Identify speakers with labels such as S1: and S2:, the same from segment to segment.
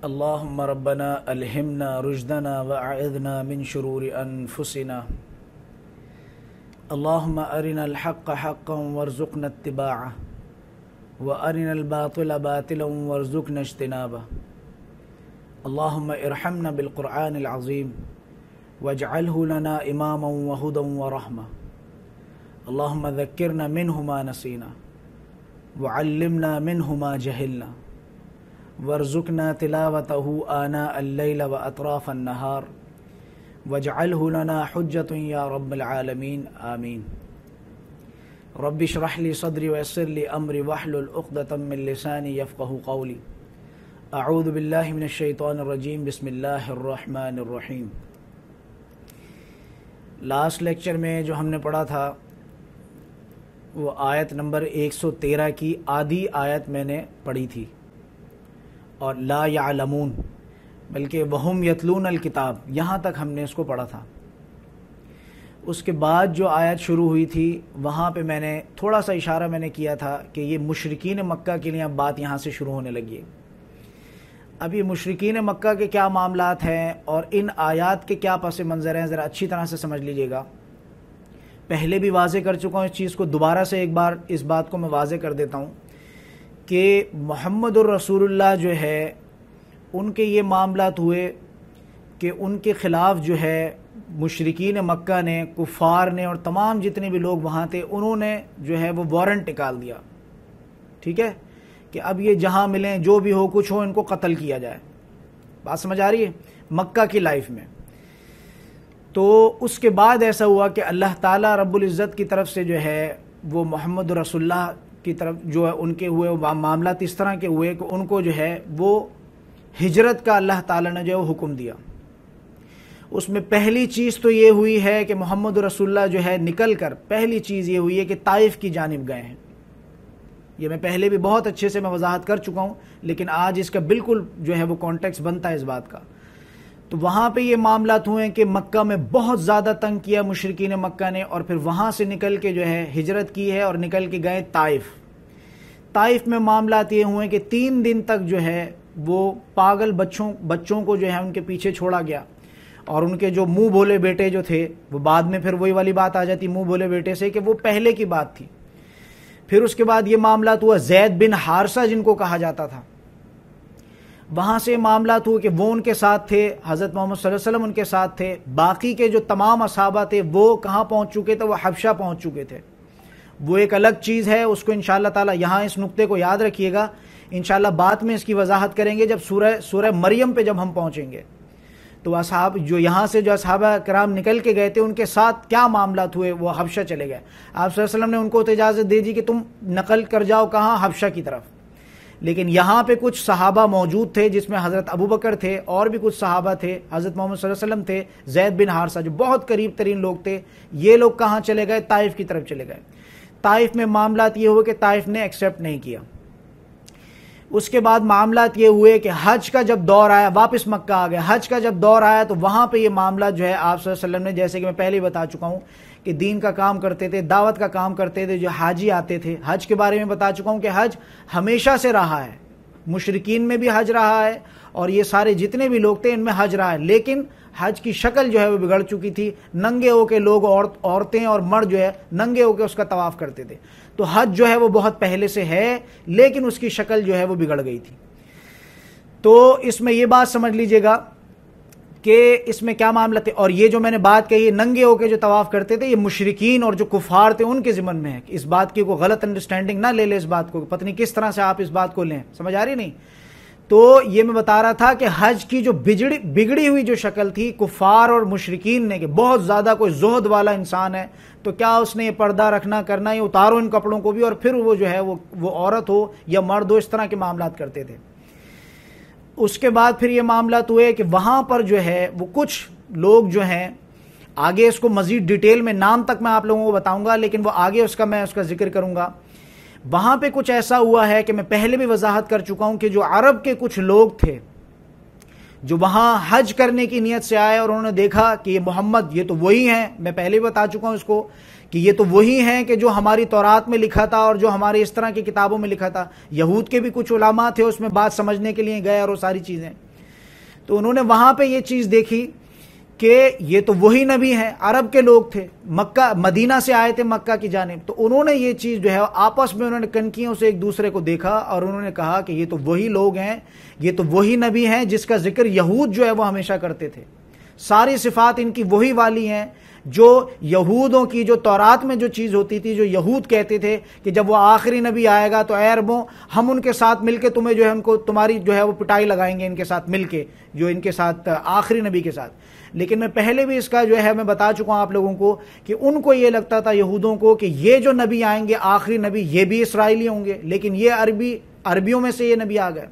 S1: اللهم ربنا ألهمنا رشدنا وأعذنا من شرور أنفسنا. اللهم أرنا الحق حقا وارزقنا اتباعه وأرنا الباطل باطلا وارزقنا اجتنابه. اللهم ارحمنا بالقرآن العظيم واجعله لنا إماما وهدى ورحمة. اللهم ذكرنا منه ما نسينا وعلمنا منه ما جهلنا وارزقنا تلاوته آناء الليل وأطراف النهار واجعله لنا حجة يا رب العالمين آمين. رب اشرح لي صدري ويسر لي أمري واحلل عقدة من لساني يفقهوا قولي. اعوذ باللہ من الشیطان الرجیم. بسم اللہ الرحمن الرحیم. لاسٹ لیکچر میں جو ہم نے پڑھا تھا وہ آیت نمبر 113 کی آدھی آیت میں نے پڑھی تھی، اور لا یعلمون بلکہ وہم یتلون الکتاب، یہاں تک ہم نے اس کو پڑھا تھا. اس کے بعد جو آیت شروع ہوئی تھی وہاں پہ میں نے تھوڑا سا اشارہ میں نے کیا تھا کہ یہ مشرکین مکہ کے لیے اب بات یہاں سے شروع ہونے لگی ہے. اب یہ مشرکین مکہ کے کیا معاملات ہیں اور ان آیات کے کیا پس منظر ہیں، ذرا اچھی طرح سے سمجھ لیجئے گا. پہلے بھی واضح کر چکا ہوں اس چیز کو، دوبارہ سے ایک بار اس بات کو میں واضح کر دیتا ہوں کہ محمد الرسول اللہ جو ہے ان کے یہ معاملات ہوئے کہ ان کے خلاف جو ہے مشرکین مکہ نے، کفار نے اور تمام جتنے بھی لوگ وہاں تھے انہوں نے جو ہے وہ وارنٹ نکال دیا، ٹھیک ہے، کہ اب یہ جہاں ملیں جو بھی ہو کچھ ہو ان کو قتل کیا جائے. بات سمجھ آ رہی ہے مکہ کی لائف میں. تو اس کے بعد ایسا ہوا کہ اللہ تعالیٰ رب العزت کی طرف سے جو ہے وہ محمد رسول اللہ کی طرف جو ہے ان کے ہوئے معاملات اس طرح کے ہوئے کہ ان کو جو ہے وہ ہجرت کا اللہ تعالیٰ نے جو ہے وہ حکم دیا. اس میں پہلی چیز تو یہ ہوئی ہے کہ محمد رسول اللہ جو ہے نکل کر پہلی چیز یہ ہوئی ہے کہ طائف کی جانب گئے ہیں. یہ میں پہلے بھی بہت اچھے سے میں وضاحت کر چکا ہوں، لیکن آج اس کا بالکل جو ہے وہ کانٹیکس بنتا ہے اس بات کا. تو وہاں پہ یہ معاملات ہوئے کہ مکہ میں بہت زیادہ تنگ کیا مشرکین مکہ نے، اور پھر وہاں سے نکل کے جو ہے ہجرت کی ہے اور نکل کے گئے طائف. طائف میں معاملات یہ ہوئے کہ 3 دن تک جو ہے وہ پاگل بچوں کو جو ہے ان کے پیچھے چھوڑا گیا، اور ان کے جو منہ بولے بیٹے جو تھے وہ بعد میں پھر وہی والی بات آ جاتی منہ بولے بیٹے سے کہ وہ پہلے کی بات تھی. پھر اس کے بعد یہ معاملات ہوا زید بن حارثہ جن کو کہا جاتا تھا، وہاں سے معاملات ہوئے کہ وہ ان کے ساتھ تھے، حضرت محمد صلی اللہ علیہ وسلم ان کے ساتھ تھے. باقی کے جو تمام اصحابہ تھے وہ کہاں پہنچ چکے تھے؟ وہ حبشہ پہنچ چکے تھے. وہ ایک الگ چیز ہے، اس کو انشاءاللہ تعالی یہاں اس نقطے کو یاد رکھیے گا. انشاءاللہ بعد میں اس کی وضاحت کریں گے جب سورہ مریم پہ جب ہم پہنچیں گے. تو اصحاب جو یہاں سے جو اصحابہ کرام نکل کے گئے تھے ان کے ساتھ کیا معاملات ہوئے، وہ حبشہ چلے گئے. آپ صلی اللہ علیہ وسلم نے ان کو اجازت دے دی کہ تم نقل کر جاؤ کہاں؟ حبشہ کی طرف. لیکن یہاں پہ کچھ صحابہ موجود تھے جس میں حضرت ابوبکر تھے اور بھی کچھ صحابہ تھے، حضرت محمد صلی اللہ علیہ وسلم تھے، زید بن حارثہ جو بہت قریب ترین لوگ تھے. یہ لوگ کہاں چلے گئے؟ طائف کی طرف چلے گئے. طائف میں معاملات یہ ہوئے کہ طائف نے ایکسیپٹ نہیں کیا. اس کے بعد معاملات یہ ہوئے کہ حج کا جب دور آیا واپس مکہ آ گئے. حج کا جب دور آیا تو وہاں پہ یہ معاملات جو ہے آپ صلی اللہ علیہ وسلم نے، جیسے کہ میں پہلے ہی بتا چکا ہوں کہ دین کا کام کرتے تھے، دعوت کا کام کرتے تھے. جو حاجی آتے تھے، حج کے بارے میں بتا چکا ہوں کہ حج ہمیشہ سے رہا ہے، مشرکین میں بھی حج رہا ہے اور یہ سارے جتنے بھی لوگ تھے ان میں حج رہا ہے. لیکن حج کی شکل جو ہے وہ بگڑ چکی تھی. ننگے ہو کے لوگ، عورتیں اور مرد جو ہے ننگے ہو کے اس کا طواف کرتے تھے. تو حج جو ہے وہ بہت پہلے سے ہے لیکن اس کی شکل جو ہے وہ بگڑ گئی تھی. تو اس میں یہ بات سمجھ لیجئے گا کہ اس میں کیا معاملہ تھے. اور یہ جو میں نے بات کہی ننگے ہو کے جو طواف کرتے تھے یہ مشرکین اور جو کفار تھے ان کے ضمن میں ہے. اس بات کی کوئی غلط انڈرسٹینڈنگ نہ لے لے، اس بات کو پتہ نہیں کس طرح سے آپ اس بات کو لیں، سمجھ آ رہی نہیں. تو یہ میں بتا رہا تھا کہ حج کی جو بگڑی ہوئی جو شکل تھی کفار اور مشرکین نے، کہ بہت زیادہ کوئی زہد والا انسان ہے تو کیا اس نے یہ پردہ رکھنا کرنا، یہ اتارو ان کپڑوں کو بھی، اور پھر وہ جو ہے وہ عورت ہو یا مرد ہو اس طرح کے معاملات کرتے تھے. اس کے بعد پھر یہ معاملات ہوئے کہ وہاں پر جو ہے وہ کچھ لوگ جو ہیں، آگے اس کو مزید ڈیٹیل میں نام تک میں آپ لوگوں کو بتاؤں گا لیکن وہ آگے میں اس کا ذکر کروں گا. وہاں پہ کچھ ایسا ہوا ہے کہ میں پہلے بھی وضاحت کر چکا ہوں کہ جو عرب کے کچھ لوگ تھے جو وہاں حج کرنے کی نیت سے آئے اور انہوں نے دیکھا کہ یہ محمد، یہ تو وہی ہیں، میں پہلے بھی بتا چکا ہوں اس کو کہ یہ تو وہی ہیں کہ جو ہماری تورات میں لکھا تھا اور جو ہماری اس طرح کی کتابوں میں لکھا تھا. یہود کے بھی کچھ علماء تھے اس میں بات سمجھنے کے لیے گئے اور وہ ساری چیزیں. تو انہوں نے وہاں پہ یہ چیز دیکھی کہ یہ تو وہی نبی ہیں، عرب کے لوگ تھے، مکہ مدینہ سے آئے تھے مکہ کی جانب، تو انہوں نے یہ چیز جو ہے آپس میں انہوں نے کنکیوں سے ایک دوسرے کو دیکھا اور انہوں نے کہا کہ یہ تو وہی لوگ ہیں، یہ تو وہی نبی ہیں جس کا ذکر یہود جو ہے وہ ہمیشہ کرتے تھے، ساری صفات ان کی وہی والی ہیں جو یہودوں کی جو تورات میں جو چیز ہوتی تھی، جو یہود کہتے تھے کہ جب وہ آخری نبی آئے گا تو اے عربوں ہم ان کے ساتھ مل کے تمہیں جو ہے ان کو تمہاری جو ہے وہ پٹائی لگائیں گے ان کے ساتھ مل کے، جو ان کے ساتھ آخری نبی کے ساتھ۔ لیکن میں پہلے بھی اس کا جو ہے میں بتا چکا ہوں آپ لوگوں کو کہ ان کو یہ لگتا تھا یہودوں کو کہ یہ جو نبی آئیں گے آخری نبی یہ بھی اسرائیلی ہوں گے، لیکن یہ عربیوں میں سے یہ نبی آ گئے۔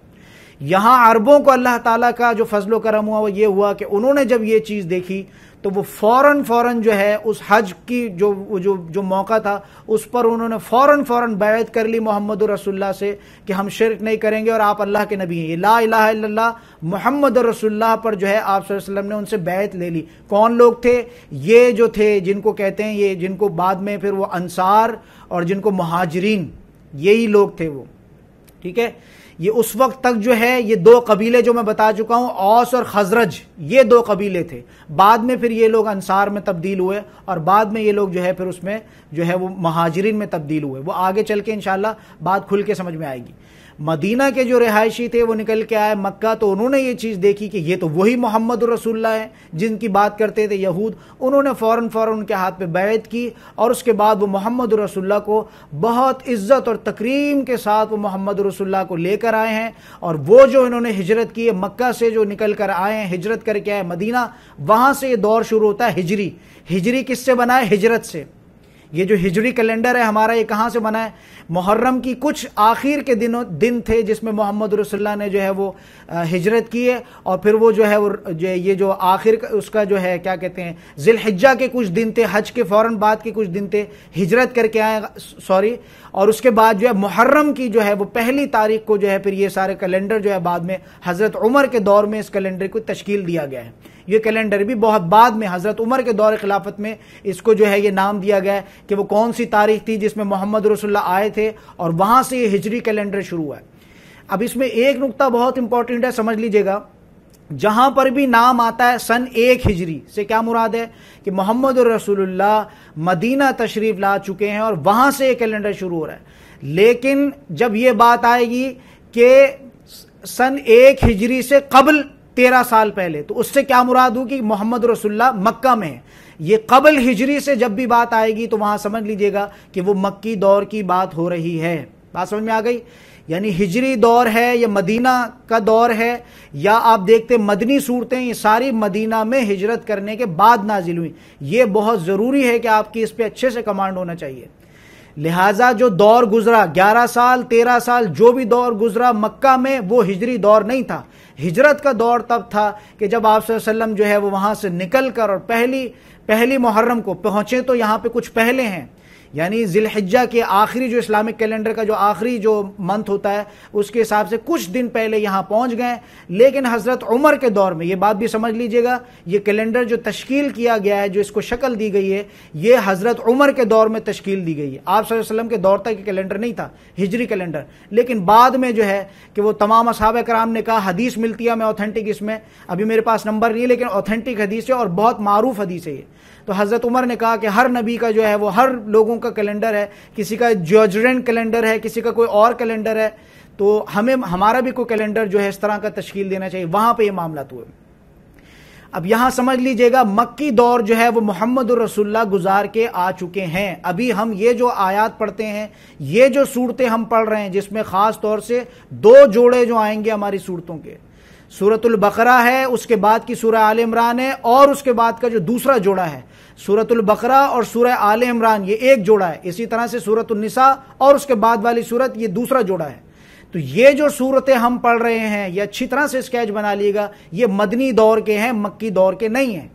S1: یہاں عربوں کو اللہ تعالیٰ کا جو فضل و کرم ہوا وہ یہ ہوا کہ انہوں نے جب یہ چیز دیکھی تو وہ فوراً جو ہے اس حج کی جو موقع تھا اس پر انہوں نے فوراً بیعت کر لی محمد رسول اللہ سے کہ ہم شرک نہیں کریں گے اور آپ اللہ کے نبی ہیں، یہ لا الہ الا اللہ محمد رسول اللہ پر جو ہے آپ صلی اللہ علیہ وسلم نے ان سے بیعت لے لی۔ کون لوگ تھے؟ یہ جو تھے جن کو کہتے ہیں یہ جن کو بعد میں پھر وہ انصار اور جن کو مہاجرین، یہی لوگ تھے وہ، ٹھیک ہے۔ یہ اس وقت تک جو ہے یہ دو قبیلے جو میں بتا چکا ہوں، اوس اور خزرج، یہ دو قبیلے تھے، بعد میں پھر یہ لوگ انصار میں تبدیل ہوئے اور بعد میں یہ لوگ جو ہے پھر اس میں جو ہے وہ مہاجرین میں تبدیل ہوئے، وہ آگے چل کے انشاءاللہ بات کھل کے سمجھ میں آئے گی۔ مدینہ کے جو رہائشی تھے وہ نکل کے آئے مکہ، تو انہوں نے یہ چیز دیکھی کہ یہ تو وہی محمد رسول اللہ ہیں جن کی بات کرتے تھے یہود، انہوں نے فوراً ان کے ہاتھ پہ بیعت کی اور اس کے بعد وہ محمد رسول اللہ کو بہت عزت اور تکریم کے ساتھ وہ محمد رسول اللہ کو لے کر آئے ہیں، اور وہ جو انہوں نے ہجرت کی ہے مکہ سے جو نکل کر آئے ہیں، ہجرت کر کے آئے مدینہ، وہاں سے یہ دور شروع ہوتا ہے ہجری۔ ہجری کس سے بنا ہے؟ ہجرت سے۔ یہ جو ہجری کیلنڈر ہے ہمارا یہ کہاں سے بنا ہے؟ محرم کی کچھ آخر کے دن تھے جس میں محمد رسول اللہ نے جو ہے وہ ہجرت کی ہے، اور پھر وہ جو ہے یہ جو آخر اس کا جو ہے کیا کہتے ہیں ذی الحجہ کے کچھ دن تھے، حج کے فوراً بعد کے کچھ دن تھے، ہجرت کر کے آئے اور اس کے بعد جو ہے محرم کی جو ہے وہ پہلی تاریخ کو جو ہے پھر یہ سارے کیلنڈر جو ہے بعد میں حضرت عمر کے دور میں اس کیلنڈر کو تشکیل دیا گیا ہے۔ یہ کیلنڈر بھی بہت بعد میں حضرت عمر کے دور خلافت میں اس کو جو ہے یہ نام دیا گیا ہے کہ وہ کون سی تاریخ تھی جس میں محمد رسول اللہ آئے تھے، اور وہاں سے یہ ہجری کیلنڈر شروع ہوا ہے۔ اب اس میں ایک نقطہ بہت امپورٹنٹ ہے، سمجھ لیجئے گا، جہاں پر بھی نام آتا ہے سن 1 ہجری سے کیا مراد ہے کہ محمد رسول اللہ مدینہ تشریف لا چکے ہیں اور وہاں سے یہ کیلنڈر شروع ہو رہا ہے۔ لیکن جب یہ بات آئے گی کہ سن 1 ہجری سے قبل 13 سال پہلے، تو اس سے کیا مراد ہوگی؟ محمد رسول اللہ مکہ میں ہے۔ یہ قبل ہجری سے جب بھی بات آئے گی تو وہاں سمجھ لیجئے گا کہ وہ مکی دور کی بات ہو رہی ہے۔ بات سمجھ میں آ گئی؟ یعنی ہجری دور ہے یا مدینہ کا دور ہے، یا آپ دیکھتے مدنی صورتیں یہ ساری مدینہ میں ہجرت کرنے کے بعد نازل ہوئی۔ یہ بہت ضروری ہے کہ آپ کی اس پہ اچھے سے کمانڈ ہونا چاہیے۔ لہٰذا جو دور گزرا 11 سال 13 سال جو بھی دور گزرا مکہ میں، وہ ہجری دور نہیں تھا۔ ہجرت کا دور تب تھا کہ جب آپ صلی اللہ علیہ وسلم جو ہے وہ وہاں سے نکل کر اور پہلی محرم کو پہنچے، تو یہاں پہ کچھ پہلے ہیں، یعنی ذی الحجہ کے آخری جو اسلامک کیلنڈر کا جو آخری جو منتھ ہوتا ہے اس کے حساب سے کچھ دن پہلے یہاں پہنچ گئے۔ لیکن حضرت عمر کے دور میں، یہ بات بھی سمجھ لیجئے گا، یہ کیلنڈر جو تشکیل کیا گیا ہے، جو اس کو شکل دی گئی ہے، یہ حضرت عمر کے دور میں تشکیل دی گئی ہے۔ آپ صلی اللہ علیہ وسلم کے دور تک یہ کیلنڈر نہیں تھا، ہجری کیلنڈر، لیکن بعد میں جو ہے کہ وہ تمام اصحابہ کرام نے کہا، حدیث ملتی ہے میں اوتھینٹک، اس میں ابھی میرے پاس نمبر نہیں ہے لیکن اوتھینٹک حدیث ہے اور بہت معروف حدیث ہے یہ۔ تو حضرت عمر نے کہا کہ ہر نبی کا جو ہے وہ ہر لوگوں کا کیلنڈر ہے، کسی کا جورجین کیلنڈر ہے، کسی کا کوئی اور کیلنڈر ہے، تو ہمارا بھی کوئی کیلنڈر جو ہے اس طرح کا تشکیل دینا چاہیے۔ وہاں پہ یہ معاملات ہوئے۔ اب یہاں سمجھ لیجئے گا مکی دور جو ہے وہ محمد رسول اللہ گزار کے آ چکے ہیں۔ ابھی ہم یہ جو آیات پڑھتے ہیں، یہ جو صورتیں ہم پڑھ رہے ہیں، جس میں خاص طور سے 2 جوڑے جو آئیں گے ہماری صورتوں کے، سورۃ البقرہ ہے، اس کے بعد کی سورہ آل عمران ہے، اور اس کے بعد کا جو دوسرا جوڑا ہے سورۃ البقرہ اور سورہ آل عمران، یہ ایک جوڑا ہے۔ اسی طرح سے سورۃ النساء اور اس کے بعد والی سورت، یہ دوسرا جوڑا ہے۔ تو یہ جو صورتیں ہم پڑھ رہے ہیں، یہ اچھی طرح سے اسکیچ بنا لیے گا، یہ مدنی دور کے ہیں، مکی دور کے نہیں ہیں۔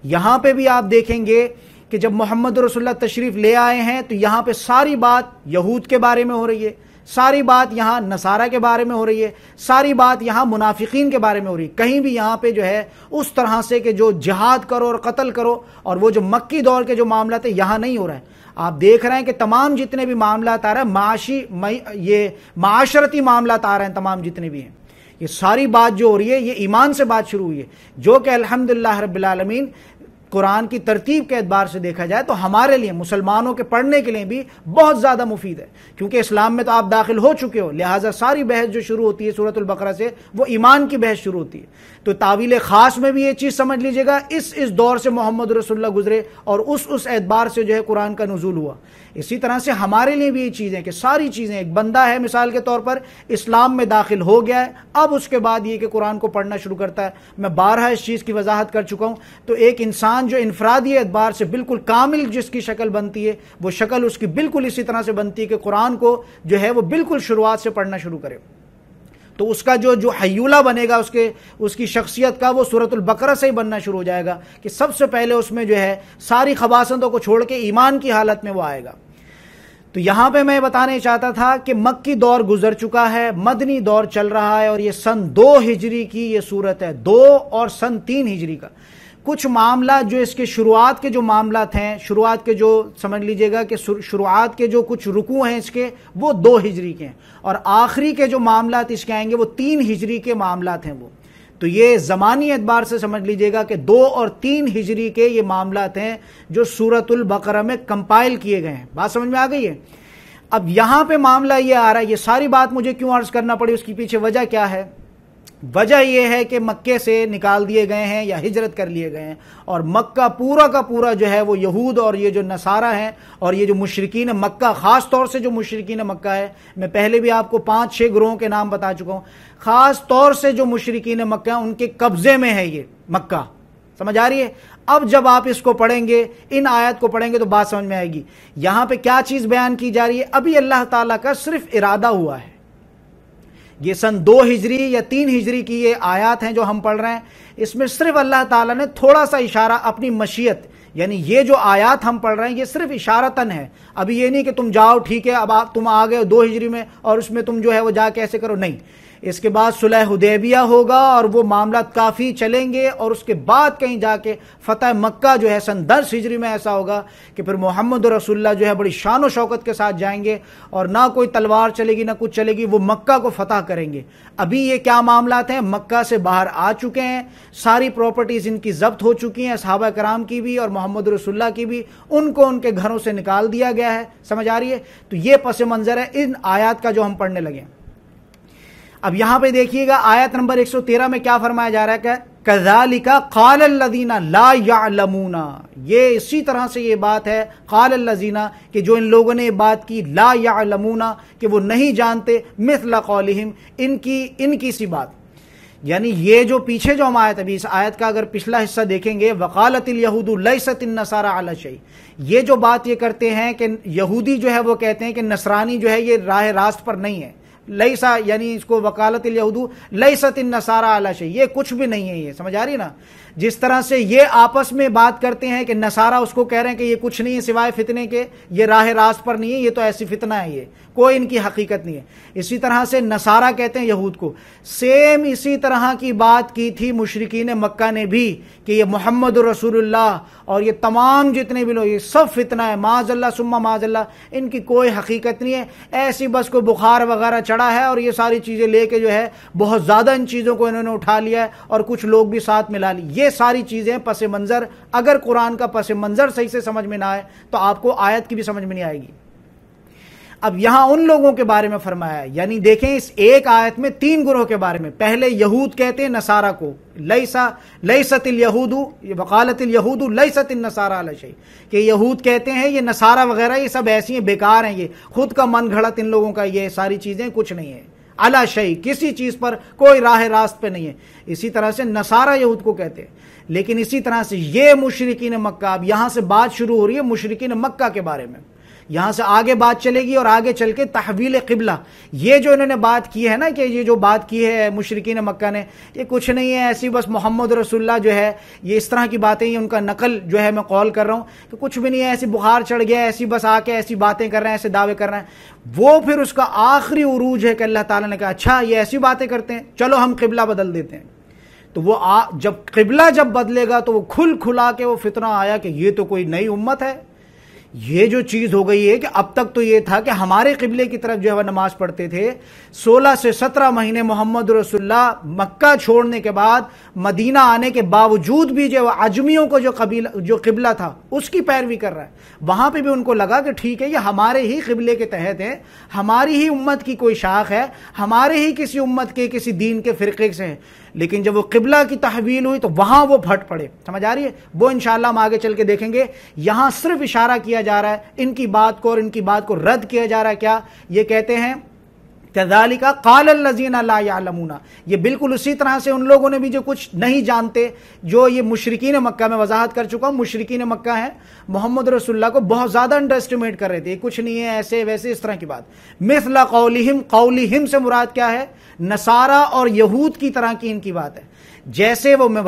S1: یہاں پہ بھی آپ دیکھیں گے کہ جب محمد رسول اللہ تشریف لے آئے ہیں تو یہاں پہ ساری بات یہود کے بارے میں ہو رہی ہے، ساری بات یہاں نصارہ کے بارے میں ہو رہی ہے، ساری بات یہاں منافقین کے بارے میں ہو رہی ہے۔ کہیں بھی یہاں پہ جو ہے اس طرح سے کہ جو جہاد کرو اور قتل کرو اور وہ جو مکی دور کے جو معاملات ہیں یہاں نہیں ہو رہا ہے۔ آپ دیکھ رہے ہیں کہ تمام جتنے بھی معاملات آ رہے ہیں، یہ معاشرتی معاملات آ رہے ہیں، تمام جتنے بھی ہیں، یہ ساری بات جو ہو رہی ہے یہ ایمان سے بات شروع ہوئی ہے، جو کہ الحمدللہ رب العالمین قرآن کی ترتیب کے اعتبار سے دیکھا جائے تو ہمارے لیے مسلمانوں کے پڑھنے کے لیے بھی بہت زیادہ مفید ہے، کیونکہ اسلام میں تو آپ داخل ہو چکے ہو، لہٰذا ساری بحث جو شروع ہوتی ہے سورۃ البقرہ سے وہ ایمان کی بحث شروع ہوتی ہے۔ تو تعویل خاص میں بھی یہ چیز سمجھ لیجئے گا، اس دور سے محمد رسول اللہ گزرے اور اس اعتبار سے جو ہے قرآن کا نزول ہوا۔ اسی طرح سے ہمارے لیے بھی یہ چیزیں کہ ساری چیزیں، ایک بندہ ہے مثال کے طور پر اسلام میں داخل ہو گیا ہے، اب اس کے بعد یہ کہ قرآن کو پڑھنا شروع کرتا ہے۔ میں بارہا اس چیز کی وضاحت کر چکا ہوں۔ تو ایک انسان جو انفرادی اعتبار سے بالکل کامل جس کی شکل بنتی ہے، وہ شکل اس کی بالکل اسی طرح سے بنتی ہے کہ قرآن کو جو ہے وہ بالکل شروعات سے پڑھنا شروع کرے۔ تو اس کا جو حیولہ بنے گا اس کی شخصیت کا، وہ سورۃ البقرہ سے ہی بننا شروع ہو جائے گا کہ سب سے پہلے اس میں جو ہے ساری خباثتوں کو چھوڑ کے ایمان کی حالت میں وہ آئے گا۔ تو یہاں پہ میں بتانے چاہتا تھا کہ مکی دور گزر چکا ہے، مدنی دور چل رہا ہے، اور یہ سن 2 ہجری کی یہ صورت ہے، 2 اور سن 3 ہجری کا۔ کچھ معاملات جو اس کے شروعات کے جو معاملات ہیں، شروعات کے جو سمجھ لیجئے گا کہ شروعات کے جو کچھ رکوع ہیں اس کے وہ 2 ہجری کے ہیں، اور آخری کے جو معاملات اس کے آئیں گے وہ 3 ہجری کے معاملات ہیں وہ۔ تو یہ زمانی اعتبار سے سمجھ لیجئے گا کہ 2 اور 3 ہجری کے یہ معاملات ہیں جو سورۃ البقرہ میں کمپائل کیے گئے ہیں۔ بات سمجھ میں آ گئی ہے؟ اب یہاں پہ معاملہ یہ آ رہا ہے، یہ ساری بات مجھے کیوں عرض کرنا پڑی، اس کی پیچھے وجہ کیا ہے؟ وجہ یہ ہے کہ مکے سے نکال دیے گئے ہیں یا ہجرت کر لیے گئے ہیں، اور مکہ پورا کا پورا جو ہے وہ یہود اور یہ جو نصارہ ہیں اور یہ جو مشرکین مکہ، خاص طور سے جو مشرکین مکہ ہے، میں پہلے بھی آپ کو 5-6 گروہوں کے نام بتا چکا ہوں، خاص طور سے جو مشرکین مکہ ہیں ان کے قبضے میں ہے یہ مکہ۔ سمجھ آ رہی ہے؟ اب جب آپ اس کو پڑھیں گے، ان آیت کو پڑھیں گے تو بات سمجھ میں آئے گی۔ یہاں پہ کیا چیز بیان کی جا رہی ہے؟ ابھی اللہ تعالیٰ کا صرف ارادہ ہوا ہے، یہ سن 2 ہجری یا 3 ہجری کی یہ آیات ہیں جو ہم پڑھ رہے ہیں، اس میں صرف اللہ تعالیٰ نے تھوڑا سا اشارہ اپنی مشیت، یعنی یہ جو آیات ہم پڑھ رہے ہیں یہ صرف اشارتاً ہے۔ ابھی یہ نہیں کہ تم جاؤ ٹھیک ہے اب تم آ گئے 2 ہجری میں اور اس میں تم جو ہے وہ جا کے ایسے کرو، نہیں۔ اس کے بعد صلح حدیبیہ ہوگا اور وہ معاملات کافی چلیں گے، اور اس کے بعد کہیں جا کے فتح مکہ جو ہے سن 10 ہجری میں ایسا ہوگا کہ پھر محمد رسول اللہ جو ہے بڑی شان و شوکت کے ساتھ جائیں گے، اور نہ کوئی تلوار چلے گی نہ کچھ چلے گی، وہ مکہ کو فتح کریں گے۔ ابھی یہ کیا معاملات ہیں؟ مکہ سے باہر آ چکے ہیں، ساری پراپرٹیز ان کی ضبط ہو چکی ہیں، صحابہ کرام کی بھی اور محمد رسول اللہ کی بھی، ان کو ان کے گھروں سے نکال دیا گیا ہے۔ سمجھ آ رہی ہے؟ تو یہ پس منظر ہے ان آیات کا جو ہم پڑھنے لگے ہیں۔ اب یہاں پہ دیکھیے گا آیت نمبر 113 میں کیا فرمایا جا رہا ہے کہ كَذَلِكَ قَالَ الَّذِينَ لَا يَعْلَمُونَ، یہ اسی طرح سے یہ بات ہے قال الذین کہ جو ان لوگوں نے بات کی، لا يعلمون کہ وہ نہیں جانتے، مثل قولہم ان کی سی بات، یعنی یہ جو پیچھے جو ہم آیت ابھی اس آیت کا اگر پچھلا حصہ دیکھیں گے، وقالت الیہود لیست النصارى علی شیء، یہ جو بات یہ کرتے ہیں کہ یہودی جو ہے وہ کہتے ہیں کہ نصرانی جو ہے یہ راہ راست پر نہیں ہے، لیسا یعنی اس کو وکالت الیہود لیست النصارى علی شیء، یہ کچھ بھی نہیں ہے، یہ سمجھ آ رہی ہے نا؟ جس طرح سے یہ آپس میں بات کرتے ہیں کہ نصارہ اس کو کہہ رہے ہیں کہ یہ کچھ نہیں ہے سوائے فتنے کے، یہ راہ راست پر نہیں ہے، یہ تو ایسی فتنہ ہے، یہ کوئی ان کی حقیقت نہیں ہے۔ اسی طرح سے نصارہ کہتے ہیں یہود کو، سیم اسی طرح کی بات کی تھی مشرکین مکہ نے بھی کہ یہ محمد رسول اللہ اور یہ تمام جتنے بھی لوگ یہ سب فتنہ ہے، معاذ اللہ ثم معاذ اللہ، ان کی کوئی حقیقت نہیں ہے، ایسی بس کو بخار وغیرہ چڑھا ہے اور یہ ساری چیزیں لے کے جو ہے بہت زیادہ ان چیزوں کو انہوں نے اٹھا لیا ہے اور کچھ لوگ بھی ساتھ ملا لی۔ یہ ساری چیزیں پس منظر، اگر قرآن کا پس منظر صحیح سے سمجھ میں نہ آئے تو آپ کو آیت کی بھی سمجھ میں نہیں آئے گی۔ اب یہاں ان لوگوں کے بارے میں فرمایا ہے، یعنی دیکھیں اس ایک آیت میں 3 گروہ کے بارے میں۔ پہلے یہود کہتے ہیں نصارہ کو، لیست الیہود وقالت الیہود لیست النصارى علی شیء، کہ یہود کہتے ہیں یہ نصارہ وغیرہ یہ سب ایسی ہیں، بیکار ہیں، یہ خود کا من گھڑت ان لوگوں کا، یہ ساری چیزیں کچھ نہیں ہیں، علی شیء کسی چیز پر کوئی راہ راست پہ نہیں ہے۔ اسی طرح سے نصارہ یہود کو کہتے ہیں۔ لیکن اسی طرح سے یہ مشرکین مکہ، اب یہاں سے بات شروع ہو رہی ہے مشرکین مکہ کے بارے میں، یہاں سے آگے بات چلے گی اور آگے چل کے تحویل قبلہ، یہ جو انہوں نے بات کی ہے نا کہ یہ جو بات کی ہے مشرکین مکہ نے، یہ کچھ نہیں ہے، ایسی بس محمد رسول اللہ جو ہے یہ اس طرح کی باتیں، یہ ان کا نقل جو ہے میں قول کر رہا ہوں کہ کچھ بھی نہیں ہے، ایسی بخار چڑھ گیا، ایسی بس آ کے ایسی باتیں کر رہے ہیں، ایسے دعوے کر رہے ہیں۔ وہ پھر اس کا آخری عروج ہے کہ اللہ تعالیٰ نے کہا اچھا یہ ایسی باتیں کرتے ہیں، چلو ہم قبلہ بدل دیتے ہیں۔ تو وہ جب قبلہ جب بدلے گا تو وہ کھلا کے وہ فتنہ آیا کہ یہ تو کوئی نئی امت ہے، یہ جو چیز ہو گئی ہے کہ اب تک تو یہ تھا کہ ہمارے قبلے کی طرف جو ہے وہ نماز پڑھتے تھے، 16 سے 17 مہینے محمد رسول اللہ مکہ چھوڑنے کے بعد مدینہ آنے کے باوجود بھی جو عجمیوں کو جو قبلہ تھا اس کی پیروی کر رہا ہے، وہاں پہ بھی ان کو لگا کہ ٹھیک ہے یہ ہمارے ہی قبلے کے تحت ہے، ہماری ہی امت کی کوئی شاخ ہے، ہمارے ہی کسی امت کے کسی دین کے فرقے سے ہے۔ لیکن جب وہ قبلہ کی تحویل ہوئی تو وہاں وہ پھٹ پڑے، سمجھ آ رہی ہے؟ وہ انشاءاللہ ہم آگے چل کے دیکھیں گے۔ یہاں صرف اشارہ کیا جا رہا ہے ان کی بات کو، اور ان کی بات کو رد کیا جا رہا ہے۔ کیا یہ کہتے ہیں کذالک قال الذین لا یعلمون، یہ بالکل اسی طرح سے ان لوگوں نے بھی جو کچھ نہیں جانتے، جو یہ مشرکین مکہ، میں وضاحت کر چکا ہوں، مشرکین مکہ ہیں، محمد رسول اللہ کو بہت زیادہ انڈر اسٹیمیٹ کر رہے تھے، کچھ نہیں ہے ایسے ویسے اس طرح کی بات۔ مثل قولہم، قولہم سے مراد کیا ہے؟ نصارہ اور یہود کی طرح کی ان کی بات ہے۔ جیسے وہ، میں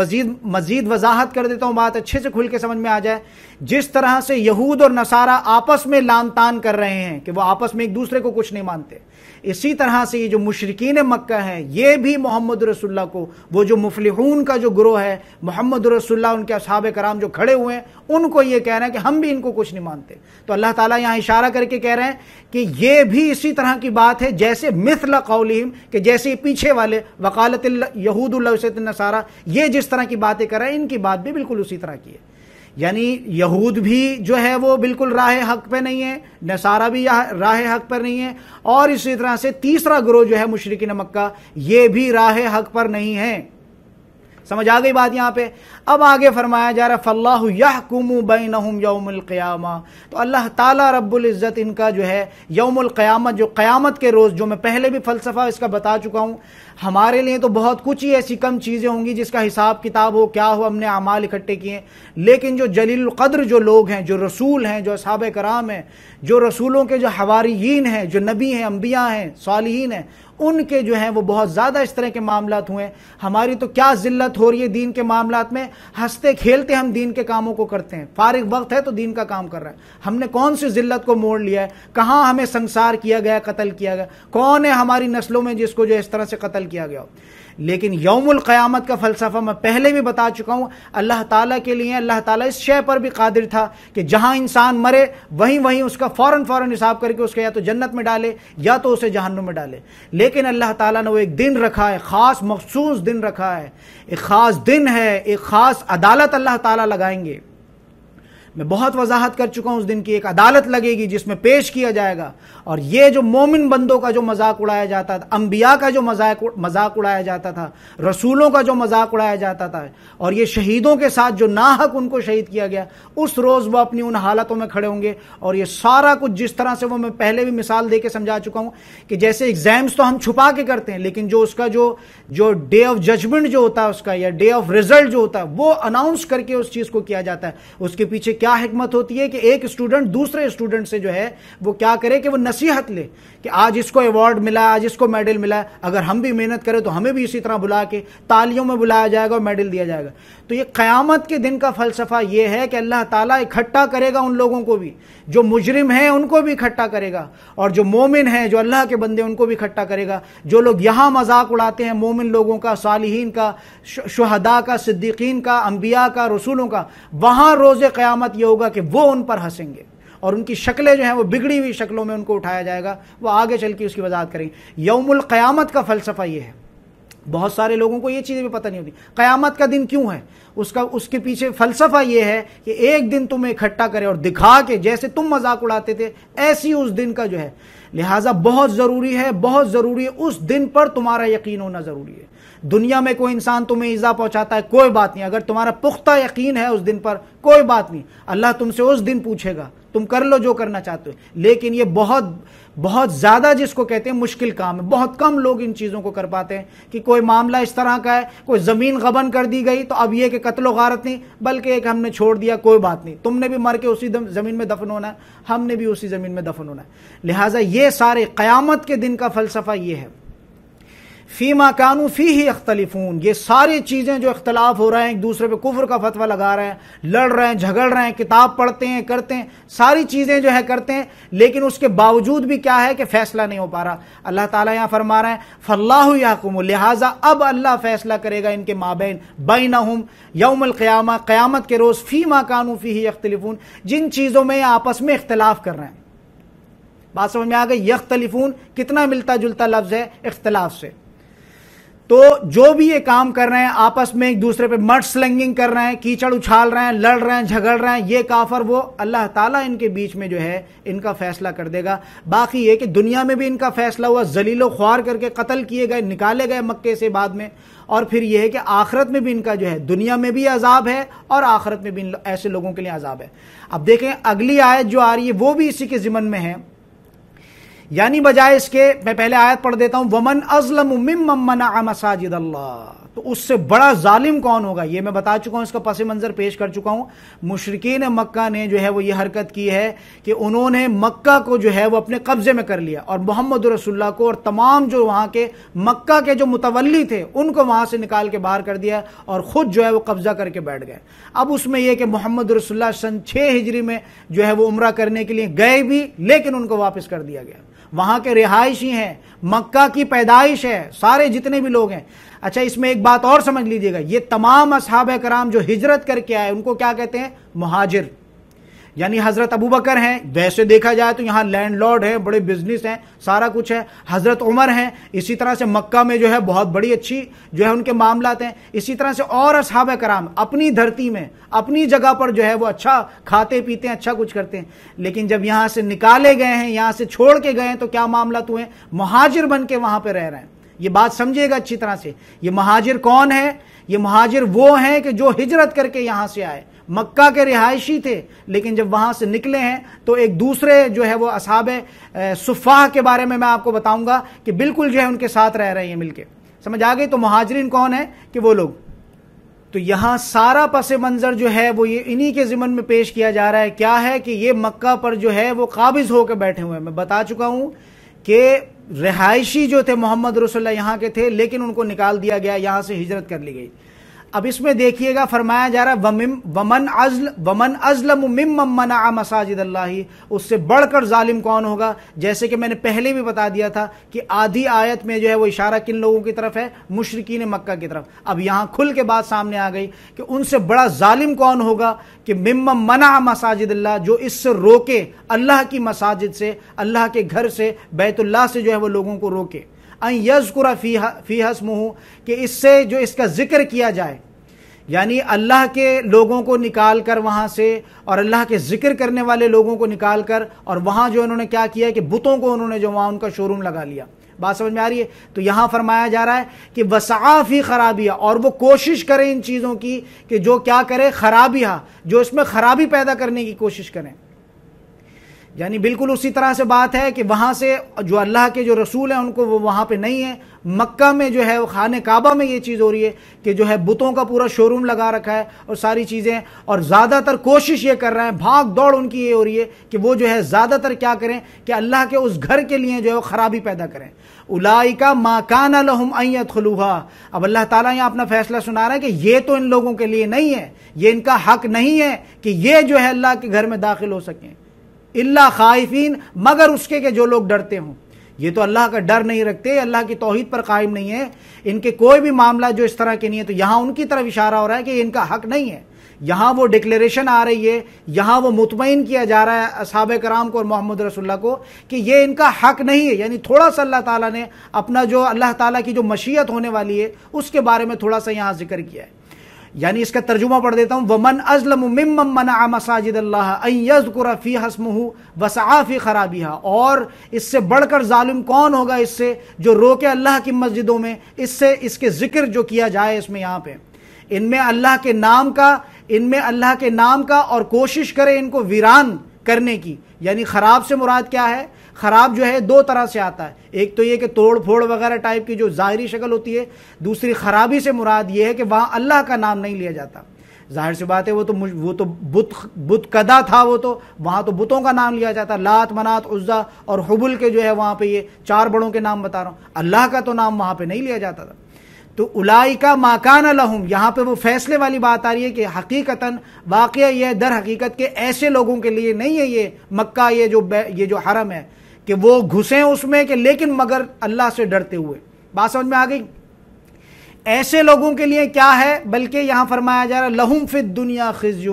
S1: مزید وضاحت کر دیتا ہوں، بات اچھے سے کھل کے سمجھ میں آ جائے۔ جس طرح سے یہود اور نصارہ آپس میں لان تان کر رہے ہیں کہ وہ آپس میں ایک دوسرے کو کچھ نہیں مانتے، اسی طرح سے یہ جو مشرکین مکہ ہیں یہ بھی محمد رسول اللہ کو، وہ جو مفلحون کا جو گروہ ہے، محمد رسول اللہ ان کے اصحاب کرام جو کھڑے ہوئے ہیں، ان کو یہ کہہ رہے ہیں کہ ہم بھی ان کو کچھ نہیں مانتے۔ تو اللہ تعالیٰ یہاں اشارہ کر کے کہہ رہے ہیں کہ یہ بھی اسی طرح کی بات ہے جیسے مثل قولہم، کہ جیسے پیچھے والے وقالت الیہود لیست النصارى، یہ جس طرح کی باتیں کر رہے ہیں ان کی بات بھی بالکل اسی طرح کی ہے۔ یعنی یہود بھی جو ہے وہ بالکل راہ حق پہ نہیں ہے، نصارہ بھی راہ حق پر نہیں ہے، اور اسی طرح سے تیسرا گروہ جو ہے مشرکین مکہ، یہ بھی راہ حق پر نہیں ہے۔ سمجھ آ گئی بات یہاں پہ؟ اب آگے فرمایا جا رہا فاللہ یحکم بینہم یوم القیامہ، تو اللہ تعالیٰ رب العزت ان کا جو ہے یوم القیامت، جو قیامت کے روز، جو میں پہلے بھی فلسفہ اس کا بتا چکا ہوں، ہمارے لیے تو بہت کچھ ہی ایسی کم چیزیں ہوں گی جس کا حساب کتاب ہو، کیا ہو، ہم نے اعمال اکٹھے کیے، لیکن جو جلیل القدر جو لوگ ہیں، جو رسول ہیں، جو اصحاب کرام ہیں، جو رسولوں کے جو حواریین ہیں، جو نبی ہیں، انبیاء ہیں، صالحین ہیں، ان کے جو ہیں وہ بہت زیادہ اس طرح کے معاملات ہوئے۔ ہماری تو کیا ذلت ہو رہی ہے دین کے معاملات میں، ہنستے کھیلتے ہم دین کے کاموں کو کرتے ہیں، فارغ وقت ہے تو دین کا کام کر رہے ہیں۔ ہم نے کون سی ذلت کو موڑ لیا ہے؟ کہاں ہمیں سنسار کیا گیا، قتل کیا گیا؟ کون ہے ہماری نسلوں میں جس کو جو اس طرح سے قتل کیا گیا ہو؟ لیکن یوم القیامت کا فلسفہ میں پہلے بھی بتا چکا ہوں، اللہ تعالیٰ کے لیے، اللہ تعالیٰ اس شے پر بھی قادر تھا کہ جہاں انسان مرے وہیں اس کا فوراً حساب کر کے اس کو یا تو جنت میں ڈالے یا تو اسے جہنم میں ڈالے۔ لیکن اللہ تعالیٰ نے وہ ایک دن رکھا ہے، خاص مخصوص دن رکھا ہے، ایک خاص دن ہے، ایک خاص عدالت اللہ تعالیٰ لگائیں گے۔ میں بہت وضاحت کر چکا ہوں، اس دن کی ایک عدالت لگے گی جس میں پیش کیا جائے گا، اور یہ جو مومن بندوں کا جو مذاق اڑایا جاتا تھا، انبیاء کا جو مذاق اڑایا جاتا تھا، رسولوں کا جو مذاق اڑایا جاتا تھا، اور یہ شہیدوں کے ساتھ جو ناحق ان کو شہید کیا گیا، اس روز وہ اپنی ان حالتوں میں کھڑے ہوں گے، اور یہ سارا کچھ جس طرح سے وہ میں پہلے بھی مثال دے کے سمجھا چکا ہوں کہ جیسے ایگزامس تو ہم چھپا کے کرتے ہیں، لیکن جو اس کا جو ڈے آف ججمنٹ جو ہوتا ہے اس کا، یا ڈے آف ریزلٹ جو ہوتا ہے، وہ اناؤنس کر کے اس چیز کو کیا جاتا ہے۔ اس کے پیچھے کیا حکمت ہوتی ہے کہ ایک اسٹوڈنٹ دوسرے اسٹوڈنٹ سے جو ہے وہ کیا کرے کہ وہ نصیحت لے کہ آج اس کو ایوارڈ ملا، آج اس کو میڈل ملا ہے، اگر ہم بھی محنت کریں تو ہمیں بھی اسی طرح بلا کے تالیوں میں بلایا جائے گا اور میڈل دیا جائے گا۔ تو یہ قیامت کے دن کا فلسفہ یہ ہے کہ اللہ تعالیٰ اکٹھا کرے گا ان لوگوں کو بھی، جو مجرم ہیں ان کو بھی اکٹھا کرے گا، اور جو مومن ہیں، جو اللہ کے بندے، ان کو بھی اکٹھا کرے گا۔ جو لوگ یہاں مذاق اڑاتے ہیں مومن لوگوں کا، صالحین کا، شہداء کا، صدیقین کا، انبیاء کا، رسولوں کا، وہاں روز قیامت یہ ہوگا کہ وہ ان پر ہنسیں گے، اور ان کی شکلیں جو ہیں وہ بگڑی ہوئی شکلوں میں ان کو اٹھایا جائے گا۔ وہ آگے چل کے اس کی وضاحت کریں گے۔ یوم القیامت کا فلسفہ یہ ہے، بہت سارے لوگوں کو یہ چیزیں بھی پتہ نہیں ہوتی، قیامت کا دن کیوں ہے، اس کے پیچھے فلسفہ یہ ہے کہ ایک دن تمہیں اکٹھا کرے اور دکھا کے جیسے تم مذاق اڑاتے تھے ایسی اس دن کا جو ہے، لہٰذا بہت ضروری ہے اس دن پر تمہارا یقین ہونا ضروری ہے۔ دنیا میں کوئی انسان تمہیں ایذا پہنچاتا ہے، کوئی بات نہیں، اگر تمہارا پختہ یقین ہے اس دن پر، کوئی بات نہیں، اللہ تم سے اس دن پوچھے گا، تم کر لو جو کرنا چاہتے ہو۔ لیکن یہ بہت زیادہ جس کو کہتے ہیں مشکل کام ہے، بہت کم لوگ ان چیزوں کو کر پاتے ہیں کہ کوئی معاملہ اس طرح کا ہے، کوئی زمین غبن کر دی گئی تو اب یہ کہ قتل و غارت نہیں، بلکہ ایک ہم نے چھوڑ دیا، کوئی بات نہیں، تم نے بھی مر کے اسی زمین میں دفن ہونا ہے، ہم نے بھی اسی زمین میں دفن ہونا ہے۔ لہٰذا یہ سارے قیامت کے دن کا فلسفہ یہ ہے۔ فیما کانوا فیہ یختلفون، یہ ساری چیزیں جو اختلاف ہو رہے ہیں، ایک دوسرے پہ کفر کا فتویٰ لگا رہے ہیں، لڑ رہے ہیں، جھگڑ رہے ہیں، کتاب پڑھتے ہیں، کرتے ہیں، ساری چیزیں جو ہے کرتے ہیں، لیکن اس کے باوجود بھی کیا ہے کہ فیصلہ نہیں ہو پا رہا۔ اللہ تعالیٰ یہاں فرما رہے ہیں فاللہ یحکم، لہٰذا اب اللہ فیصلہ کرے گا ان کے مابین، بینہم یوم القیامہ، قیامت کے روز، فیما کانوا فیہ یختلفون، جن چیزوں میں آپس میں اختلاف کر رہے ہیں۔ بات سمجھ میں آ گئی؟ یختلفون کتنا ملتا جلتا لفظ ہے اختلاف سے۔ تو جو بھی یہ کام کر رہے ہیں، آپس میں ایک دوسرے پہ مڈ سلنگنگ کر رہے ہیں، کیچڑ اچھال رہے ہیں، لڑ رہے ہیں، جھگڑ رہے ہیں، یہ کافر، وہ اللہ تعالیٰ ان کے بیچ میں جو ہے ان کا فیصلہ کر دے گا۔ باقی یہ کہ دنیا میں بھی ان کا فیصلہ ہوا، ذلیل و خوار کر کے قتل کیے گئے، نکالے گئے مکے سے بعد میں، اور پھر یہ ہے کہ آخرت میں بھی ان کا جو ہے، دنیا میں بھی عذاب ہے اور آخرت میں بھی ایسے لوگوں کے لیے عذاب ہے۔ اب دیکھیں اگلی آیت جو آ رہی ہے وہ بھی اسی کے ضمن میں ہے، یعنی بجائے اس کے میں پہلے آیت پڑھ دیتا ہوں، وَمَنْ أَظْلَمُ مِمَّنْ مَنَعَ مَسَاجِدَ اللَّهِ، تو اس سے بڑا ظالم کون ہوگا؟ یہ میں بتا چکا ہوں، اس کا پس منظر پیش کر چکا ہوں۔ مشرکین مکہ نے جو ہے وہ یہ حرکت کی ہے کہ انہوں نے مکہ کو جو ہے وہ اپنے قبضے میں کر لیا، اور محمد رسول اللہ کو اور تمام جو وہاں کے مکہ کے جو متولی تھے ان کو وہاں سے نکال کے باہر کر دیا، اور خود جو ہے وہ قبضہ کر کے بیٹھ گئے۔ اب اس میں یہ کہ محمد رسول اللہ سن 6 ہجری میں جو ہے وہ عمرہ کرنے کے لیے گئے بھی، لیکن ان کو واپس کر دیا گیا۔ وہاں کے رہائشی ہیں، مکہ کی پیدائش ہے، سارے جتنے بھی لوگ ہیں۔ اچھا اس میں ایک بات اور سمجھ لیجئے گا، یہ تمام اصحابہ کرام جو ہجرت کر کے آئے ان کو کیا کہتے ہیں؟ مہاجر۔ یعنی حضرت ابوبکر ہیں، ویسے دیکھا جائے تو یہاں لینڈ لارڈ ہیں، بڑے بزنس ہیں، سارا کچھ ہے۔ حضرت عمر ہیں، اسی طرح سے مکہ میں جو ہے بہت بڑی اچھی جو ہے ان کے معاملات ہیں۔ اسی طرح سے اور اصحابہ کرام اپنی دھرتی میں اپنی جگہ پر جو ہے وہ اچھا کھاتے پیتے ہیں، اچھا کچھ کرتے ہیں، لیکن جب یہاں سے نکالے گئے ہیں، یہاں سے چھوڑ کے گئے ہیں، تو کیا معاملات ہوئے؟ مہاجر بن کے وہاں پہ رہ رہے ہیں۔ یہ بات سمجھیے گا اچھی طرح سے، یہ مہاجر کون ہے؟ یہ مہاجر وہ ہیں کہ جو ہجرت کر کے یہاں سے آئے، مکہ کے رہائشی تھے، لیکن جب وہاں سے نکلے ہیں تو ایک دوسرے جو ہے وہ اصحاب صفاہ کے بارے میں آپ کو بتاؤں گا کہ بالکل جو ہے ان کے ساتھ رہ رہے ہیں مل کے۔ سمجھ آ گئی؟ تو مہاجرین کون ہیں کہ وہ لوگ۔ تو یہاں سارا پس منظر جو ہے وہ یہ انہی کے ضمن میں پیش کیا جا رہا ہے۔ کیا ہے کہ یہ مکہ پر جو ہے وہ قابض ہو کے بیٹھے ہوئے ہیں۔ میں بتا چکا ہوں کہ رہائشی جو تھے محمد رسول اللہ یہاں کے تھے، لیکن ان کو نکال دیا گیا، یہاں سے ہجرت کر لی گئی۔ اب اس میں دیکھیے گا فرمایا جا رہا ہے ومن ازلم ممن منع مساجد اللہ، اس سے بڑھ کر ظالم کون ہوگا؟ جیسے کہ میں نے پہلے بھی بتا دیا تھا کہ آدھی آیت میں جو ہے وہ اشارہ کن لوگوں کی طرف ہے؟ مشرکین مکہ کی طرف۔ اب یہاں کھل کے بات سامنے آ گئی کہ ان سے بڑا ظالم کون ہوگا کہ ممن منع مساجد اللہ، جو اس سے روکے اللہ کی مساجد سے، اللہ کے گھر سے، بیت اللہ سے جو ہے وہ لوگوں کو روکے۔ ان یذکر فیہا اسمہ، کہ اس سے جو اس کا ذکر کیا جائے، یعنی اللہ کے لوگوں کو نکال کر وہاں سے، اور اللہ کے ذکر کرنے والے لوگوں کو نکال کر، اور وہاں جو انہوں نے کیا کیا ہے کہ بتوں کو انہوں نے جو وہاں ان کا شو روم لگا لیا۔ بات سمجھ میں آ رہی ہے؟ تو یہاں فرمایا جا رہا ہے کہ وسعا فی خرابیہ، اور وہ کوشش کرے ان چیزوں کی کہ جو کیا کرے؟ خرابیہ، جو اس میں خرابی پیدا کرنے کی کوشش کریں۔ یعنی بالکل اسی طرح سے بات ہے کہ وہاں سے جو اللہ کے جو رسول ہیں ان کو وہ وہاں پہ نہیں ہے۔ مکہ میں جو ہے وہ خانہ کعبہ میں یہ چیز ہو رہی ہے کہ جو ہے بتوں کا پورا شو روم لگا رکھا ہے اور ساری چیزیں، اور زیادہ تر کوشش یہ کر رہے ہیں، بھاگ دوڑ ان کی یہ ہو رہی ہے کہ وہ جو ہے زیادہ تر کیا کریں کہ اللہ کے اس گھر کے لیے جو ہے وہ خرابی پیدا کریں۔ اولئک ما کان لهم ان يدخلوها، اب اللہ تعالیٰ یہاں اپنا فیصلہ سنا رہا ہے کہ یہ تو ان لوگوں کے لیے نہیں ہے، یہ ان کا حق نہیں ہے کہ یہ جو ہے اللہ کے گھر میں داخل ہو سکیں، الا خائفین، مگر اس کے کہ جو لوگ ڈرتے ہوں۔ یہ تو اللہ کا ڈر نہیں رکھتے، اللہ کی توحید پر قائم نہیں ہے، ان کے کوئی بھی معاملہ جو اس طرح کے نہیں ہے، تو یہاں ان کی طرف اشارہ ہو رہا ہے کہ ان کا حق نہیں ہے۔ یہاں وہ ڈکلیریشن آ رہی ہے، یہاں وہ مطمئن کیا جا رہا ہے اصحابہ کرام کو اور محمد رسول اللہ کو کہ یہ ان کا حق نہیں ہے۔ یعنی تھوڑا سا اللہ تعالیٰ نے اپنا جو اللہ تعالیٰ کی جو مشیت ہونے والی ہے اس کے بارے میں تھوڑا سا یہاں ذکر کیا ہے۔ یعنی اس کا ترجمہ پڑھ دیتا ہوں، وَمَنْ أَظْلَمُ مِمَّنْ مَنَعَ مَسَاجِدَ اللَّهِ أَنْ يَذْكُرَ فِيهَا اسْمُهُ وَسَعَى فِي خَرَابِهَا، اور اس سے بڑھ کر ظالم کون ہوگا اس سے جو روکے اللہ کی مسجدوں میں، اس سے اس کے ذکر جو کیا جائے اس میں، یہاں پہ ان میں اللہ کے نام کا اور کوشش کرے ان کو ویران کرنے کی۔ یعنی خراب سے مراد کیا ہے؟ خراب جو ہے دو طرح سے آتا ہے، ایک تو یہ کہ توڑ پھوڑ وغیرہ ٹائپ کی جو ظاہری شکل ہوتی ہے، دوسری خرابی سے مراد یہ ہے کہ وہاں اللہ کا نام نہیں لیا جاتا۔ ظاہر سی بات ہے وہ تو بت کدا تھا، وہ تو وہاں تو بتوں کا نام لیا جاتا، لات منات عزا اور حبل کے جو ہے وہاں پہ یہ 4 بڑوں کے نام بتا رہا ہوں، اللہ کا تو نام وہاں پہ نہیں لیا جاتا تھا۔ تو اولئک ما کان لہم، یہاں پہ وہ فیصلے والی بات آ رہی ہے کہ حقیقتاً واقعہ یہ در حقیقت کے ایسے لوگوں کے لیے نہیں ہے یہ مکہ، یہ جو حرم ہے کہ وہ گھسیں اس میں کہ لیکن مگر اللہ سے ڈرتے ہوئے۔ بات سمجھ میں آ گئی؟ ایسے لوگوں کے لیے کیا ہے، بلکہ یہاں فرمایا جا رہا ہے لہم فی الدنیا خزی،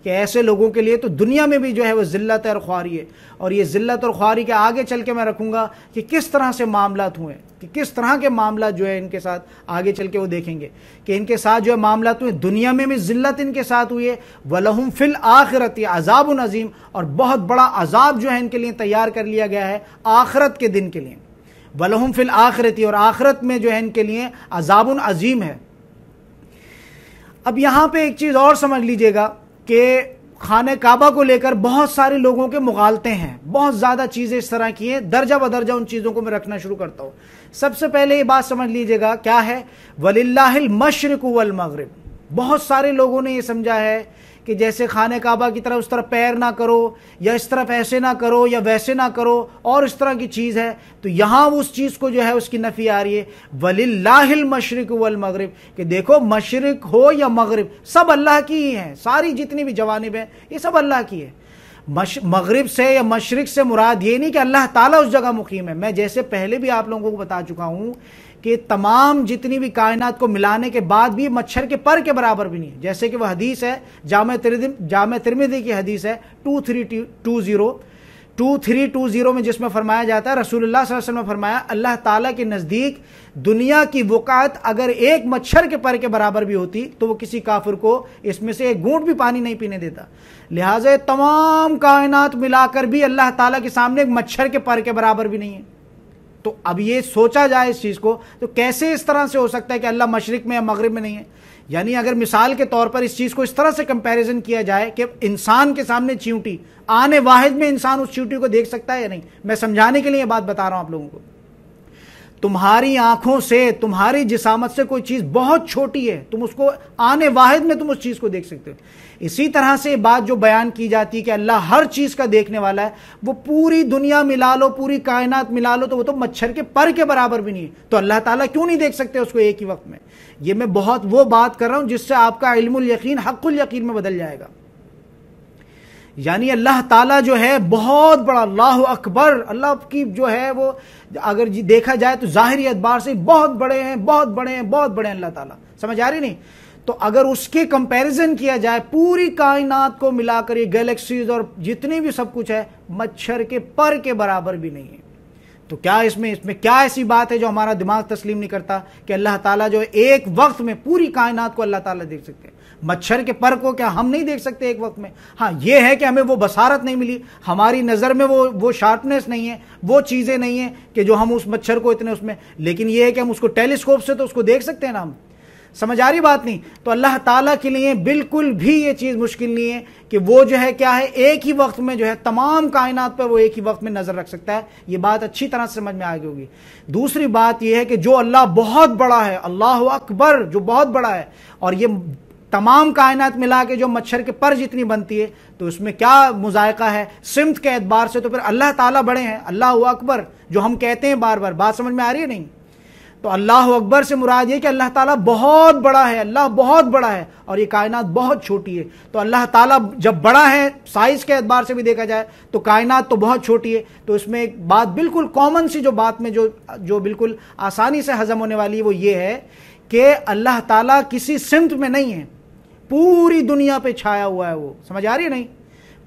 S1: کہ ایسے لوگوں کے لیے تو دنیا میں بھی جو ہے وہ ذلت اور خواری ہے۔ اور یہ ذلت اور خواری کے آگے چل کے میں رکھوں گا کہ کس طرح سے معاملات ہوئے، کہ کس طرح کے معاملات جو ہے ان کے ساتھ آگے چل کے وہ دیکھیں گے کہ ان کے ساتھ جو ہے معاملات ہوئے، دنیا میں بھی ذلت ان کے ساتھ ہوئی ہے، وَلَهُمْ فِي الْآخِرَةِ عَذَابٌ عَظِيمٌ، اور بہت بڑا عذاب جو ہے ان کے لیے تیار کر لیا گیا ہے آخرت کے دن کے لیے۔ وَلَهُمْ فِي الْآخِرَةِ، اور آخرت میں جو ہے ان کے لیے عذاب عظیم ہے۔ اب یہاں پہ ایک چیز اور سمجھ لیجئے گا کہ خانہ کعبہ کو لے کر بہت سارے لوگوں کے مغالطے ہیں، بہت زیادہ چیزیں اس طرح کی ہیں، درجہ بدرجہ ان چیزوں کو میں رکھنا شروع کرتا ہوں۔ سب سے پہلے یہ بات سمجھ لیجئے گا کیا ہے، وَلِلَّهِ الْمَشْرِقُ وَالْمَغْرِبُ۔ بہت سارے لوگوں نے یہ سمجھا ہے کہ جیسے خانہ کعبہ کی طرف اس طرف پیر نہ کرو، یا اس طرف ایسے نہ کرو، یا ویسے نہ کرو، اور اس طرح کی چیز ہے، تو یہاں اس چیز کو جو ہے اس کی نفی آ رہی ہے، وَلِلَّهِ الْمَشْرِقُ وَالْمَغْرِبُ، کہ دیکھو مشرق ہو یا مغرب سب اللہ کی ہی ہیں، ساری جتنی بھی جوانب ہیں یہ سب اللہ کی ہے۔ مغرب سے یا مشرق سے مراد یہ نہیں کہ اللہ تعالیٰ اس جگہ مقیم ہے۔ میں جیسے پہلے بھی آپ لوگوں کو بتا چکا ہوں کہ تمام جتنی بھی کائنات کو ملانے کے بعد بھی مچھر کے پر کے برابر بھی نہیں ہے، جیسے کہ وہ حدیث ہے جامع ترمذی کی حدیث ہے 2320 میں، جس میں فرمایا جاتا ہے رسول اللہ صلی اللہ علیہ وسلم نے فرمایا اللہ تعالیٰ کے نزدیک دنیا کی وقعت اگر ایک مچھر کے پر کے برابر بھی ہوتی تو وہ کسی کافر کو اس میں سے ایک گھونٹ بھی پانی نہیں پینے دیتا۔ لہٰذا تمام کائنات ملا کر بھی اللہ تعالیٰ کے سامنے ایک مچھر کے پر کے برابر بھی نہیں ہے۔ تو اب یہ سوچا جائے اس چیز کو تو کیسے اس طرح سے ہو سکتا ہے کہ اللہ مشرق میں یا مغرب میں نہیں ہے؟ یعنی اگر مثال کے طور پر اس چیز کو اس طرح سے کمپیریزن کیا جائے کہ انسان کے سامنے چیونٹی آنے واحد میں انسان اس چیونٹی کو دیکھ سکتا ہے یا نہیں، میں سمجھانے کے لیے یہ بات بتا رہا ہوں آپ لوگوں کو۔ تمہاری آنکھوں سے، تمہاری جسامت سے کوئی چیز بہت چھوٹی ہے، تم اس کو آنے واحد میں تم اس چیز کو دیکھ سکتے ہو۔ اسی طرح سے بات جو بیان کی جاتی ہے کہ اللہ ہر چیز کا دیکھنے والا ہے، وہ پوری دنیا ملا لو، پوری کائنات ملا لو تو وہ تو مچھر کے پر کے برابر بھی نہیں ہے، تو اللہ تعالیٰ کیوں نہیں دیکھ سکتے اس کو ایک ہی وقت میں؟ یہ میں بہت وہ بات کر رہا ہوں جس سے آپ کا علم الیقین حق الیقین میں بدل جائے گا۔ یعنی اللہ تعالیٰ جو ہے بہت بڑا، اللہ اکبر، اللہ کی جو ہے وہ اگر دیکھا جائے تو ظاہری اعتبار سے بہت بڑے ہیں، بہت بڑے ہیں، بہت بڑے ہیں اللہ تعالیٰ، سمجھ آ رہی نہیں؟ تو اگر اس کے کمپیریزن کیا جائے پوری کائنات کو ملا کر یہ گیلیکسیز اور جتنی بھی سب کچھ ہے مچھر کے پر کے برابر بھی نہیں ہے، تو کیا اس میں کیا ایسی بات ہے جو ہمارا دماغ تسلیم نہیں کرتا کہ اللہ تعالیٰ جو ایک وقت میں پوری کائنات کو اللہ تعالیٰ دیکھ سکتے ہیں؟ مچھر کے پر کو کیا ہم نہیں دیکھ سکتے ایک وقت میں؟ ہاں یہ ہے کہ ہمیں وہ بصارت نہیں ملی، ہماری نظر میں وہ شارپنیس نہیں ہے، وہ چیزیں نہیں ہیں کہ جو ہم اس مچھر کو اتنے اس میں، لیکن یہ ہے کہ ہم اس کو ٹیلیسکوپ سے تو اس کو دیکھ سکتے ہیں نا ہم۔ سمجھ آ رہی بات نہیں؟ تو اللہ تعالیٰ کے لیے بالکل بھی یہ چیز مشکل نہیں ہے کہ وہ جو ہے کیا ہے ایک ہی وقت میں جو ہے تمام کائنات پر وہ ایک ہی وقت میں نظر رکھ سکتا ہے۔ یہ بات اچھی طرح سے سمجھ میں آ گئی ہوگی۔ دوسری بات یہ ہے کہ جو اللہ بہت بڑا ہے، اللہ اکبر، جو بہت بڑا ہے، اور یہ تمام کائنات ملا کے جو مچھر کے پر جتنی بنتی ہے تو اس میں کیا مذائقہ ہے سمت کے اعتبار سے، تو پھر اللہ تعالیٰ بڑے ہیں، اللہ اکبر جو ہم کہتے ہیں بار بار، بات سمجھ میں آ رہی ہے نہیں؟ تو اللہ اکبر سے مراد یہ کہ اللہ تعالیٰ بہت بڑا ہے، اللہ بہت بڑا ہے، اور یہ کائنات بہت چھوٹی ہے۔ تو اللہ تعالیٰ جب بڑا ہے سائز کے اعتبار سے بھی دیکھا جائے تو کائنات تو بہت چھوٹی ہے، تو اس میں ایک بات بالکل کامن سی جو بات میں جو بالکل آسانی سے ہضم ہونے والی ہے وہ یہ ہے کہ اللہ تعالیٰ کسی سمت میں نہیں ہے، پوری دنیا پہ چھایا ہوا ہے۔ وہ سمجھ آ رہی ہے نہیں؟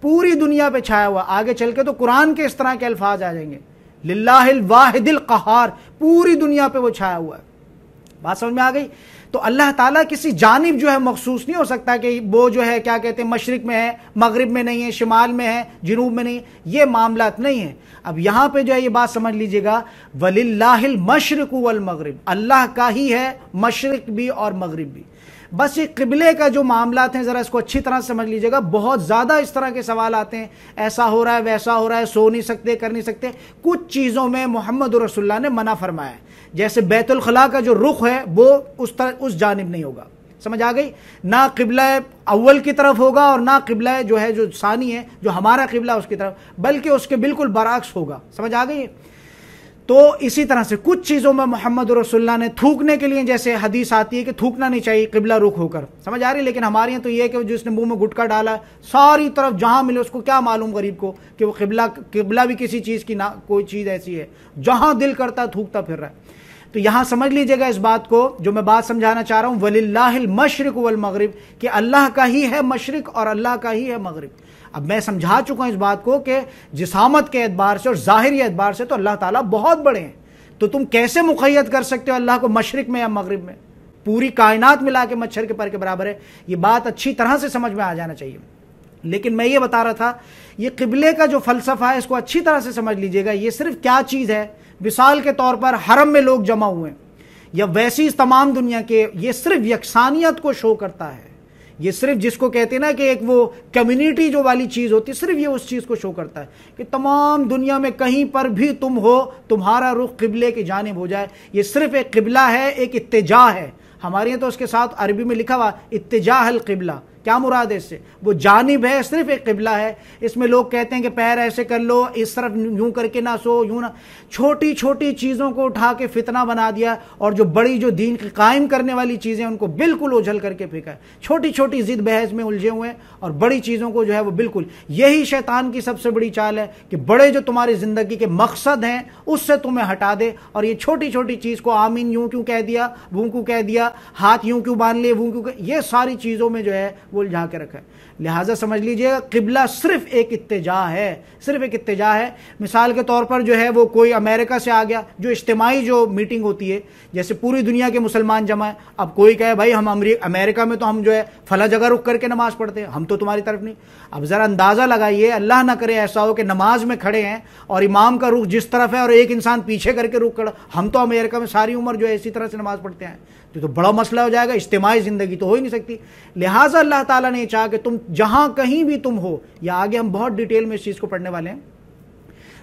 S1: پوری دنیا پہ چھایا ہوا۔ آگے چل کے تو قرآن کے اس طرح کے الفاظ آ جائیں گے، للہ الواحد القہار، پوری دنیا پہ وہ چھایا ہوا ہے۔ بات سمجھ میں آ گئی؟ تو اللہ تعالیٰ کسی جانب جو ہے مخصوص نہیں ہو سکتا کہ وہ جو ہے کیا کہتے ہیں مشرق میں ہے، مغرب میں نہیں ہے، شمال میں ہے، جنوب میں نہیں ہے، یہ معاملات نہیں ہیں۔ اب یہاں پہ جو ہے یہ بات سمجھ لیجئے گا، وَلِلَّهِ الْمَشْرِقُ وَالْمَغْرِبُ، اللہ کا ہی ہے مشرق بھی اور مغرب بھی۔ بس یہ قبلے کا جو معاملات ہیں ذرا اس کو اچھی طرح سمجھ لیجئے گا، بہت زیادہ اس طرح کے سوال آتے ہیں، ایسا ہو رہا ہے، ویسا ہو رہا ہے، سو نہیں سکتے، کر نہیں سکتے۔ کچھ چیزوں میں محمد رسول اللہ نے منع فرمایا ہے، جیسے بیت الخلاء کا جو رخ ہے وہ اس جانب نہیں ہوگا، سمجھ آ گئی؟ نہ قبلہ اول کی طرف ہوگا اور نہ قبلہ جو ہے جو ثانی ہے جو ہمارا قبلہ اس کی طرف، بلکہ اس کے بالکل برعکس ہوگا. سمجھ آ گئی؟ تو اسی طرح سے کچھ چیزوں میں محمد رسول اللہ نے تھوکنے کے لیے، جیسے حدیث آتی ہے کہ تھوکنا نہیں چاہیے قبلہ رخ ہو کر، سمجھ آ رہی ہے، لیکن ہمارے یہاں تو یہ ہے کہ جس نے منہ میں گٹکا ڈالا ساری طرف جہاں ملے اس کو کیا معلوم غریب کو کہ وہ قبلہ بھی کسی چیز کی نہ کوئی چیز ایسی ہے، جہاں دل کرتا تھوکتا پھر رہا ہے. تو یہاں سمجھ لیجئے گا اس بات کو جو میں بات سمجھانا چاہ رہا ہوں، وَلِلَّهِ الْمَشْرِقُ وَالْمَغْرِبُ، کہ اللہ کا ہی ہے مشرق اور اللہ کا ہی ہے مغرب. اب میں سمجھا چکا ہوں اس بات کو کہ جسامت کے اعتبار سے اور ظاہری اعتبار سے تو اللہ تعالیٰ بہت بڑے ہیں، تو تم کیسے مقید کر سکتے ہو اللہ کو مشرق میں یا مغرب میں؟ پوری کائنات ملا کے مچھر کے پر کے برابر ہے. یہ بات اچھی طرح سے سمجھ میں آ جانا چاہیے. لیکن میں یہ بتا رہا تھا یہ قبلے کا جو فلسفہ ہے اس کو اچھی طرح سے سمجھ لیجئے گا. یہ صرف کیا چیز ہے؟ مثال کے طور پر حرم میں لوگ جمع ہوئے ہیں یا ویسی تمام دنیا کے، یہ صرف یکسانیت کو شو کرتا ہے. یہ صرف جس کو کہتے ہیں نا کہ ایک وہ کمیونٹی جو والی چیز ہوتی ہے، صرف یہ اس چیز کو شو کرتا ہے کہ تمام دنیا میں کہیں پر بھی تم ہو تمہارا رخ قبلے کی جانب ہو جائے. یہ صرف ایک قبلہ ہے، ایک اتجاہ ہے. ہمارے یہاں تو اس کے ساتھ عربی میں لکھا ہوا اتجاہ القبلہ. کیا مراد ہے اس سے؟ وہ جانب ہے، صرف ایک قبلہ ہے. اس میں لوگ کہتے ہیں کہ پیر ایسے کر لو، اس طرف یوں کر کے نہ سو، یوں نہ. چھوٹی چھوٹی چیزوں کو اٹھا کے فتنہ بنا دیا اور جو بڑی جو دین کی قائم کرنے والی چیزیں ان کو بالکل اجھل کر کے پھینکا ہے. چھوٹی چھوٹی ضد بحث میں الجھے ہوئے ہیں اور بڑی چیزوں کو جو ہے وہ بالکل، یہی شیطان کی سب سے بڑی چال ہے کہ بڑے جو تمہاری زندگی کے مقصد ہیں اس سے تمہیں ہٹا دے اور یہ چھوٹی چھوٹی چیز کو آمین یوں کیوں کہہ دیا، وہ کیوں کہہ دیا، ہاتھ یوں کیوں باندھ لیے، وہ کیوں، یہ ساری چیزوں میں جو ہے وہ الجھا کے رکھا ہے. لہٰذا سمجھ لیجئے قبلہ صرف ایک اتجاہ ہے، صرف ایک اتجاہ ہے. مثال کے طور پر جو ہے وہ کوئی امریکہ سے آ گیا، جو اجتماعی جو میٹنگ ہوتی ہے جیسے پوری دنیا کے مسلمان جمع ہیں، اب کوئی کہے بھائی ہم امریکہ میں تو ہم جو ہے فلاں جگہ رک کر کے نماز پڑھتے ہیں، ہم تو تمہاری طرف نہیں. اب ذرا اندازہ لگائیے، اللہ نہ کرے ایسا ہو کہ نماز میں کھڑے ہیں اور امام کا رخ جس طرف ہے اور ایک انسان پیچھے کر کے رخ کھڑا، ہم تو امریکہ میں ساری عمر جو ہے اسی طرح سے نماز پڑھتے ہیں، تو بڑا مسئلہ ہو جائے گا. اجتماعی زندگی تو ہو ہی نہیں سکتی. لہٰذا اللہ تعالیٰ نے یہ چاہا کہ تم جہاں کہیں بھی تم ہو، یا آگے ہم بہت ڈیٹیل میں اس چیز کو پڑھنے والے ہیں،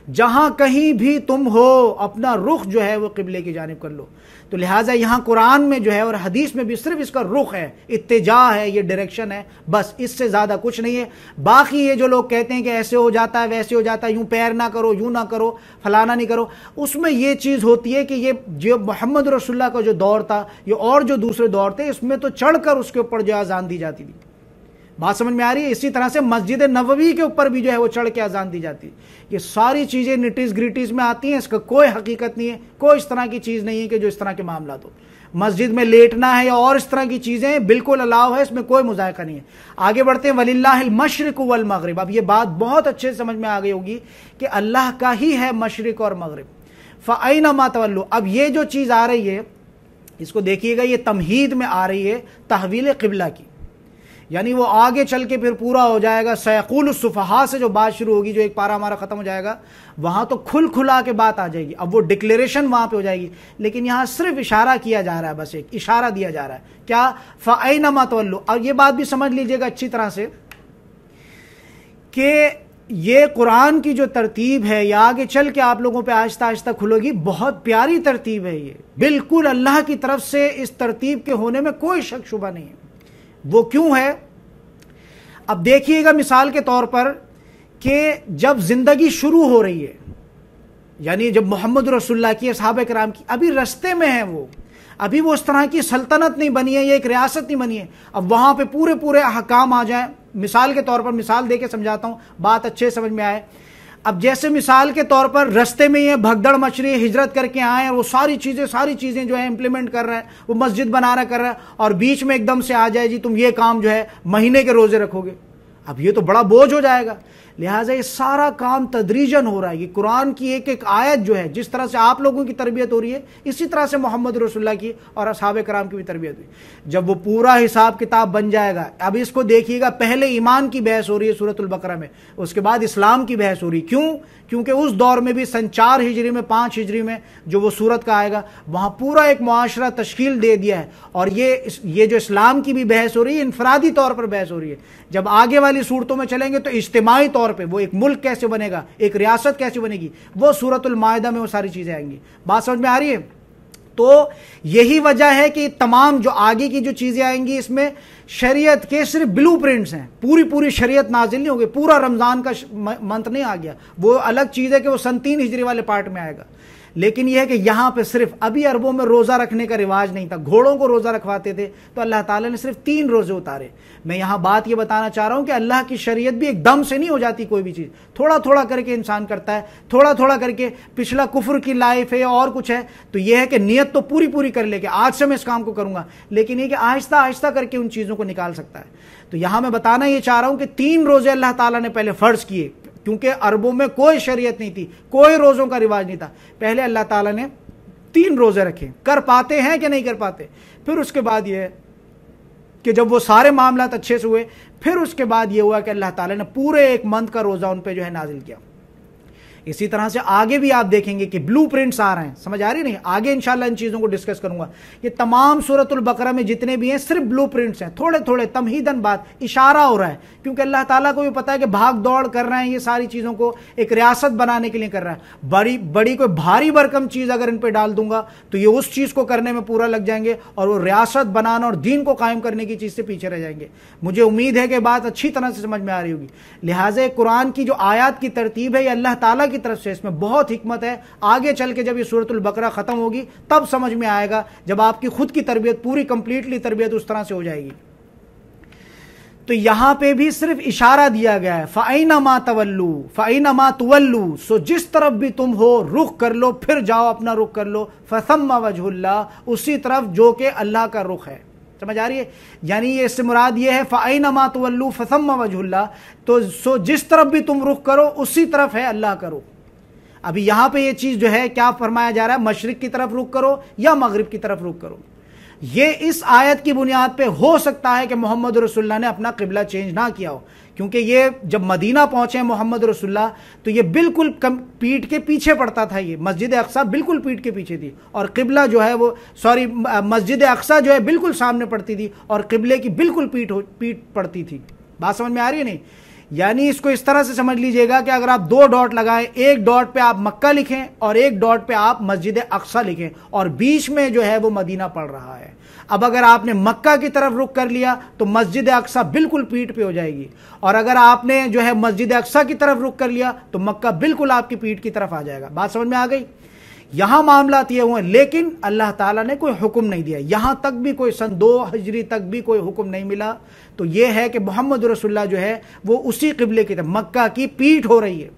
S1: جہاں کہیں بھی تم ہو اپنا رخ جو ہے وہ قبلے کی جانب کر لو. تو لہٰذا یہاں قرآن میں جو ہے اور حدیث میں بھی صرف اس کا رخ ہے، اتجاہ ہے، یہ ڈائریکشن ہے، بس اس سے زیادہ کچھ نہیں ہے. باقی یہ جو لوگ کہتے ہیں کہ ایسے ہو جاتا ہے ویسے ہو جاتا ہے، یوں پیر نہ کرو، یوں نہ کرو، فلانا نہیں کرو، اس میں یہ چیز ہوتی ہے کہ یہ جو محمد رسول اللہ کا جو دور تھا یہ اور جو دوسرے دور تھے اس میں تو چڑھ کر اس کے اوپر جو اذان دی جاتی تھی. بات سمجھ میں آ رہی ہے؟ اسی طرح سے مسجد نبوی کے اوپر بھی جو ہے وہ چڑھ کے اذان دی جاتی ہے. یہ ساری چیزیں نٹیز گریٹیز میں آتی ہیں، اس کا کوئی حقیقت نہیں ہے، کوئی اس طرح کی چیز نہیں ہے کہ جو اس طرح کے معاملات ہو. مسجد میں لیٹنا ہے یا اور اس طرح کی چیزیں بالکل الاؤ ہے، اس میں کوئی مذائقہ نہیں ہے. آگے بڑھتے ہیں، وَلِلَّهِ الْمَشْرِقُ وَالْمَغْرِبُ. اب یہ بات بہت اچھے سے سمجھ میں آ گئی ہوگی کہ اللہ کا ہی ہے مشرق اور مغرب. فَأَيْنَمَا تَوَلُّوا. اب یہ جو چیز آ رہی ہے اس کو دیکھیے گا، یہ تمہید میں آ رہی ہے تحویل قبلہ کی، یعنی وہ آگے چل کے پھر پورا ہو جائے گا. سیقول السفہاء سے جو بات شروع ہوگی، جو ایک پارہ ہمارا ختم ہو جائے گا، وہاں تو کھل کھلا کے بات آ جائے گی. اب وہ ڈکلیریشن وہاں پہ ہو جائے گی، لیکن یہاں صرف اشارہ کیا جا رہا ہے، بس ایک اشارہ دیا جا رہا ہے. کیا؟ فَأَيْنَمَا تَوَلُّوا. اور یہ بات بھی سمجھ لیجئے گا اچھی طرح سے کہ یہ قرآن کی جو ترتیب ہے یہ آگے چل کے آپ لوگوں پہ آہستہ آہستہ کھلے گی. بہت پیاری ترتیب ہے یہ، بالکل اللہ کی طرف سے اس ترتیب کے ہونے میں کوئی شک شبہ نہیں ہے. وہ کیوں ہے؟ اب دیکھیے گا مثال کے طور پر کہ جب زندگی شروع ہو رہی ہے، یعنی جب محمد رسول اللہ کی، صحابہ کرام کی ابھی رستے میں ہیں، وہ ابھی وہ اس طرح کی سلطنت نہیں بنی ہے، یہ ایک ریاست نہیں بنی ہے. اب وہاں پہ پورے احکام آ جائیں. مثال کے طور پر مثال دے کے سمجھاتا ہوں، بات اچھے سمجھ میں آئے. اب جیسے مثال کے طور پر رستے میں یہ بھگدڑ مچ رہی ہے، ہجرت کر کے آئے ہیں، وہ ساری چیزیں جو ہے امپلیمنٹ کر رہا ہے، وہ مسجد بنا رہا کر رہا ہے، اور بیچ میں ایک دم سے آ جائے جی تم یہ کام جو ہے مہینے کے روزے رکھو گے. اب یہ تو بڑا بوجھ ہو جائے گا. لہٰذا یہ سارا کام تدریجاً ہو رہا ہے. یہ قرآن کی ایک ایک آیت جو ہے، جس طرح سے آپ لوگوں کی تربیت ہو رہی ہے اسی طرح سے محمد رسول اللہ کی اور اصحاب کرام کی بھی تربیت ہوئی. جب وہ پورا حساب کتاب بن جائے گا، اب اس کو دیکھیے گا، پہلے ایمان کی بحث ہو رہی ہے سورۃ البقرہ میں، اس کے بعد اسلام کی بحث ہو رہی ہے. کیوں؟ کیونکہ اس دور میں بھی سن 4 ہجری میں 5 ہجری میں جو وہ سورت کا آئے گا، وہاں پورا ایک معاشرہ تشکیل دے دیا ہے. اور یہ جو اسلام کی بھی بحث ہو رہی ہے، انفرادی طور پر بحث ہو رہی ہے. جب آگے والی صورتوں میں چلیں گے تو اجتماعی طور پہ وہ ایک ملک کیسے بنے گا، ایک ریاست کیسے بنے گی، وہ سورۃ المائدہ میں وہ ساری چیزیں آئیں گی. بات سمجھ میں آ رہی ہے؟ تو یہی وجہ ہے کہ تمام جو آگے کی جو چیزیں آئیں گی اس میں شریعت کے صرف بلو پرنٹس ہیں، پوری شریعت نازل نہیں ہوگی، پورا رمضان کا منتھ نہیں آ گیا، وہ الگ چیز ہے کہ وہ سن 3 ہجری والے پارٹ میں آئے گا، لیکن یہ ہے کہ یہاں پہ صرف ابھی عربوں میں روزہ رکھنے کا رواج نہیں تھا، گھوڑوں کو روزہ رکھواتے تھے، تو اللہ تعالیٰ نے صرف 3 روزے اتارے۔ میں یہاں بات یہ بتانا چاہ رہا ہوں کہ اللہ کی شریعت بھی ایک دم سے نہیں ہو جاتی، کوئی بھی چیز تھوڑا تھوڑا کر کے انسان کرتا ہے، تھوڑا تھوڑا کر کے۔ پچھلا کفر کی لائف ہے اور کچھ ہے تو یہ ہے کہ نیت تو پوری کر لے کہ آج سے میں اس کام کو کروں گا، لیکن یہ کہ آہستہ آہستہ کر کے ان چیزوں کو نکال سکتا ہے۔ تو یہاں میں بتانا یہ چاہ رہا ہوں کہ 3 روزے اللہ تعالیٰ نے پہلے فرض کیے، کیونکہ عربوں میں کوئی شریعت نہیں تھی، کوئی روزوں کا رواج نہیں تھا، پہلے اللہ تعالیٰ نے 3 روزے رکھے۔ کر پاتے ہیں کہ نہیں کر پاتے؟ پھر اس کے بعد یہ ہے کہ جب وہ سارے معاملات اچھے سے ہوئے، پھر اس کے بعد یہ ہوا کہ اللہ تعالیٰ نے پورے 1 منتھ کا روزہ ان پہ جو ہے نازل کیا۔ اسی طرح سے آگے بھی آپ دیکھیں گے کہ بلو پرنٹس آ رہے ہیں، سمجھ آ رہی نہیں؟ آگے انشاءاللہ ان چیزوں کو ڈسکس کروں گا۔ یہ تمام سورۃ البقرہ میں جتنے بھی ہیں صرف بلو پرنٹس ہیں، تھوڑے تمہیداً بات اشارہ ہو رہا ہے، کیونکہ اللہ تعالیٰ کو بھی پتا ہے کہ بھاگ دوڑ کر رہے ہیں، یہ ساری چیزوں کو ایک ریاست بنانے کے لیے کر رہا ہے۔ بڑی کوئی بھاری بھرکم چیز اگر ان پہ ڈال دوں گا تو یہ اس چیز کو کرنے میں پورا لگ جائیں گے اور وہ ریاست بنانا اور دین کو قائم کرنے کی چیز سے پیچھے رہ جائیں گے۔ مجھے امید ہے کہ بات اچھی طرح سے سمجھ میں آ رہی ہوگی۔ لہٰذا قرآن کی جو آیات کی ترتیب ہے یہ اللہ تعالیٰ کی طرف سے، اس میں بہت حکمت ہے۔ آگے چل کے جب یہ سورۃ البقرہ ختم ہوگی تب سمجھ میں آئے گا، جب آپ کی خود کی تربیت پوری کمپلیٹلی تربیت اس طرح سے ہو جائے گی۔ تو یہاں پہ بھی صرف اشارہ دیا گیا ہے، فَأَيْنَمَا تَوَلُّوا فَأَيْنَمَا تُوَلُّوا، سو جس طرف بھی تم ہو رخ کر لو، پھر جاؤ اپنا رخ کر لو، فَثَمَّ وَجْهُ اللَّهِ، اسی طرف جو کہ اللہ کا رخ ہے۔ سمجھ آ رہی ہے؟ یعنی یہ اس سے مراد یہ ہے فَأَيْنَمَا تُوَلُّوا فَثَمَّ وَجْهُ اللَّهِ، تو سو جس طرف بھی تم رخ کرو اسی طرف ہے اللہ کا رخ۔ ابھی یہاں پہ یہ چیز جو ہے کیا فرمایا جا رہا ہے، مشرق کی طرف رخ کرو یا مغرب کی طرف رخ کرو۔ یہ اس آیت کی بنیاد پہ ہو سکتا ہے کہ محمد رسول اللہ نے اپنا قبلہ چینج نہ کیا ہو، کیونکہ یہ جب مدینہ پہنچے محمد رسول اللہ تو یہ بالکل پیٹھ کے پیچھے پڑتا تھا، یہ مسجد اقصیٰ بالکل پیٹھ کے پیچھے تھی، اور قبلہ جو ہے وہ مسجد اقصیٰ جو ہے بالکل سامنے پڑتی تھی اور قبلے کی بالکل پیٹھ پڑتی تھی۔ بات سمجھ میں آ رہی ہے نہیں؟ یعنی اس کو اس طرح سے سمجھ لیجئے گا کہ اگر آپ 2 ڈاٹ لگائیں، ایک ڈاٹ پہ آپ مکہ لکھیں اور ایک ڈاٹ پہ آپ مسجد اقصیٰ لکھیں، اور بیچ میں جو ہے وہ مدینہ پڑ رہا ہے۔ اب اگر آپ نے مکہ کی طرف رخ کر لیا تو مسجد اقصیٰ بالکل پیٹھ پہ ہو جائے گی، اور اگر آپ نے جو ہے مسجد اقصیٰ کی طرف رخ کر لیا تو مکہ بالکل آپ کی پیٹھ کی طرف آ جائے گا۔ بات سمجھ میں آ گئی؟ یہاں معاملات یہ ہوئے، لیکن اللہ تعالیٰ نے کوئی حکم نہیں دیا، یہاں تک بھی کوئی سن 2 ہجری تک بھی کوئی حکم نہیں ملا۔ تو یہ ہے کہ محمد رسول اللہ جو ہے وہ اسی قبلے کی طرف، مکہ کی پیٹھ ہو رہی ہے۔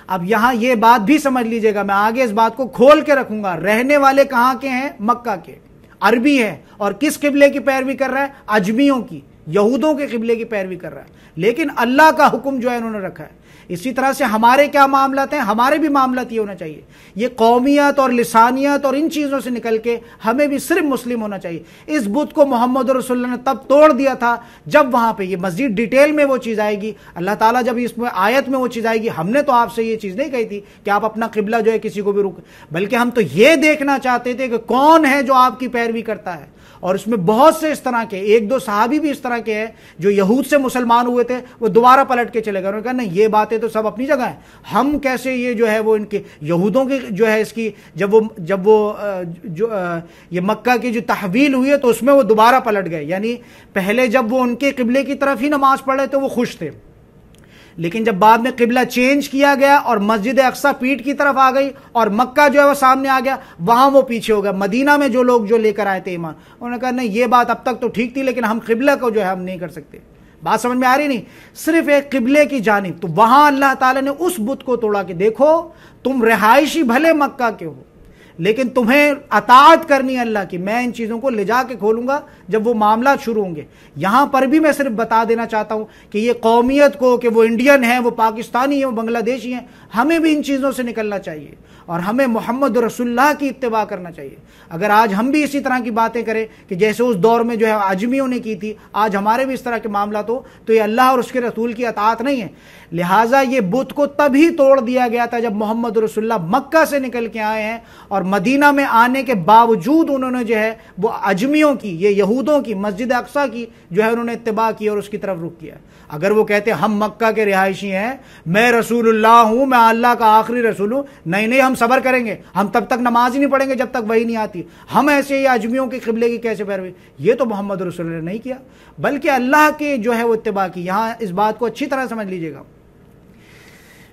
S1: اب یہاں یہ بات بھی سمجھ لیجئے گا، میں آگے اس بات کو کھول کے رکھوں گا، رہنے والے کہاں کے ہیں؟ مکہ کے، عربی ہیں، اور کس قبلے کی پیروی کر رہا ہے؟ اجمیوں کی، یہودوں کے قبلے کی پیروی کر رہا ہے، لیکن اللہ کا حکم جو ہے انہوں نے رکھا ہے۔ اسی طرح سے ہمارے کیا معاملات ہیں؟ ہمارے بھی معاملات یہ ہونا چاہیے، یہ قومیت اور لسانیت اور ان چیزوں سے نکل کے ہمیں بھی صرف مسلم ہونا چاہیے۔ اس بت کو محمد رسول اللہ نے تب توڑ دیا تھا جب وہاں پہ یہ مزید ڈیٹیل میں وہ چیز آئے گی، اللہ تعالیٰ جب اس میں آیت میں وہ چیز آئے گی۔ ہم نے تو آپ سے یہ چیز نہیں کہی تھی کہ آپ اپنا قبلہ جو ہے کسی کو بھی روک، بلکہ ہم تو یہ دیکھنا چاہتے تھے کہ کون ہے جو آپ کی پیروی کرتا ہے۔ اور اس میں بہت سے اس طرح کے 1-2 صحابی بھی اس طرح کے ہیں جو یہود سے مسلمان ہوئے تھے، وہ دوبارہ پلٹ کے چلے گئے، انہوں نے کہا نہیں، یہ باتیں تو سب اپنی جگہ ہیں، ہم کیسے یہ جو ہے وہ ان کے یہودوں کی جو ہے اس کی جب وہ یہ مکہ کی جو تحویل ہوئی ہے تو اس میں وہ دوبارہ پلٹ گئے۔ یعنی پہلے جب وہ ان کے قبلے کی طرف ہی نماز پڑھ رہے تھے وہ خوش تھے، لیکن جب بعد میں قبلہ چینج کیا گیا اور مسجد اقصیٰ پیٹھ کی طرف آ گئی اور مکہ جو ہے وہ سامنے آ گیا، وہاں وہ پیچھے ہو گیا۔ مدینہ میں جو لوگ جو لے کر آئے تھے ایمان، انہوں نے کہا نہیں، یہ بات اب تک تو ٹھیک تھی لیکن ہم قبلہ کو جو ہے ہم نہیں کر سکتے۔ بات سمجھ میں آ رہی نہیں؟ صرف ایک قبلے کی جانب، تو وہاں اللہ تعالیٰ نے اس بت کو توڑا کہ دیکھو تم رہائشی بھلے مکہ کے ہو لیکن تمہیں اطاعت کرنی ہے اللہ کی، میں ان چیزوں کو لے جا کے کھولوں گا جب وہ معاملات شروع ہوں گے۔ یہاں پر بھی میں صرف بتا دینا چاہتا ہوں کہ یہ قومیت کو کہ وہ انڈین ہیں، وہ پاکستانی ہیں، وہ بنگلہ دیشی ہیں، ہمیں بھی ان چیزوں سے نکلنا چاہیے اور ہمیں محمد رسول اللہ کی اتباع کرنا چاہیے۔ اگر آج ہم بھی اسی طرح کی باتیں کریں کہ جیسے اس دور میں جو ہے اجمیوں نے کی تھی، آج ہمارے بھی اس طرح کے معاملات ہو تو یہ اللہ اور اس کے رسول کی اطاعت نہیں ہے۔ لہٰذا یہ بت کو تبھی توڑ دیا گیا تھا جب محمد رسول اللہ مکہ سے نکل کے آئے ہیں اور مدینہ میں آنے کے باوجود انہوں نے جو ہے وہ اجمیوں کی، یہ یہودوں کی مسجد اقصیٰ کی جو ہے انہوں نے اتباع کی اور اس کی طرف رخ کیا۔ اگر وہ کہتے ہم مکہ کے رہائشی ہیں، میں رسول اللہ ہوں، میں اللہ کا آخری رسول ہوں، نہیں ہم صبر کریں گے، ہم تب تک نماز ہی نہیں پڑھیں گے جب تک وہی نہیں آتی، ہم ایسے ہی اجمیوں کے قبلے کی کیسے پیروی؟ یہ تو محمد رسول اللہ نے نہیں کیا، بلکہ اللہ کے جو ہے وہ اتباع کی۔ یہاں اس بات کو اچھی طرح سمجھ لیجئے گا۔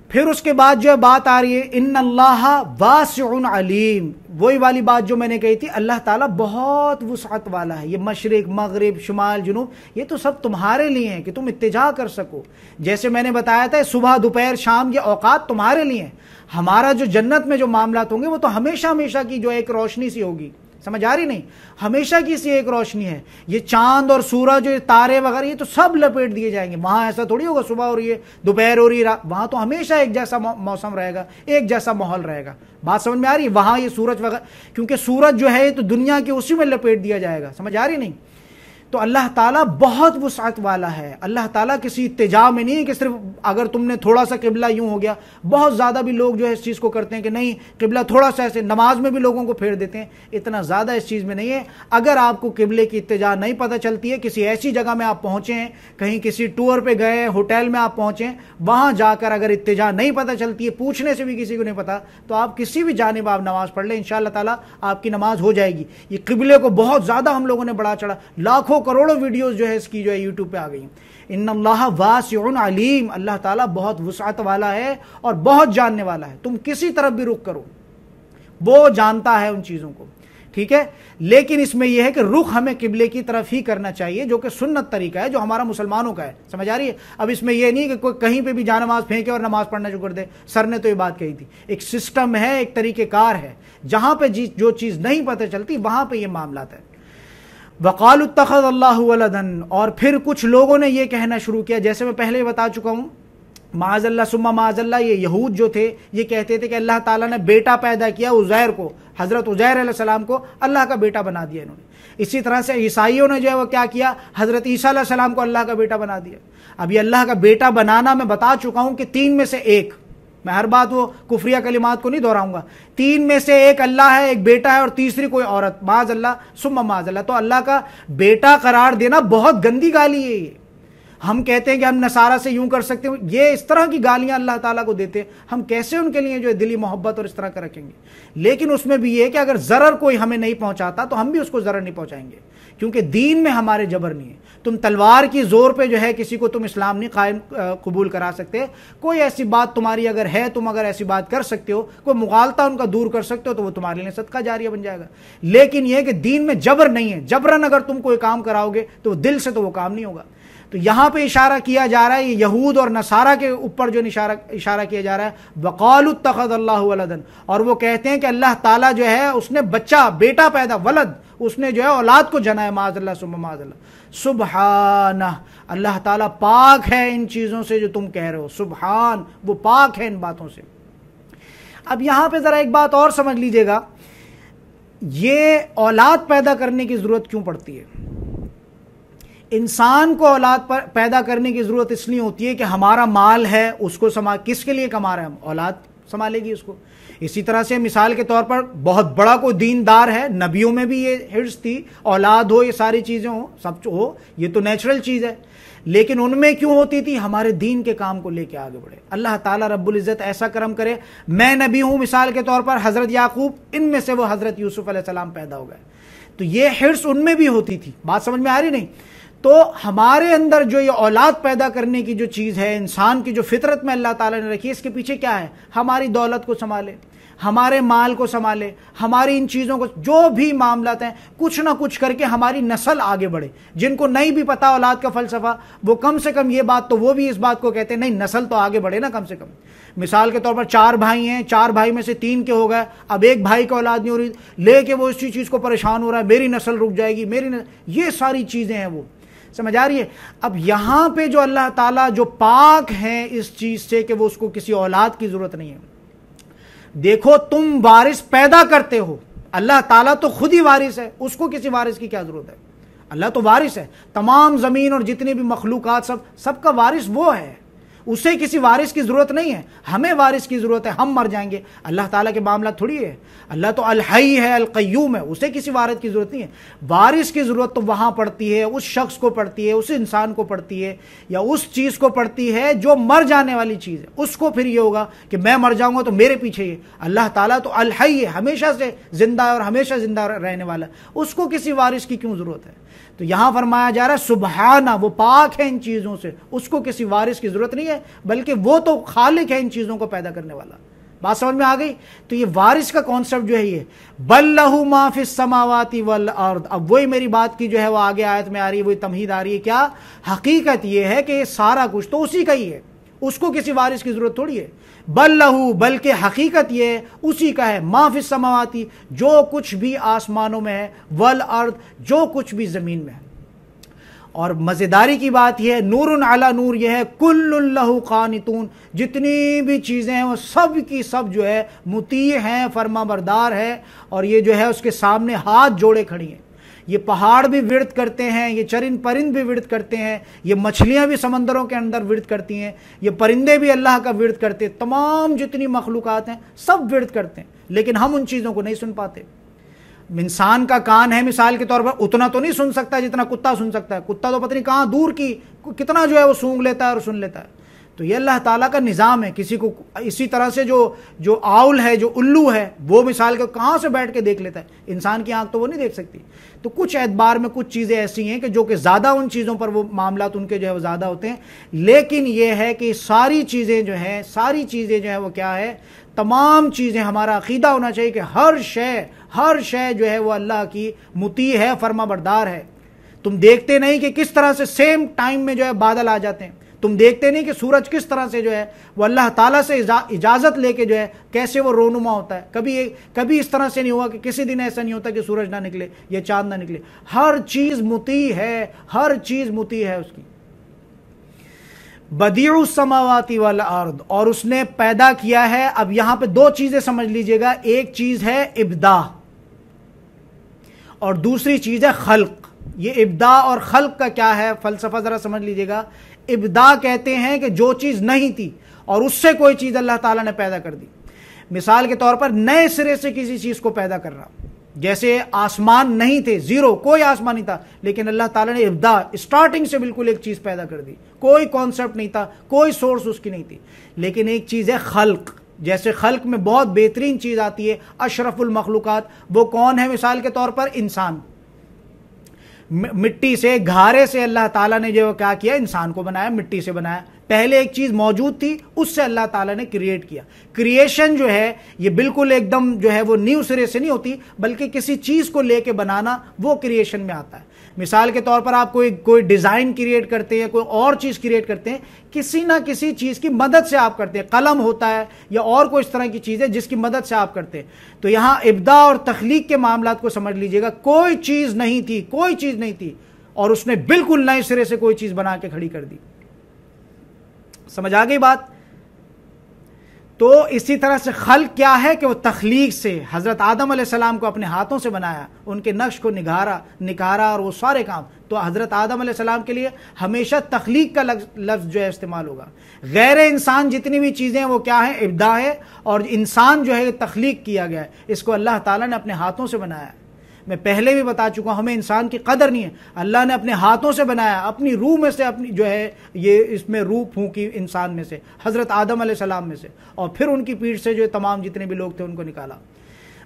S1: پھر اس کے بعد جو ہے بات آ رہی ہے ان اللہ واسع علیم، وہی والی بات جو میں نے کہی تھی، اللہ تعالیٰ بہت وسعت والا ہے۔ یہ مشرق مغرب شمال جنوب یہ تو سب تمہارے لیے ہیں کہ تم اتجاہ کر سکو۔ جیسے میں نے بتایا تھا صبح دوپہر شام یہ اوقات تمہارے لیے ہیں۔ ہمارا جو جنت میں جو معاملات ہوں گے وہ تو ہمیشہ ہمیشہ کی جو ایک روشنی سی ہوگی، سمجھ آ رہی نہیں؟ ہمیشہ کی سی ایک روشنی ہے۔ یہ چاند اور سورج اور تارے وغیرہ یہ تو سب لپیٹ دیے جائیں گے۔ وہاں ایسا تھوڑی ہوگا صبح ہو رہی ہے دوپہر ہو رہی ہے، وہاں تو ہمیشہ ایک جیسا موسم رہے گا، ایک جیسا ماحول رہے گا۔ بات سمجھ میں آ رہی ہے؟ وہاں یہ سورج وغیرہ، کیونکہ سورج جو ہے تو دنیا کے اسی میں لپیٹ دیا جائے گا، سمجھ آ رہی نہیں؟ تو اللہ تعالیٰ بہت وسعت والا ہے۔ اللہ تعالیٰ کسی اتجاہ میں نہیں ہے کہ صرف اگر تم نے تھوڑا سا قبلہ یوں ہو گیا۔ بہت زیادہ بھی لوگ جو ہے اس چیز کو کرتے ہیں کہ نہیں قبلہ تھوڑا سا ایسے، نماز میں بھی لوگوں کو پھیر دیتے ہیں۔ اتنا زیادہ اس چیز میں نہیں ہے۔ اگر آپ کو قبلے کی اتجاہ نہیں پتہ چلتی ہے، کسی ایسی جگہ میں آپ پہنچے ہیں، کہیں کسی ٹور پہ گئے، ہوٹل میں آپ پہنچے ہیں، وہاں جا کر اگر اتجاہ نہیں پتہ چلتی ہے، پوچھنے سے بھی کسی کو نہیں پتا، تو آپ کسی بھی جانب آپ نماز پڑھ لیں، انشاءاللہ تعالیٰ آپ کی نماز ہو جائے گی۔ یہ قبلے کو بہت زیادہ ہم لوگوں نے بڑا چڑھا، لاکھوں کروڑوں ویڈیوز جو ہے اس کی جو ہے یوٹیوب پہ آ گئی۔ ان اللہ واسع علیم، اللہ تعالیٰ بہت وسعت والا ہے اور بہت جاننے والا ہے۔ تم کسی طرف بھی رخ کرو وہ جانتا ہے ان چیزوں کو، ٹھیک ہے؟ لیکن اس میں یہ ہے کہ رخ ہمیں قبلے کی طرف ہی کرنا چاہیے، جو کہ سنت طریقہ ہے، جو ہمارا مسلمانوں کا ہے، سمجھ آ رہی ہے؟ اب اس میں یہ نہیں کہ کوئی کہیں پہ بھی جا نماز پھینکے اور نماز پڑھنا شروع کر دے۔ سر نے تو یہ بات کہی تھی، ایک سسٹم ہے، ایک طریقہ کار ہے، جہاں پہ جو چیز نہیں پتہ چلتی وہاں پہ یہ معاملات ہے۔ وقالوا اتخذ اللہ ولدا، اور پھر کچھ لوگوں نے یہ کہنا شروع کیا، جیسے میں پہلے بتا چکا ہوں، معاذ اللہ ثم معاذ اللہ، یہ یہود جو تھے یہ کہتے تھے کہ اللہ تعالیٰ نے بیٹا پیدا کیا عزیر کو، حضرت عزیر علیہ السلام کو اللہ کا بیٹا بنا دیا انہوں نے۔ اسی طرح سے عیسائیوں نے جو ہے وہ کیا کیا، حضرت عیسیٰ علیہ السلام کو اللہ کا بیٹا بنا دیا۔ اب یہ اللہ کا بیٹا بنانا میں بتا چکا ہوں کہ تین میں سے ایک، میں ہر بات وہ کفریہ کلمات کو نہیں دہراؤں گا، تین میں سے ایک اللہ ہے، ایک بیٹا ہے، اور تیسری کوئی عورت، معاذ اللہ ثم معاذ اللہ۔ تو اللہ کا بیٹا قرار دینا بہت گندی گالی ہے۔ یہ ہم کہتے ہیں کہ ہم نصارہ سے یوں کر سکتے ہیں، یہ اس طرح کی گالیاں اللہ تعالیٰ کو دیتے ہیں، ہم کیسے ان کے لیے جو ہے دلی محبت اور اس طرح کا رکھیں گے؟ لیکن اس میں بھی یہ ہے کہ اگر ضرر کوئی ہمیں نہیں پہنچاتا تو ہم بھی اس کو ضرر نہیں پہنچائیں گے، کیونکہ دین میں ہمارے جبر نہیں ہے۔ تم تلوار کی زور پہ جو ہے کسی کو تم اسلام نہیں قائم قبول کرا سکتے۔ کوئی ایسی بات تمہاری اگر ہے، تم اگر ایسی بات کر سکتے ہو، کوئی مغالطہ ان کا دور کر سکتے ہو، تو وہ تمہارے لیے صدقہ جاریہ بن جائے گا۔ لیکن یہ کہ دین میں جبر نہیں ہے، جبرن اگر تم کوئی کام کراؤ گے تو وہ دل سے تو وہ کام نہیں ہوگا۔ تو یہاں پہ اشارہ کیا جا رہا ہے یہ یہود اور نصارہ کے اوپر جو اشارہ کیا جا رہا ہے، وقالوا اتخذ اللہ ولدا، اور وہ کہتے ہیں کہ اللہ تعالیٰ جو ہے اس نے بچہ، بیٹا پیدا، ولد، اس نے جو ہے اولاد کو جنا ہے، معاذ اللہ ثم معاذ اللہ۔ سبحانہ، اللہ تعالیٰ پاک ہے ان چیزوں سے جو تم کہہ رہے ہو، سبحان، وہ پاک ہے ان باتوں سے۔ اب یہاں پہ ذرا ایک بات اور سمجھ لیجئے گا، یہ اولاد پیدا کرنے کی ضرورت کیوں پڑتی ہے؟ انسان کو اولاد پیدا کرنے کی ضرورت اس لیے ہوتی ہے کہ ہمارا مال ہے، اس کو کس کے لیے کما رہے ہیں ہم؟ اولاد سنبھالے گی اس کو۔ اسی طرح سے مثال کے طور پر بہت بڑا کوئی دیندار ہے، نبیوں میں بھی یہ حرص تھی، اولاد ہو، یہ ساری چیزیں ہوں، سب ہو، یہ تو نیچرل چیز ہے، لیکن ان میں کیوں ہوتی تھی؟ ہمارے دین کے کام کو لے کے آگے بڑھے۔ اللہ تعالیٰ رب العزت ایسا کرم کرے، میں نبی ہوں، مثال کے طور پر حضرت یعقوب، ان میں سے وہ حضرت یوسف علیہ السلام پیدا ہو گئے، تو یہ حرص ان میں بھی ہوتی تھی۔ بات سمجھ میں آ رہی نہیں؟ تو ہمارے اندر جو یہ اولاد پیدا کرنے کی جو چیز ہے، انسان کی جو فطرت میں اللہ تعالیٰ نے رکھی ہے، اس کے پیچھے کیا ہے؟ ہماری دولت کو سنبھالے، ہمارے مال کو سنبھالے، ہماری ان چیزوں کو، جو بھی معاملات ہیں، کچھ نہ کچھ کر کے ہماری نسل آگے بڑھے۔ جن کو نہیں بھی پتا اولاد کا فلسفہ، وہ کم سے کم یہ بات تو وہ بھی اس بات کو کہتے ہیں نہیں، نسل تو آگے بڑھے نا کم سے کم۔ مثال کے طور پر 4 بھائی ہیں، 4 بھائی میں سے 3 کے ہو گئے، اب ایک بھائی کو اولاد نہیں ہو رہی، لے کے وہ اسی چیز کو پریشان ہو رہا ہے، میری نسل رک جائے گی، یہ ساری چیزیں ہیں، وہ سمجھ آ رہی ہے؟ اب یہاں پہ جو اللہ تعالیٰ جو پاک ہیں اس چیز سے کہ وہ اس کو کسی اولاد کی ضرورت نہیں ہے۔ دیکھو تم وارث پیدا کرتے ہو، اللہ تعالیٰ تو خود ہی وارث ہے، اس کو کسی وارث کی کیا ضرورت ہے؟ اللہ تو وارث ہے، تمام زمین اور جتنی بھی مخلوقات سب کا وارث وہ ہے، اسے کسی وارث کی ضرورت نہیں ہے، ہمیں وارث کی ضرورت ہے، ہم مر جائیں گے۔ اللہ تعالیٰ کے معاملہ تھوڑی ہے، اللہ تو الحی ہے، القیوم ہے، اسے کسی وارث کی ضرورت نہیں ہے۔ وارث کی ضرورت تو وہاں پڑتی ہے، اس شخص کو پڑتی ہے، اس انسان کو پڑتی ہے، یا اس چیز کو پڑتی ہے جو مر جانے والی چیز ہے۔ اس کو پھر یہ ہوگا کہ میں مر جاؤں گا تو میرے پیچھے یہ۔ اللہ تعالیٰ تو الحی ہے، ہمیشہ سے زندہ ہے اور ہمیشہ زندہ رہنے والا ہے، اس کو کسی وارث کی کیوں ضرورت ہے؟ تو یہاں فرمایا جا رہا ہے سبحانہ، وہ پاک ہے ان چیزوں سے، اس کو کسی وارث کی ضرورت نہیں ہے، بلکہ وہ تو خالق ہے ان چیزوں کو پیدا کرنے والا۔ بات سمجھ میں آ گئی؟ تو یہ وارث کا کانسیپٹ جو ہے یہ بل لہ ما فی السماوات والارض، اب وہی میری بات کی جو ہے وہ آگے آیت میں آ رہی ہے، وہی تمہید آ رہی ہے۔ کیا حقیقت یہ ہے کہ یہ سارا کچھ تو اسی کا ہی ہے، اس کو کسی وارث کی ضرورت تھوڑی ہے۔ بل لہ، بلکہ حقیقت یہ ہے اسی کا ہے، ما فی السماواتی، جو کچھ بھی آسمانوں میں ہے، والارض، جو کچھ بھی زمین میں ہے۔ اور مزیداری کی بات یہ ہے، نور علی نور، یہ ہے کل لہ قانتون، جتنی بھی چیزیں ہیں وہ سب کی سب جو ہے مطیع ہیں، فرما بردار ہے، اور یہ جو ہے اس کے سامنے ہاتھ جوڑے کھڑی ہیں۔ یہ پہاڑ بھی ورد کرتے ہیں، یہ چرند پرند بھی ورد کرتے ہیں، یہ مچھلیاں بھی سمندروں کے اندر ورد کرتی ہیں، یہ پرندے بھی اللہ کا ورد کرتے ہیں، تمام جتنی مخلوقات ہیں سب ورد کرتے ہیں، لیکن ہم ان چیزوں کو نہیں سن پاتے۔ انسان کا کان ہے مثال کے طور پر، اتنا تو نہیں سن سکتا جتنا کتا سن سکتا ہے، کتا تو پتہ نہیں کہاں دور کی کتنا جو ہے وہ سونگ لیتا ہے اور سن لیتا ہے۔ تو یہ اللہ تعالیٰ کا نظام ہے، کسی کو اسی طرح سے جو آؤل ہے، جو الو ہے، وہ مثال کے کہاں سے بیٹھ کے دیکھ لیتا ہے، انسان کی آنکھ تو وہ نہیں دیکھ سکتی۔ تو کچھ اعتبار میں کچھ چیزیں ایسی ہیں کہ زیادہ ان چیزوں پر وہ معاملات ان کے جو ہے وہ زیادہ ہوتے ہیں، لیکن یہ ہے کہ ساری چیزیں جو ہیں وہ کیا ہے، تمام چیزیں، ہمارا عقیدہ ہونا چاہیے کہ ہر شے جو ہے وہ اللہ کی مطیع ہے، فرما بردار ہے۔ تم دیکھتے نہیں کہ کس طرح سے سیم ٹائم میں جو ہے بادل آ جاتے ہیں، تم دیکھتے نہیں کہ سورج کس طرح سے جو ہے وہ اللہ تعالیٰ سے اجازت لے کے جو ہے کیسے وہ رونما ہوتا ہے۔ کبھی اس طرح سے نہیں ہوا کہ کسی دن ایسا نہیں ہوتا کہ سورج نہ نکلے یا چاند نہ نکلے۔ ہر چیز مطیع ہے، ہر چیز مطیع ہے اس کی۔ بدیع السماوات والارض، اور اس نے پیدا کیا ہے۔ اب یہاں پہ دو چیزیں سمجھ لیجئے گا، ایک چیز ہے ابداع اور دوسری چیز ہے خلق۔ یہ ابداع اور خلق کا کیا ہے فلسفہ ذرا سمجھ لیجئے گا۔ ابداع کہتے ہیں کہ جو چیز نہیں تھی اور اس سے کوئی چیز اللہ تعالیٰ نے پیدا کر دی۔ مثال کے طور پر نئے سرے سے کسی چیز کو پیدا کر رہا، جیسے آسمان نہیں تھے، زیرو، کوئی آسمان نہیں تھا، لیکن اللہ تعالیٰ نے ابداع، اسٹارٹنگ سے بالکل ایک چیز پیدا کر دی، کوئی کانسیپٹ نہیں تھا، کوئی سورس اس کی نہیں تھی۔ لیکن ایک چیز ہے خلق، جیسے خلق میں بہت بہترین چیز آتی ہے، اشرف المخلوقات، وہ کون ہے؟ مثال کے طور پر انسان، مٹی سے، گھارے سے اللہ تعالیٰ نے جو کیا کیا، انسان کو بنایا، مٹی سے بنایا۔ پہلے ایک چیز موجود تھی، اس سے اللہ تعالیٰ نے کریٹ کیا۔ کریشن جو ہے یہ بالکل ایک دم جو ہے وہ نیو سرے سے نہیں ہوتی، بلکہ کسی چیز کو لے کے بنانا، وہ کریشن میں آتا ہے۔ مثال کے طور پر آپ کوئی ڈیزائن کریٹ کرتے ہیں، کوئی اور چیز کریٹ کرتے ہیں، کسی نہ کسی چیز کی مدد سے آپ کرتے ہیں، قلم ہوتا ہے یا اور کوئی اس طرح کی چیز ہے جس کی مدد سے آپ کرتے ہیں۔ تو یہاں ابداع اور تخلیق کے معاملات کو سمجھ لیجئے گا، کوئی چیز نہیں تھی اور اس نے بالکل نئے سرے سے کوئی چیز بنا کے کھڑی کر دی۔ سمجھ آ گئی بات؟ تو اسی طرح سے خلق کیا ہے کہ وہ تخلیق سے، حضرت آدم علیہ السلام کو اپنے ہاتھوں سے بنایا، ان کے نقش کو نکھارا اور وہ سارے کام۔ تو حضرت آدم علیہ السلام کے لیے ہمیشہ تخلیق کا لفظ جو ہے استعمال ہوگا۔ غیر انسان جتنی بھی چیزیں ہیں وہ کیا ہیں؟ ابداع ہے، اور انسان جو ہے تخلیق کیا گیا ہے، اس کو اللہ تعالیٰ نے اپنے ہاتھوں سے بنایا ہے۔ میں پہلے بھی بتا چکا ہوں، ہمیں انسان کی قدر نہیں ہے، اللہ نے اپنے ہاتھوں سے بنایا، اپنی روح میں سے، اپنی جو ہے یہ اس میں روح پھونکی انسان میں سے، حضرت آدم علیہ السلام میں سے، اور پھر ان کی پیٹھ سے جو تمام جتنے بھی لوگ تھے ان کو نکالا۔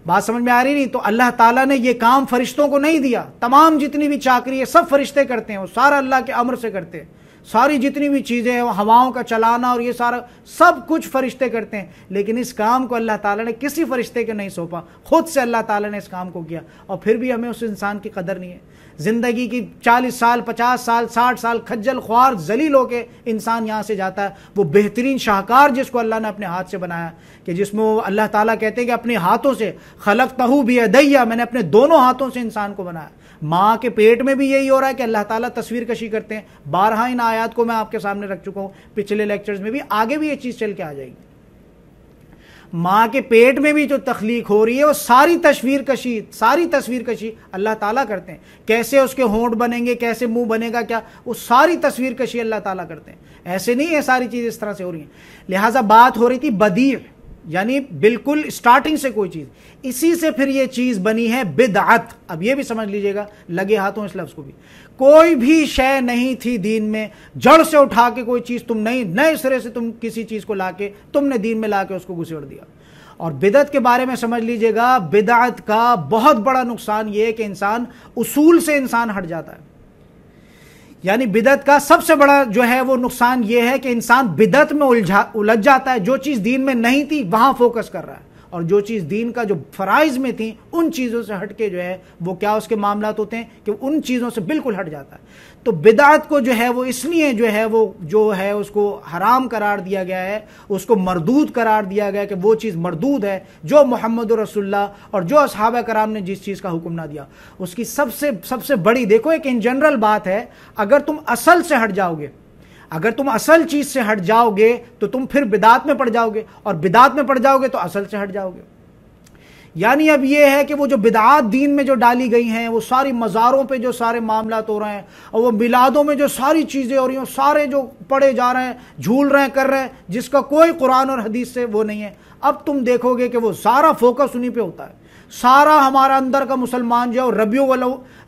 S1: بات سمجھ میں آ رہی نہیں؟ تو اللہ تعالیٰ نے یہ کام فرشتوں کو نہیں دیا، تمام جتنی بھی چاکری ہے سب فرشتے کرتے ہیں، وہ سارا اللہ کے امر سے کرتے ہیں، ساری جتنی بھی چیزیں ہیں، ہواؤں کا چلانا اور یہ سارا سب کچھ فرشتے کرتے ہیں، لیکن اس کام کو اللہ تعالیٰ نے کسی فرشتے کے نہیں سونپا، خود سے اللہ تعالیٰ نے اس کام کو کیا، اور پھر بھی ہمیں اس انسان کی قدر نہیں ہے۔ زندگی کی 40 سال 50 سال 60 سال کھجل خوار ذلیل ہو کے انسان یہاں سے جاتا ہے، وہ بہترین شاہکار جس کو اللہ نے اپنے ہاتھ سے بنایا، کہ جس میں وہ اللہ تعالیٰ کہتے ہیں کہ اپنے ہاتھوں سے، خلقتہ بیدیہ، میں نے اپنے دونوں ہاتھوں سے انسان کو بنایا۔ ماں کے پیٹ میں بھی یہی ہو رہا ہے کہ اللہ تعالیٰ تصویر کشی کرتے ہیں، بارہا ان آیات کو میں آپ کے سامنے رکھ چکا ہوں پچھلے لیکچرز میں بھی، آگے بھی یہ چیز چل کے آ جائے گی۔ ماں کے پیٹ میں بھی جو تخلیق ہو رہی ہے وہ ساری تصویر کشی اللہ تعالیٰ کرتے ہیں. کیسے اس کے ہونٹ بنیں گے, کیسے منہ بنے گا, کیا, وہ ساری تصویر کشی اللہ تعالیٰ کرتے ہیں. ایسے نہیں ہے ساری چیزیں اس طرح سے ہو رہی ہیں. لہٰذا بات ہو رہی تھی بدیع, یعنی بالکل اسٹارٹنگ سے کوئی چیز, اسی سے پھر یہ چیز بنی ہے بدعت. اب یہ بھی سمجھ لیجئے گا, لگے ہاتھوں اس لفظ کو بھی, کوئی بھی شے نہیں تھی دین میں, جڑ سے اٹھا کے کوئی چیز تم نہیں, نئے سرے سے تم کسی چیز کو لا کے تم نے دین میں لا کے اس کو گھسیڑ دیا. اور بدعت کے بارے میں سمجھ لیجئے گا, بدعت کا بہت بڑا نقصان یہ ہے کہ انسان اصول سے انسان ہٹ جاتا ہے. یعنی بدعت کا سب سے بڑا جو ہے وہ نقصان یہ ہے کہ انسان بدعت میں الجھ جاتا ہے. جو چیز دین میں نہیں تھی وہاں فوکس کر رہا ہے, اور جو چیز دین کا جو فرائض میں تھیں ان چیزوں سے ہٹ کے جو ہے وہ کیا اس کے معاملات ہوتے ہیں کہ ان چیزوں سے بالکل ہٹ جاتا ہے. تو بدعت کو جو ہے وہ اس لیے جو ہے اس کو حرام قرار دیا گیا ہے, اس کو مردود قرار دیا گیا کہ وہ چیز مردود ہے جو محمد رسول اللہ اور جو اصحابہ کرام نے جس چیز کا حکم نہ دیا. اس کی سب سے بڑی, دیکھو ایک ان جنرل بات ہے, اگر تم اصل سے ہٹ جاؤ گے, اگر تم اصل چیز سے ہٹ جاؤ گے تو تم پھر بدعت میں پڑ جاؤ گے, اور بدعت میں پڑ جاؤ گے تو اصل سے ہٹ جاؤ گے. یعنی اب یہ ہے کہ وہ جو بدعات دین میں جو ڈالی گئی ہیں, وہ ساری مزاروں پہ جو سارے معاملات ہو رہے ہیں, اور وہ میلادوں میں جو ساری چیزیں ہو رہی ہیں, سارے جو پڑھے جا رہے ہیں, جھول رہے ہیں, کر رہے ہیں, جس کا کوئی قرآن اور حدیث سے وہ نہیں ہے. اب تم دیکھو گے کہ وہ سارا فوکس انہی پہ ہوتا ہے. سارا ہمارا اندر کا مسلمان جو ہے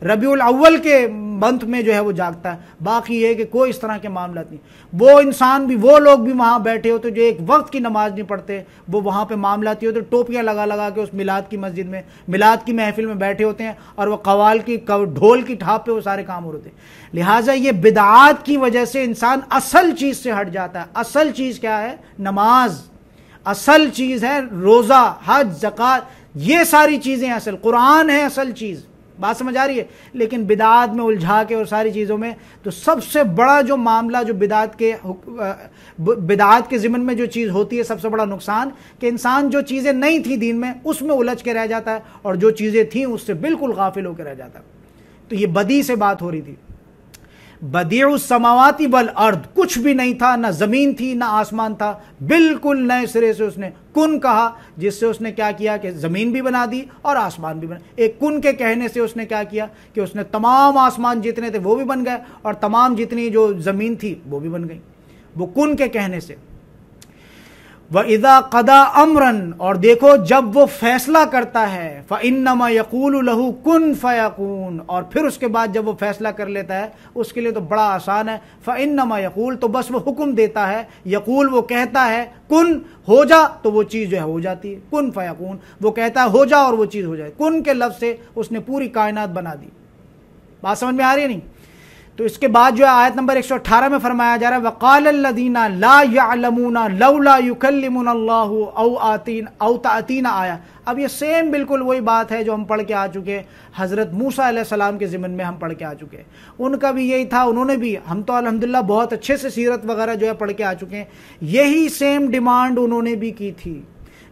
S1: ربیع الاول کے منتھ میں جو ہے وہ جاگتا ہے. باقی یہ کہ کوئی اس طرح کے معاملات نہیں. وہ انسان بھی, وہ لوگ بھی وہاں بیٹھے ہوتے جو ایک وقت کی نماز نہیں پڑھتے, وہ وہاں پہ معاملات ہوتے, ٹوپیاں لگا کے اس میلاد کی مسجد میں, میلاد کی محفل میں بیٹھے ہوتے ہیں, اور وہ قوال کی ڈھول کی ٹھاپ پہ وہ سارے کام ہو رہے ہیں. لہٰذا یہ بدعات کی وجہ سے انسان اصل چیز سے ہٹ جاتا ہے. اصل چیز کیا ہے؟ نماز. اصل چیز ہے روزہ, حج, زکوٰۃ, یہ ساری چیزیں اصل, قرآن ہے اصل چیز. بات سمجھ آ رہی ہے؟ لیکن بدعات میں الجھا کے اور ساری چیزوں میں, تو سب سے بڑا جو معاملہ جو بدعات کے ضمن میں جو چیز ہوتی ہے, سب سے بڑا نقصان کہ انسان جو چیزیں نہیں تھیں دین میں اس میں الجھ کے رہ جاتا ہے, اور جو چیزیں تھیں اس سے بالکل غافل ہو کے رہ جاتا ہے. تو یہ بدی سے بات ہو رہی تھی. بدیع السماوات والارض, کچھ بھی نہیں تھا, نہ زمین تھی نہ آسمان تھا, بالکل نئے سرے سے اس نے کن کہا, جس سے اس نے کیا کیا کہ زمین بھی بنا دی اور آسمان بھی بنا. ایک کن کے کہنے سے اس نے کیا کیا کہ اس نے تمام آسمان جتنے تھے وہ بھی بن گئے, اور تمام جتنی جو زمین تھی وہ بھی بن گئی, وہ کن کے کہنے سے. وَإِذَا قَضَى أَمْرًا, اور دیکھو جب وہ فیصلہ کرتا ہے, فَإِنَّمَا يَقُولُ لَهُ كُن فَيَكُونُ, اور پھر اس کے بعد جب وہ فیصلہ کر لیتا ہے اس کے لیے تو بڑا آسان ہے. فَإِنَّمَا يَقُول, تو بس وہ حکم دیتا ہے, یقول وہ کہتا ہے, کن ہو جا, تو وہ چیز جو ہے ہو جاتی ہے. کن فیکون, وہ کہتا ہے ہو جا اور وہ چیز ہو جائے. کن کے لفظ سے اس نے پوری کائنات بنا دی. بات سمجھ میں آ رہی ہے نہیں؟ تو اس کے بعد جو ہے آیت نمبر 118 میں فرمایا جا رہا ہے وَقَالَ الَّذِينَ لَا يَعْلَمُونَ لَوْلَا يُكَلِّمُنَ اللَّهُ أَوْ تَأْتِينَ آیَةٌ. اب یہ سیم بالکل وہی بات ہے جو ہم پڑھ کے آ چکے ہیں, حضرت موسیٰ علیہ السلام کے ضمن میں ہم پڑھ کے آ چکے ہیں. ان کا بھی یہی تھا, انہوں نے بھی, ہم تو الحمدللہ بہت اچھے سے سیرت وغیرہ جو ہے پڑھ کے آ چکے ہیں, یہی سیم ڈیمانڈ انہوں نے بھی کی تھی.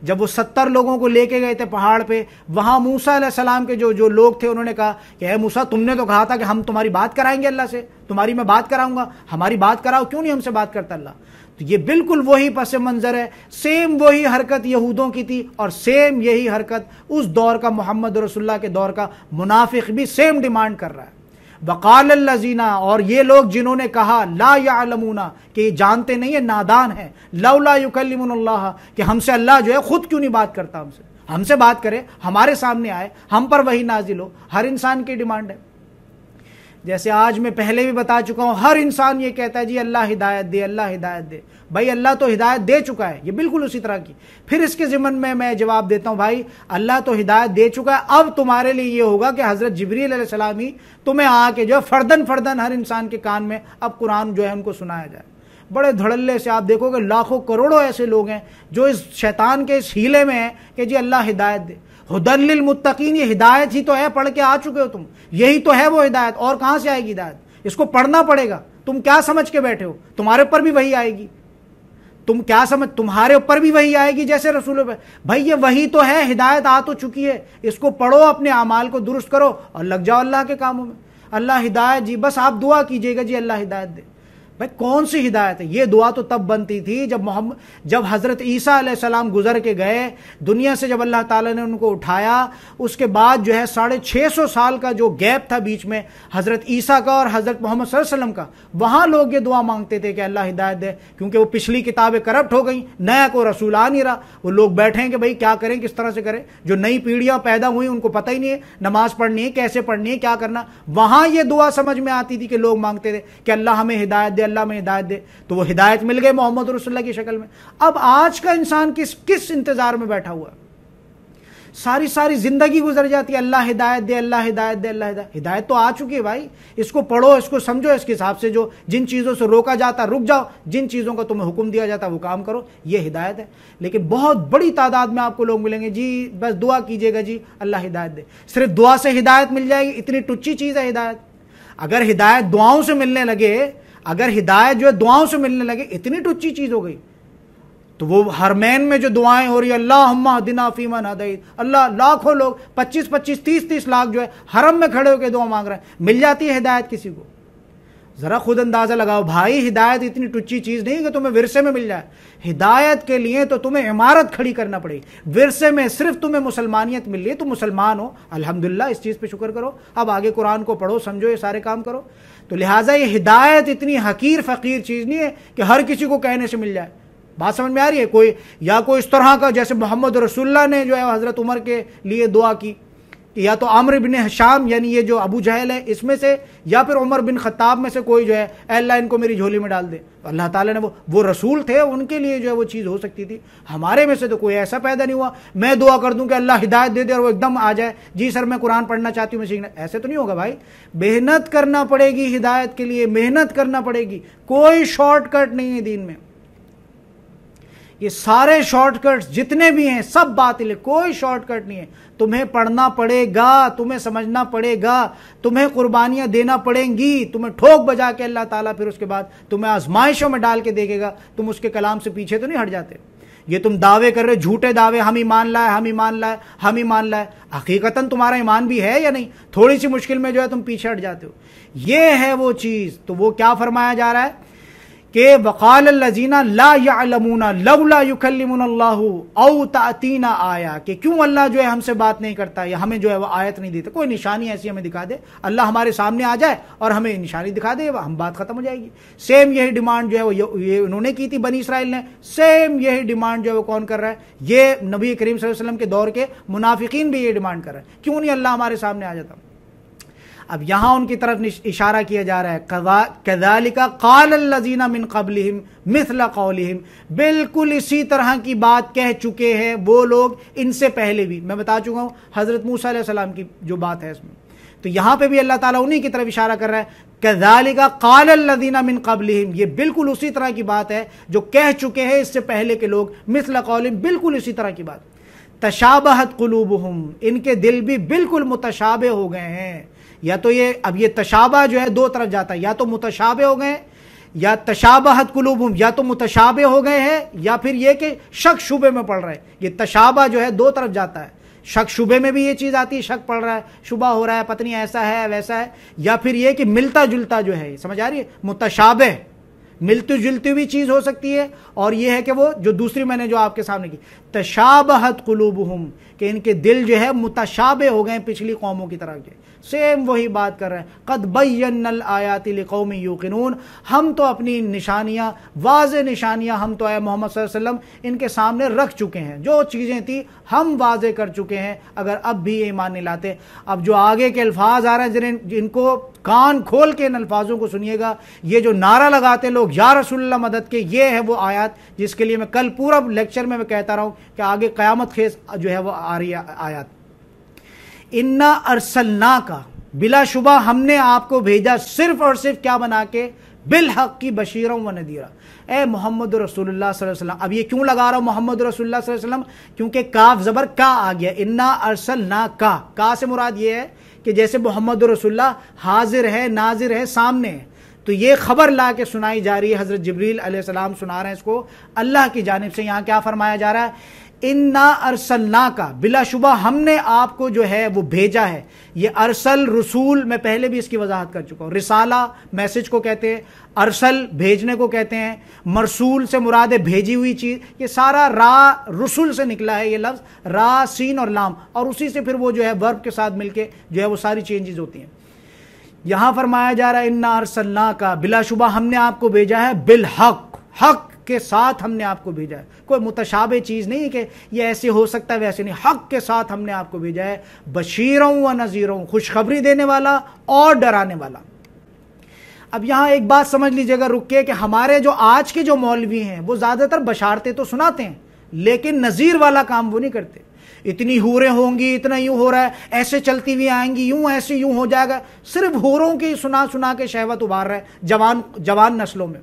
S1: جب وہ 70 لوگوں کو لے کے گئے تھے پہاڑ پہ, وہاں موسیٰ علیہ السلام کے جو لوگ تھے انہوں نے کہا کہ اے موسیٰ, تم نے تو کہا تھا کہ ہم تمہاری بات کرائیں گے اللہ سے, تمہاری میں بات کراؤں گا, ہماری بات کراؤ, کیوں نہیں ہم سے بات کرتا اللہ؟ تو یہ بالکل وہی پس منظر ہے, سیم وہی حرکت یہودوں کی تھی, اور سیم یہی حرکت اس دور کا محمد رسول اللہ کے دور کا منافق بھی سیم ڈیمانڈ کر رہا ہے. وقال الذین, اور یہ لوگ جنہوں نے کہا لا یعلمون, کہ یہ جانتے نہیں ہیں, نادان ہیں, لولا یکلمون اللہ, کہ ہم سے اللہ جو ہے خود کیوں نہیں بات کرتا, ہم سے بات کرے, ہمارے سامنے آئے, ہم پر وہی نازل ہو. ہر انسان کی ڈیمانڈ ہے. جیسے آج میں پہلے بھی بتا چکا ہوں, ہر انسان یہ کہتا ہے جی اللہ ہدایت دے, اللہ ہدایت دے. بھائی اللہ تو ہدایت دے چکا ہے, یہ بالکل اسی طرح کی. پھر اس کے ضمن میں جواب دیتا ہوں, بھائی اللہ تو ہدایت دے چکا ہے, اب تمہارے لیے یہ ہوگا کہ حضرت جبریل علیہ السلام ہی تمہیں آ کے جو ہے فردن ہر انسان کے کان میں اب قرآن جو ہے ان کو سنایا جائے. بڑے دھڑلے سے آپ دیکھو کہ لاکھوں کروڑوں ایسے لوگ ہیں جو اس شیطان کے اس ہیلے میں ہیں کہ جی اللہ ہدایت دے. ہدی للمتقین, یہ ہدایت ہی تو ہے, پڑھ کے آ چکے ہو تم, یہی تو ہے وہ ہدایت, اور کہاں سے آئے گی ہدایت؟ اس کو پڑھنا پڑے گا. تم کیا سمجھ کے بیٹھے ہو, تمہارے اوپر بھی وہی آئے گی. تم کیا سمجھ, تمہارے اوپر بھی وہی آئے گی جیسے رسولوں پہ. بھائی یہ وہی تو ہے, ہدایت آ تو چکی ہے, اس کو پڑھو, اپنے اعمال کو درست کرو اور لگ جاؤ اللہ کے کاموں میں. اللہ ہدایت جی, بس آپ دعا کیجئے گا جی اللہ ہدایت دے. بھائی کون سی ہدایت ہے؟ یہ دعا تو تب بنتی تھی جب حضرت عیسیٰ علیہ السلام گزر کے گئے دنیا سے، جب اللہ تعالیٰ نے ان کو اٹھایا، اس کے بعد جو ہے 650 سال کا جو گیپ تھا بیچ میں حضرت عیسیٰ کا اور حضرت محمد صلی اللہ علیہ وسلم کا، وہاں لوگ یہ دعا مانگتے تھے کہ اللہ ہدایت دے، کیونکہ وہ پچھلی کتابیں کرپٹ ہو گئیں، نیا کوئی رسول آ نہیں رہا، وہ لوگ بیٹھے ہیں کہ بھائی کیا کریں، کس طرح سے کریں، جو نئی پیڑھیاں پیدا ہوئی ان کو پتہ ہی نہیں ہے نماز پڑھنی ہے، کیسے پڑھنی ہے، کیا کرنا۔ وہاں یہ دعا سمجھ میں آتی تھی کہ لوگ مانگتے تھے کہ اللہ ہمیں ہدایت دے، اللہ ہمیں ہدایت دے، تو وہ ہدایت مل گئے محمد رسول اللہ کی شکل میں۔ اب آج کا انسان کس انتظار میں بیٹھا ہوا، ساری زندگی گزر جاتی ہے اللہ ہدایت دے، اللہ ہدایت دے، اللہ ہدایت۔ ہدایت تو آ چکی ہے بھائی، اس کو پڑھو، اس کو سمجھو، اس کے حساب سے جن چیزوں سے روکا جاتا رک جاؤ، جن چیزوں کا تمہیں حکم دیا جاتا وہ کام کرو، یہ ہدایت ہے۔ لیکن بہت بڑی تعداد میں آپ کو لوگ ملیں گے جی بس دعا کیجئے گا جی اللہ ہدایت دے، صرف دعا سے ہدایت مل جائے گی، اتنی ٹچی چیز ہے ہدایت۔ اگر ہدایت دعاؤں سے ملنے لگے، اگر ہدایت جو ہے دعاؤں سے ملنے لگے، اتنی ٹچی چیز ہو گئی، تو وہ حرمین میں جو دعائیں ہو رہی ہیں اللہم اہدنا فیمن ہدیت، اللہ لاکھوں لوگ 25 30 لاکھ جو ہے حرم میں کھڑے ہو کے دعا مانگ رہے ہیں، مل جاتی ہے ہدایت کسی کو؟ ذرا خود اندازہ لگاؤ بھائی، ہدایت اتنی ٹچی چیز نہیں کہ تمہیں ورثے میں مل جائے، ہدایت کے لیے تو تمہیں عمارت کھڑی کرنا پڑے گی۔ ورثے میں صرف تمہیں مسلمانیت مل رہی ہے، تم مسلمان ہو، الحمدللہ، اس چیز پہ شکر کرو، اب آگے قرآن کو پڑھو، سمجھو، یہ سارے کام کرو۔ تو لہٰذا یہ ہدایت اتنی حقیر فقیر چیز نہیں ہے کہ ہر کسی کو کہنے سے مل جائے۔ بات سمجھ میں آ رہی ہے؟ کوئی اس طرح کا جیسے محمد رسول اللہ نے جو ہے حضرت عمر کے لیے دعا کی کہ یا تو عمرو بن حشام یعنی یہ جو ابو جہل ہے اس میں سے، یا پھر عمر بن خطاب میں سے کوئی جو ہے اے اللہ ان کو میری جھولی میں ڈال دے، تو اللہ تعالیٰ نے وہ رسول تھے، ان کے لیے جو ہے وہ چیز ہو سکتی تھی۔ ہمارے میں سے تو کوئی ایسا پیدا نہیں ہوا میں دعا کر دوں کہ اللہ ہدایت دے دے اور وہ ایک دم آ جائے، جی سر میں قرآن پڑھنا چاہتی ہوں، میں سیکھنا، ایسے تو نہیں ہوگا بھائی۔ محنت کرنا پڑے گی ہدایت کے لیے، محنت کرنا پڑے گی، کوئی شارٹ کٹ نہیں ہے دین میں۔ یہ سارے شارٹ کٹس جتنے بھی ہیں سب باطل ہے، کوئی شارٹ کٹ نہیں ہے۔ تمہیں پڑھنا پڑے گا، تمہیں سمجھنا پڑے گا، تمہیں قربانیاں دینا پڑیں گی، تمہیں ٹھوک بجا کے اللہ تعالیٰ پھر اس کے بعد تمہیں آزمائشوں میں ڈال کے دیکھے گا۔ تم اس کے کلام سے پیچھے تو نہیں ہٹ جاتے۔ یہ تم دعوے کر رہے، جھوٹے دعوے، ہم ایمان لائے، ہم ایمان لائے، ہم ایمان لائے، حقیقتاً تمہارا ایمان بھی ہے یا نہیں؟ تھوڑی سی مشکل میں جو ہے تم پیچھے ہٹ جاتے ہو۔ یہ ہے وہ چیز۔ تو وہ کیا فرمایا جا رہا ہے کہ وقال الذین لا یعلمون لولا یکلمنا اللہ او تأتینا آیا، کہ کیوں اللہ جو ہے ہم سے بات نہیں کرتا یا ہمیں جو ہے وہ آیت نہیں دیتا، کوئی نشانی ایسی ہمیں دکھا دے، اللہ ہمارے سامنے آ جائے اور ہمیں نشانی دکھا دے، ہم بات ختم ہو جائے گی۔ سیم یہی ڈیمانڈ جو ہے وہ یہ انہوں نے کی تھی بنی اسرائیل نے، سیم یہی ڈیمانڈ جو ہے وہ کون کر رہا ہے؟ یہ نبی کریم صلی اللہ علیہ وسلم کے دور کے منافقین بھی یہ ڈیمانڈ کر رہے ہیں، کیوں نہیں اللہ ہمارے سامنے آ جاتا؟ اب یہاں ان کی طرف اشارہ کیا جا رہا ہے کذالک قال الذین من قبلہم مثل قولہم، بالکل اسی طرح کی بات کہہ چکے ہیں وہ لوگ ان سے پہلے بھی۔ میں بتا چکا ہوں حضرت موسیٰ علیہ السلام کی جو بات ہے اس میں، تو یہاں پہ بھی اللہ تعالیٰ انہی کی طرف اشارہ کر رہا ہے کذالک قال الذین من قبلہم، یہ بالکل اسی طرح کی بات ہے جو کہہ چکے ہیں اس سے پہلے کے لوگ، مثل قولہم، بالکل اسی طرح کی بات۔ تشابہت قلوبہم، ان کے دل بھی بالکل متشابہ ہو گئے ہیں۔ یا تو اب یہ تشابہ جو ہے دو طرف جاتا ہے، یا تو متشابہ ہو گئے یا تشابہت قلوبہم، یا تو متشابہ ہو گئے ہیں یا پھر یہ کہ شک شبے میں پڑ رہے ہیں۔ یہ تشابہ جو ہے دو طرف جاتا ہے، شک شبے میں بھی یہ چیز آتی ہے، شک پڑ رہا ہے، شبہ ہو رہا ہے، پتہ نہیں ایسا ہے ویسا ہے، یا پھر یہ کہ ملتا جلتا جو ہے، سمجھ آ رہی ہے؟ متشابہ ملتی جلتی ہوئی چیز ہو سکتی ہے، اور یہ ہے کہ وہ جو دوسری میں نے جو آپ کے سامنے کی تشابہت قلوبہم، کہ ان کے دل جو ہے متشابہ ہو گئے پچھلی قوموں کی طرح کے، سیم وہی بات کر رہے ہیں۔ قد بینا الآیات لقوم یوقنون، ہم تو اپنی نشانیاں، واضح نشانیاں ہم تو اے محمد صلی اللہ علیہ وسلم ان کے سامنے رکھ چکے ہیں، جو چیزیں تھی ہم واضح کر چکے ہیں، اگر اب بھی ایمان نہیں لاتے۔ اب جو آگے کے الفاظ آ رہے ہیں جن کو کان کھول کے ان الفاظوں کو سنیے گا، یہ جو نعرہ لگاتے لوگ یا رسول اللہ مدد کے، یہ ہے وہ آیات جس کے لیے میں کل پورا لیکچر میں کہتا رہا ہوں کہ آگے قیامت خیز جو ہے وہ آ رہی ہے آیات۔ انا ارسلناک، بلا شبہ ہم نے آپ کو بھیجا صرف اور صرف کیا بنا کے؟ بالحق کی بشیرا و نذیرا، اے محمد رسول اللہ صلی اللہ علیہ وسلم۔ اب یہ کیوں لگا رہا ہوں محمد رسول اللہ صلی اللہ علیہ وسلم؟ کیونکہ کاف زبر کا آ گیا، انا ارسلناک، کا سے مراد یہ ہے کہ جیسے محمد رسول اللہ حاضر ہے، ناظر ہے، سامنے ہے، تو یہ خبر لا کے سنائی جا رہی ہے، حضرت جبریل علیہ السلام سنا رہے ہیں اس کو اللہ کی جانب سے۔ یہاں کیا فرمایا جا رہا ہے؟ انا ارسلناک، بلا شبہ ہم نے آپ کو جو ہے وہ بھیجا ہے. یہ ارسل رسول میں پہلے بھی اس کی وضاحت کر چکا ہوں. رسالہ میسج کو کہتے ہیں، ارسل بھیجنے کو کہتے ہیں، مرسول سے مراد ہے بھیجی ہوئی چیز. یہ سارا را رسول سے نکلا ہے یہ لفظ، را سین اور لام، اور اسی سے پھر وہ جو ہے ورب کے ساتھ مل کے جو ہے وہ ساری چینجز ہوتی ہیں. یہاں فرمایا جا رہا ہے انا ارسلناک، بلا شبہ ہم نے آپ کو بھیجا ہے، بالحق، حق کے ساتھ ہم نے آپ کو بھیجا ہے. کوئی متشابہ چیز نہیں ہے کہ یہ ایسے ہو سکتا ہے ویسے نہیں، حق کے ساتھ ہم نے آپ کو بھیجا ہے. بشیروں و نذیروں، خوشخبری دینے والا اور ڈرانے والا. اب یہاں ایک بات سمجھ لیجیے گا رک کے کہ ہمارے جو آج کے جو مولوی ہیں وہ زیادہ تر بشارتیں تو سناتے ہیں لیکن نذیر والا کام وہ نہیں کرتے. اتنی حوریں ہوں گی، اتنا یوں ہو رہا ہے، ایسے چلتی ہوئی آئیں گی، یوں ایسے یوں ہو جائے گا، صرف حوروں کی سنا سنا کے شہوت ابھار رہا ہے جوان نسلوں میں.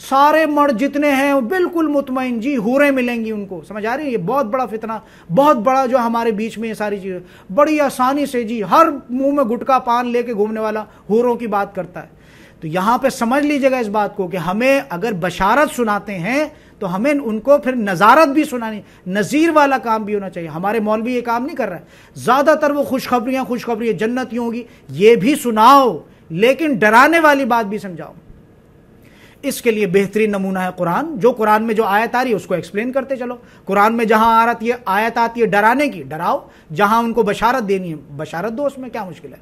S1: سارے مرد جتنے ہیں بالکل مطمئن جی حوریں ملیں گی ان کو. سمجھ آ رہی ہے؟ یہ بہت بڑا فتنہ، بہت بڑا جو ہمارے بیچ میں یہ ساری چیزیں بڑی آسانی سے جی ہر منہ میں گٹکا پان لے کے گھومنے والا حوروں کی بات کرتا ہے. تو یہاں پہ سمجھ لیجیے گا اس بات کو کہ ہمیں اگر بشارت سناتے ہیں تو ہمیں ان کو پھر نظارت بھی سنانی، نذیر والا کام بھی ہونا چاہیے. ہمارے مولوی یہ کام نہیں کر رہا ہے. زیادہ تر وہ خوشخبریاں جنت یوں ہوگی یہ بھی سناؤ لیکن ڈرانے والی بات بھی سمجھاؤ. اس کے لیے بہترین نمونہ ہے قرآن. جو قرآن میں جو آیت آ رہی ہے اس کو ایکسپلین کرتے چلو. قرآن میں جہاں آیت آتی ہے ڈرانے کی ڈراؤ، جہاں ان کو بشارت دینی ہے بشارت دو، اس میں کیا مشکل ہے.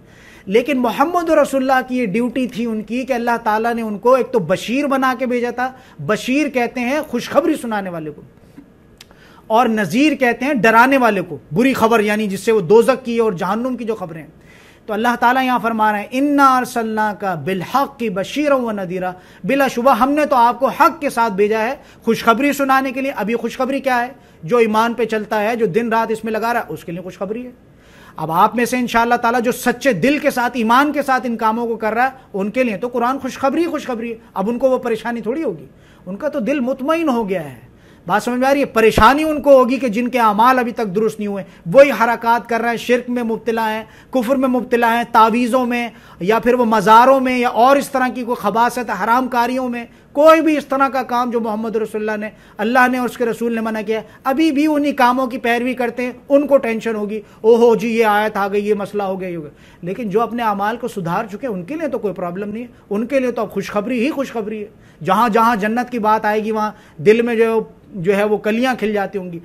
S1: لیکن محمد رسول اللہ کی یہ ڈیوٹی تھی ان کی کہ اللہ تعالیٰ نے ان کو ایک تو بشیر بنا کے بھیجا تھا. بشیر کہتے ہیں خوشخبری سنانے والے کو، اور نذیر کہتے ہیں ڈرانے والے کو، بری خبر یعنی جس سے وہ دوزخ کی اور جہنم کی جو خبریں ہیں. تو اللہ تعالیٰ یہاں فرما رہے ہیں انا ارسلناک بالحق بشیرا و نذیرا، بلا شبہ ہم نے تو آپ کو حق کے ساتھ بھیجا ہے خوشخبری سنانے کے لیے. ابھی خوشخبری کیا ہے؟ جو ایمان پہ چلتا ہے، جو دن رات اس میں لگا رہا ہے، اس کے لیے خوشخبری ہے. اب آپ میں سے انشاءاللہ تعالیٰ جو سچے دل کے ساتھ ایمان کے ساتھ ان کاموں کو کر رہا ہے ان کے لیے تو قرآن خوشخبری ہے. اب ان کو وہ پریشانی تھوڑی ہوگی، ان کا تو دل مطمئن ہو گیا ہے. بات سمجھ میں آ رہی ہے؟ پریشانی ان کو ہوگی کہ جن کے اعمال ابھی تک درست نہیں ہوئے، وہی حرکات کر رہے ہیں، شرک میں مبتلا ہیں، کفر میں مبتلا ہیں، تعویذوں میں یا پھر وہ مزاروں میں یا اور اس طرح کی کوئی خباثت حرام کاریوں میں، کوئی بھی اس طرح کا کام جو محمد رسول اللہ نے اور اس کے رسول نے منع کیا ہے، ابھی بھی انہی کاموں کی پیروی کرتے ہیں. ان کو ٹینشن ہوگی، اوہو جی یہ آیت آ گئی، یہ مسئلہ ہو گیا، یہ ہو گیا. لیکن جو اپنے اعمال کو سدھار چکے ان کے لیے تو کوئی پرابلم نہیں ہے. ان کے لیے تو اب خوشخبری ہی خوشخبری ہے. جہاں جہاں جنت کی بات آئے گی وہاں دل میں جو ہے وہ کلیاں کھل جاتی ہوں گی.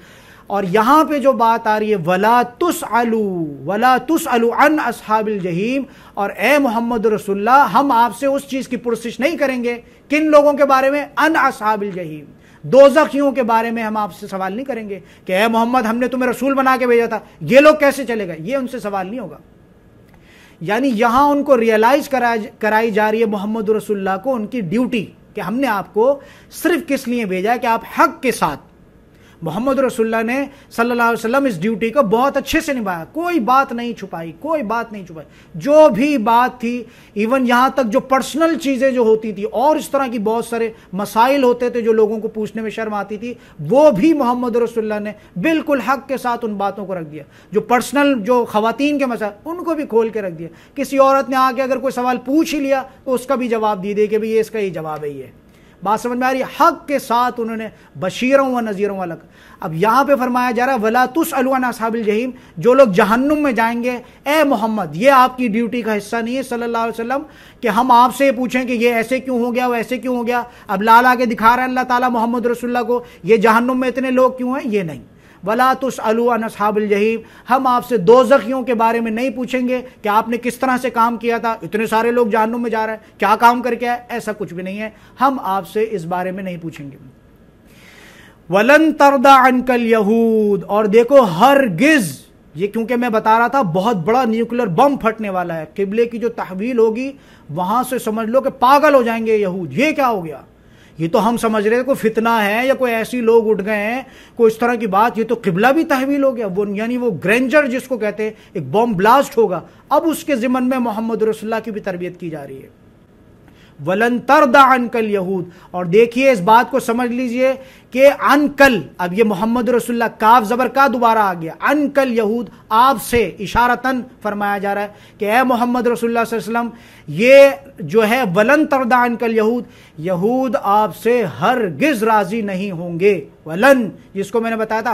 S1: اور یہاں پہ جو بات آ رہی ہے ولا تسألوا عن اصحاب الجحیم، اور اے محمد رسول اللہ ہم آپ سے اس چیز کی پرسش نہیں کریں گے. کن لوگوں کے بارے میں؟ ان اصحاب الجحیم، دوزخیوں کے بارے میں ہم آپ سے سوال نہیں کریں گے کہ اے محمد ہم نے تمہیں رسول بنا کے بھیجا تھا، یہ لوگ کیسے چلے گئے. یہ ان سے سوال نہیں ہوگا. یعنی یہاں ان کو ریئلائز کرائی جا رہی ہے محمد رسول اللہ کو ان کی ڈیوٹی کہ ہم نے آپ کو صرف کس لیے بھیجا ہے کہ آپ حق کے ساتھ. محمد رسول اللہ نے صلی اللہ علیہ وسلم اس ڈیوٹی کو بہت اچھے سے نبھایا، کوئی بات نہیں چھپائی، کوئی بات نہیں چھپائی. جو بھی بات تھی، ایون یہاں تک جو پرسنل چیزیں جو ہوتی تھی اور اس طرح کی بہت سارے مسائل ہوتے تھے جو لوگوں کو پوچھنے میں شرم آتی تھی، وہ بھی محمد رسول اللہ نے بالکل حق کے ساتھ ان باتوں کو رکھ دیا. جو پرسنل جو خواتین کے مسائل ان کو بھی کھول کے رکھ دیا. کسی عورت نے آ کے اگر کوئی سوال پوچھ ہی لیا تو اس کا بھی جواب دے کہ بھئی یہ اس کا ہی جواب ہے. یہ بات سمجھ میں آ رہی ہے؟ حق کے ساتھ انہوں نے بشیروں و نذیروں والا. اب یہاں پہ فرمایا جا رہا ہے ولا تسألوا عن اصحاب الجحیم، جو لوگ جہنم میں جائیں گے، اے محمد یہ آپ کی ڈیوٹی کا حصہ نہیں ہے صلی اللہ علیہ وسلم کہ ہم آپ سے پوچھیں کہ یہ ایسے کیوں ہو گیا، وہ ایسے کیوں ہو گیا. اب لا کے دکھا رہا ہے اللہ تعالیٰ محمد رسول اللہ کو یہ جہنم میں اتنے لوگ کیوں ہیں. یہ نہیں. ولا تسألوا عن اصحاب الجحیم، ہم آپ سے دوزخیوں کے بارے میں نہیں پوچھیں گے کہ آپ نے کس طرح سے کام کیا تھا، اتنے سارے لوگ جہنم میں جا رہے ہیں، کیا کام کر کے آئے. ایسا کچھ بھی نہیں ہے، ہم آپ سے اس بارے میں نہیں پوچھیں گے. وَلَن تَرْضَ عَنْكَ الْيَهُودُ، اور دیکھو ہرگز، یہ کیونکہ میں بتا رہا تھا بہت بڑا نیوکلر بم پھٹنے والا ہے، قبلے کی جو تحویل ہوگی وہاں سے سمجھ لو کہ پاگل ہو جائیں گے یہود. یہ کیا ہو گیا؟ یہ تو ہم سمجھ رہے تھے کوئی فتنہ ہے یا کوئی ایسی لوگ اٹھ گئے ہیں کوئی اس طرح کی بات، یہ تو قبلہ بھی تحویل ہو گیا. وہ یعنی وہ گرینجر جس کو کہتے ہیں، ایک بم بلاسٹ ہوگا. اب اس کے ضمن میں محمد رسول اللہ کی بھی تربیت کی جا رہی ہے. وَلَن تَرْضَ عَنْكَ الْيَهُودُ، اور دیکھیے اس بات کو سمجھ لیجئے کہ انکل، اب یہ محمد رسول اللہ کاف زبر کا دوبارہ آ گیا، انکل یہود، آپ سے اشارتاً فرمایا جا رہا ہے کہ اے محمد رسول اللہ صلی اللہ علیہ وسلم، یہ جو ہے ولن ترضى عنك اليهود، یہود آپ سے ہرگز راضی نہیں ہوں گے، ولن جس کو میں نے بتایا تھا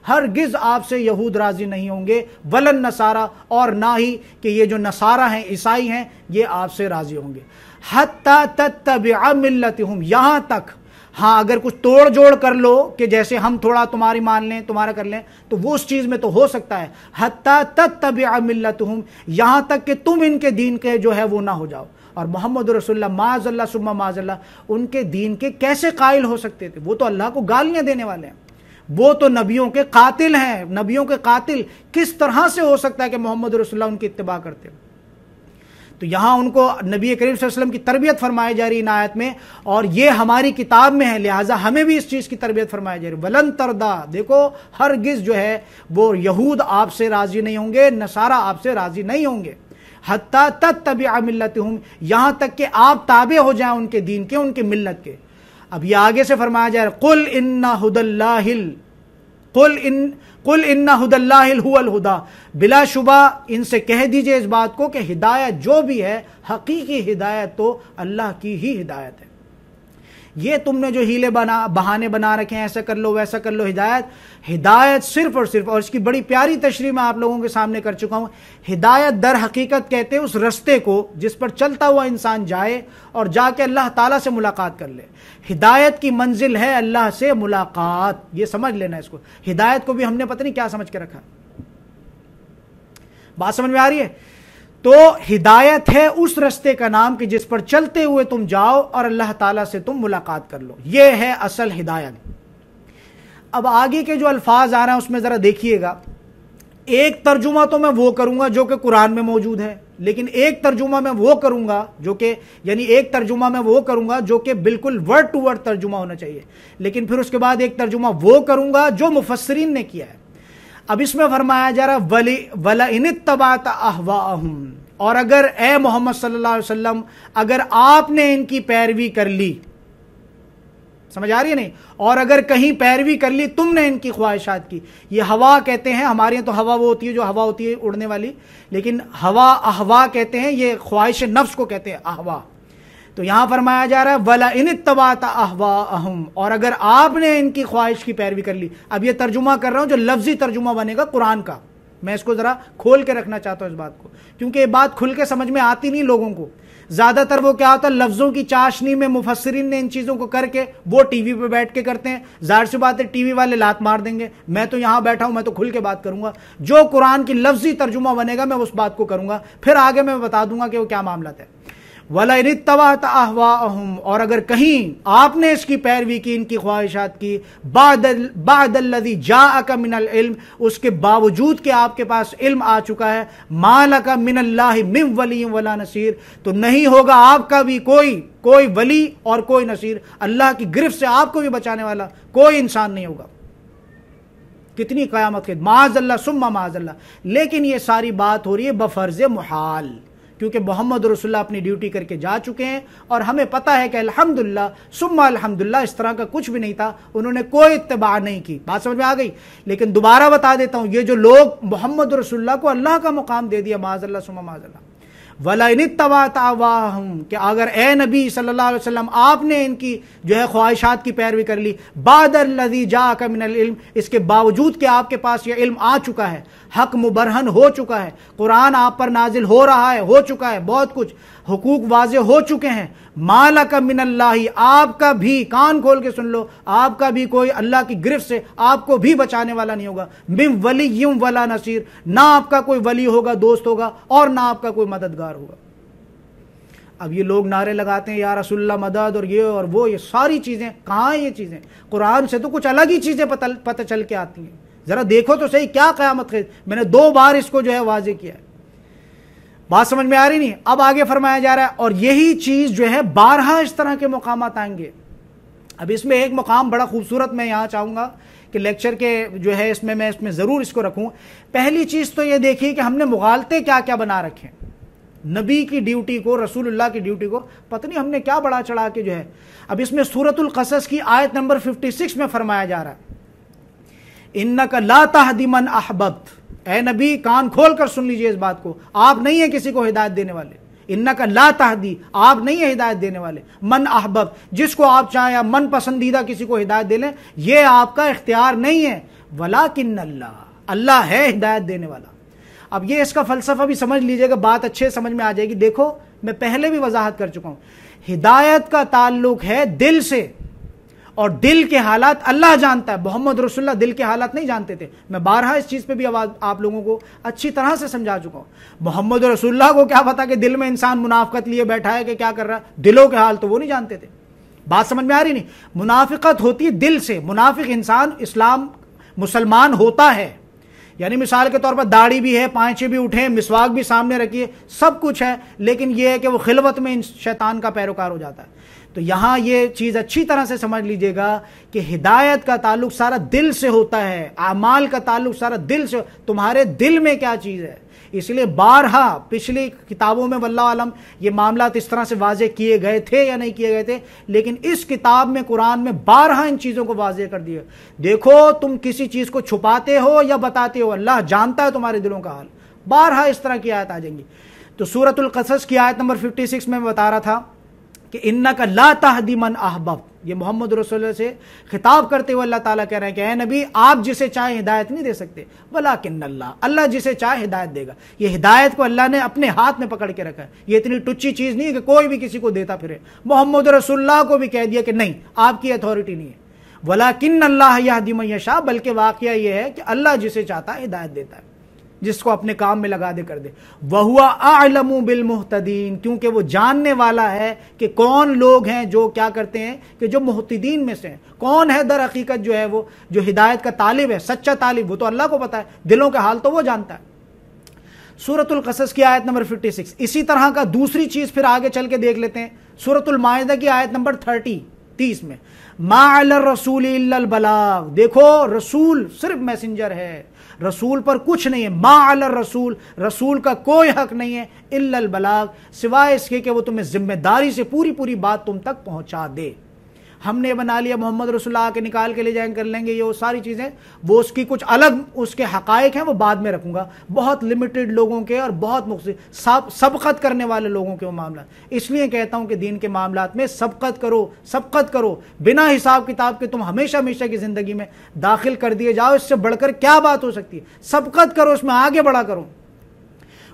S1: ہرگز آپ سے یہود راضی نہیں ہوں گے، ولن نصارا، اور نہ ہی کہ یہ جو نصارہ ہیں عیسائی ہیں یہ آپ سے راضی ہوں گے، حتی تتبع ملتہم، یہاں تک، ہاں اگر کچھ توڑ جوڑ کر لو کہ جیسے ہم تھوڑا تمہاری مان لیں تمہارا کر لیں تو وہ اس چیز میں تو ہو سکتا ہے، حتی تتبع ملتہم، یہاں تک کہ تم ان کے دین کے جو ہے وہ نہ ہو جاؤ۔ اور محمد رسول اللہ معاذ اللہ ثم معاذ اللہ ان کے دین کے کیسے قائل ہو سکتے تھے؟ وہ تو اللہ کو گالیاں دینے والے ہیں، وہ تو نبیوں کے قاتل ہیں، نبیوں کے قاتل، کس طرح سے ہو سکتا ہے کہ محمد رسول اللہ ان کی اتباع کرتے ہیں؟ تو یہاں ان کو نبی کریم صلی اللہ علیہ وسلم کی تربیت فرمائی جا رہی ان آیت میں، اور یہ ہماری کتاب میں ہے، لہٰذا ہمیں بھی اس چیز کی تربیت فرمائی جا رہی ہے۔ ولن تردا، دیکھو ہرگز جو ہے وہ یہود آپ سے راضی نہیں ہوں گے، نصارہ آپ سے راضی نہیں ہوں گے، حتی تتبع ملتہم، یہاں تک کہ آپ تابع ہو جائیں ان کے دین کے، ان کے ملت کے۔ اب یہ آگے سے فرمایا جا رہا ہے قل ان ہدی اللہ قل ان ہدی اللہ هو الہدی، بلا شبہ ان سے کہہ دیجئے اس بات کو کہ ہدایت جو بھی ہے، حقیقی ہدایت تو اللہ کی ہی ہدایت ہے۔ یہ تم نے جو ہیلے بہانے بنا رکھے ہیں، ایسا کر لو ویسا کر لو، ہدایت صرف اور صرف، اور اس کی بڑی پیاری تشریح میں آپ لوگوں کے سامنے کر چکا ہوں، ہدایت در حقیقت کہتے ہیں اس رستے کو جس پر چلتا ہوا انسان جائے اور جا کے اللہ تعالیٰ سے ملاقات کر لے۔ ہدایت کی منزل ہے اللہ سے ملاقات، یہ سمجھ لینا اس کو۔ ہدایت کو بھی ہم نے پتہ نہیں کیا سمجھ کے رکھا، بات سمجھ میں آ رہی ہے؟ تو ہدایت ہے اس رستے کا نام کہ جس پر چلتے ہوئے تم جاؤ اور اللہ تعالیٰ سے تم ملاقات کر لو، یہ ہے اصل ہدایت۔ اب آگے کے جو الفاظ آ رہے ہیں اس میں ذرا دیکھیے گا، ایک ترجمہ تو میں وہ کروں گا جو کہ قرآن میں موجود ہے، لیکن ایک ترجمہ میں وہ کروں گا جو کہ ایک ترجمہ میں وہ کروں گا جو کہ بالکل ورڈ ٹو ورڈ ترجمہ ہونا چاہیے، لیکن پھر اس کے بعد ایک ترجمہ وہ کروں گا جو مفسرین نے کیا ہے۔ اب اس میں فرمایا جا رہا وَلَئِنِ اتَّبَعْتَ أَهْوَاءَهُمْ، اور اگر اے محمد صلی اللہ علیہ وسلم اگر آپ نے ان کی پیروی کر لی، سمجھ آ رہی ہے نہیں؟ اور اگر کہیں پیروی کر لی تم نے ان کی خواہشات کی، یہ ہوا کہتے ہیں، ہمارے یہاں تو ہوا وہ ہوتی ہے جو ہوا ہوتی ہے اڑنے والی، لیکن ہوا احوا کہتے ہیں، یہ خواہش نفس کو کہتے ہیں احوا۔ تو یہاں فرمایا جا رہا ہے وَلَئِنِ اتَّبَعْتَ أَهْوَاءَهُمْ، اور اگر آپ نے ان کی خواہش کی پیروی کر لی۔ اب یہ ترجمہ کر رہا ہوں جو لفظی ترجمہ بنے گا قرآن کا، میں اس کو ذرا کھول کے رکھنا چاہتا ہوں اس بات کو، کیونکہ یہ بات کھل کے سمجھ میں آتی نہیں لوگوں کو۔ زیادہ تر وہ کیا ہوتا ہے، لفظوں کی چاشنی میں مفسرین نے ان چیزوں کو کر کے وہ ٹی وی پہ بیٹھ کے کرتے ہیں، ظاہر سی بات ہے ٹی وی والے لات مار دیں گے، میں تو یہاں بیٹھا ہوں، میں تو کھل کے بات کروں گا، جو قرآن کی لفظی ترجمہ بنے گا میں اس بات کو کروں گا، پھر آگے میں بتا دوں گا کہ وہ کیا معاملات ہے۔ وَلَئِنِ اتَّبَعْتَ أَهْوَاءَهُمْ، اور اگر کہیں آپ نے اس کی پیروی کی، ان کی خواہشات کی، بعد الذی جاءک من العلم، اس کے باوجود کہ آپ کے پاس علم آ چکا ہے، ما لک من اللہ من ولی ولا نصیر، تو نہیں ہوگا آپ کا بھی کوئی ولی اور کوئی نصیر، اللہ کی گرفت سے آپ کو بھی بچانے والا کوئی انسان نہیں ہوگا۔ کتنی قیامت کے معاذ اللہ ثم معاذ اللہ، لیکن یہ ساری بات ہو رہی ہے بفرض محال، کیونکہ محمد رسول اللہ اپنی ڈیوٹی کر کے جا چکے ہیں، اور ہمیں پتہ ہے کہ الحمدللہ ثم الحمدللہ اس طرح کا کچھ بھی نہیں تھا، انہوں نے کوئی اتباع نہیں کی۔ بات سمجھ میں آ گئی؟ لیکن دوبارہ بتا دیتا ہوں، یہ جو لوگ محمد رسول اللہ کو اللہ کا مقام دے دیا، معاذ اللہ ثم معاذ اللہ، وَلَئِنِ اتَّبَعْتَ أَهْوَاءَهُمْ، کہ اگر اے نبی صلی اللہ علیہ وسلم آپ نے ان کی جو ہے خواہشات کی پیروی کر لی، بعد الذی جاءک من العلم، اس کے باوجود کہ آپ کے پاس یہ علم آ چکا ہے، حق مبرہن ہو چکا ہے، قرآن آپ پر نازل ہو رہا ہے، ہو چکا ہے، بہت کچھ حقوق واضح ہو چکے ہیں، ما لک من اللہ، آپ کا بھی کان کھول کے سن لو، آپ کا بھی کوئی اللہ کی گرفت سے آپ کو بھی بچانے والا نہیں ہوگا، من ولی ولا نصیر، نہ آپ کا کوئی ولی ہوگا، دوست ہوگا، اور نہ آپ کا کوئی مددگار ہوگا۔ اب یہ لوگ نعرے لگاتے ہیں یا رسول اللہ مدد اور یہ ساری چیزیں کہاں ہیں؟ یہ چیزیں قرآن سے تو کچھ الگ ہی چیزیں پتہ چل کے آتی ہیں، ذرا دیکھو تو صحیح کیا قیامت خیز، میں نے 2 بار اس کو جو ہے واضح کیا ہے، بات سمجھ میں آ رہی نہیں؟ اب آگے فرمایا جا رہا ہے، اور یہی چیز جو ہے بارہا اس طرح کے مقامات آئیں گے۔ اب اس میں ایک مقام بڑا خوبصورت میں یہاں چاہوں گا کہ لیکچر کے جو ہے اس میں ضرور اس کو رکھوں۔ پہلی چیز تو یہ دیکھیے کہ ہم نے مغالطے کیا کیا بنا رکھے ہیں، نبی کی ڈیوٹی کو، رسول اللہ کی ڈیوٹی کو پتہ نہیں ہم نے کیا بڑا چڑھا کے جو ہے. اب اس میں سورۃ القصص کی آیت نمبر 56 میں فرمایا جا رہا ہے انک لا تہدی من احببت. اے نبی کان کھول کر سن لیجئے اس بات کو، آپ نہیں ہیں کسی کو ہدایت دینے والے. انک لا تہدی، آپ نہیں ہیں ہدایت دینے والے، من احبب، جس کو آپ چاہیں یا من پسندیدہ کسی کو ہدایت دے لیں، یہ آپ کا اختیار نہیں ہے. ولیکن اللہ، اللہ ہے ہدایت دینے والا. اب یہ اس کا فلسفہ بھی سمجھ لیجئے گا، بات اچھے سمجھ میں آ جائے گی. دیکھو میں پہلے بھی وضاحت کر چکا ہوں، ہدایت کا تعلق ہے دل سے، اور دل کے حالات اللہ جانتا ہے. محمد رسول اللہ دل کے حالات نہیں جانتے تھے. میں بارہا اس چیز پہ بھی آپ لوگوں کو اچھی طرح سے سمجھا چکا ہوں. محمد رسول اللہ کو کیا پتا کہ دل میں انسان منافقت لیے بیٹھا ہے کہ کیا کر رہا ہے، دلوں کے حال تو وہ نہیں جانتے تھے. بات سمجھ میں آ رہی نہیں؟ منافقت ہوتی ہے دل سے. منافق انسان اسلام مسلمان ہوتا ہے، یعنی مثال کے طور پر داڑھی بھی ہے، پائچے بھی اٹھے، مسواک بھی سامنے رکھیے، سب کچھ ہے، لیکن یہ ہے کہ وہ خلوت میں شیطان کا پیروکار ہو جاتا ہے. تو یہاں یہ چیز اچھی طرح سے سمجھ لیجئے گا کہ ہدایت کا تعلق سارا دل سے ہوتا ہے، اعمال کا تعلق سارا دل سے. تمہارے دل میں کیا چیز ہے، اس لیے بارہا پچھلی کتابوں میں واللہ عالم یہ معاملات اس طرح سے واضح کیے گئے تھے یا نہیں کیے گئے تھے، لیکن اس کتاب میں قرآن میں بارہا ان چیزوں کو واضح کر دیا. دیکھو تم کسی چیز کو چھپاتے ہو یا بتاتے ہو، اللہ جانتا ہے تمہارے دلوں کا حال. بارہا اس طرح کی آیت آ جائیں گی. تو سورۃ القصص کی آیت نمبر 56 میں بتا رہا تھا کہ انک لا تہدی من احببت. یہ محمد رسول اللہ سے خطاب کرتے ہوئے اللہ تعالیٰ کہہ رہے ہیں کہ اے نبی آپ جسے چاہے ہدایت نہیں دے سکتے، ولیکن اللہ، اللہ جسے چاہے ہدایت دے گا. یہ ہدایت کو اللہ نے اپنے ہاتھ میں پکڑ کے رکھا ہے. یہ اتنی ٹچی چیز نہیں ہے کہ کوئی بھی کسی کو دیتا پھرے. محمد رسول اللہ کو بھی کہہ دیا کہ نہیں، آپ کی اتھارٹی نہیں ہے. ولیکن اللہ یہدی من یشاء، بلکہ واقعہ یہ ہے کہ اللہ جسے چاہتا ہے ہدایت دیتا ہے، جس کو اپنے کام میں لگا دے کر دے. وَهُوَ أَعْلَمُ بِالْمُهْتَدِينَ، کیونکہ وہ جاننے والا ہے کہ کون لوگ ہیں جو کیا کرتے ہیں، کہ جو مہتدین میں سے ہیں. کون ہے در حقیقت جو ہے وہ جو ہدایت کا طالب ہے، سچا طالب، وہ تو اللہ کو پتا ہے، دلوں کے حال تو وہ جانتا ہے. سورۃ القصص کی آیت نمبر 56. اسی طرح کا دوسری چیز پھر آگے چل کے دیکھ لیتے ہیں. سورۃ المائدہ کی آیت نمبر 30 میں ما علی الرسول الا البلاغ. دیکھو رسول صرف میسنجر ہے، رسول پر کچھ نہیں ہے. ما علی الرسول، رسول کا کوئی حق نہیں ہے، الا البلاغ، سوائے اس کے کہ وہ تمہیں ذمہ داری سے پوری بات تم تک پہنچا دے. ہم نے بنا لیا محمد رسول اللہ کے نکال کے لے جائیں کر لیں گے، یہ وہ ساری چیزیں، وہ اس کی کچھ الگ اس کے حقائق ہیں، وہ بعد میں رکھوں گا. بہت لمیٹڈ لوگوں کے اور بہت مختصر سبقت کرنے والے لوگوں کے وہ معاملات. اس لیے کہتا ہوں کہ دین کے معاملات میں سبقت کرو بنا حساب کتاب کے. تم ہمیشہ کی زندگی میں داخل کر دیے جاؤ، اس سے بڑھ کر کیا بات ہو سکتی ہے. سبقت کرو، اس میں آگے بڑھا کرو.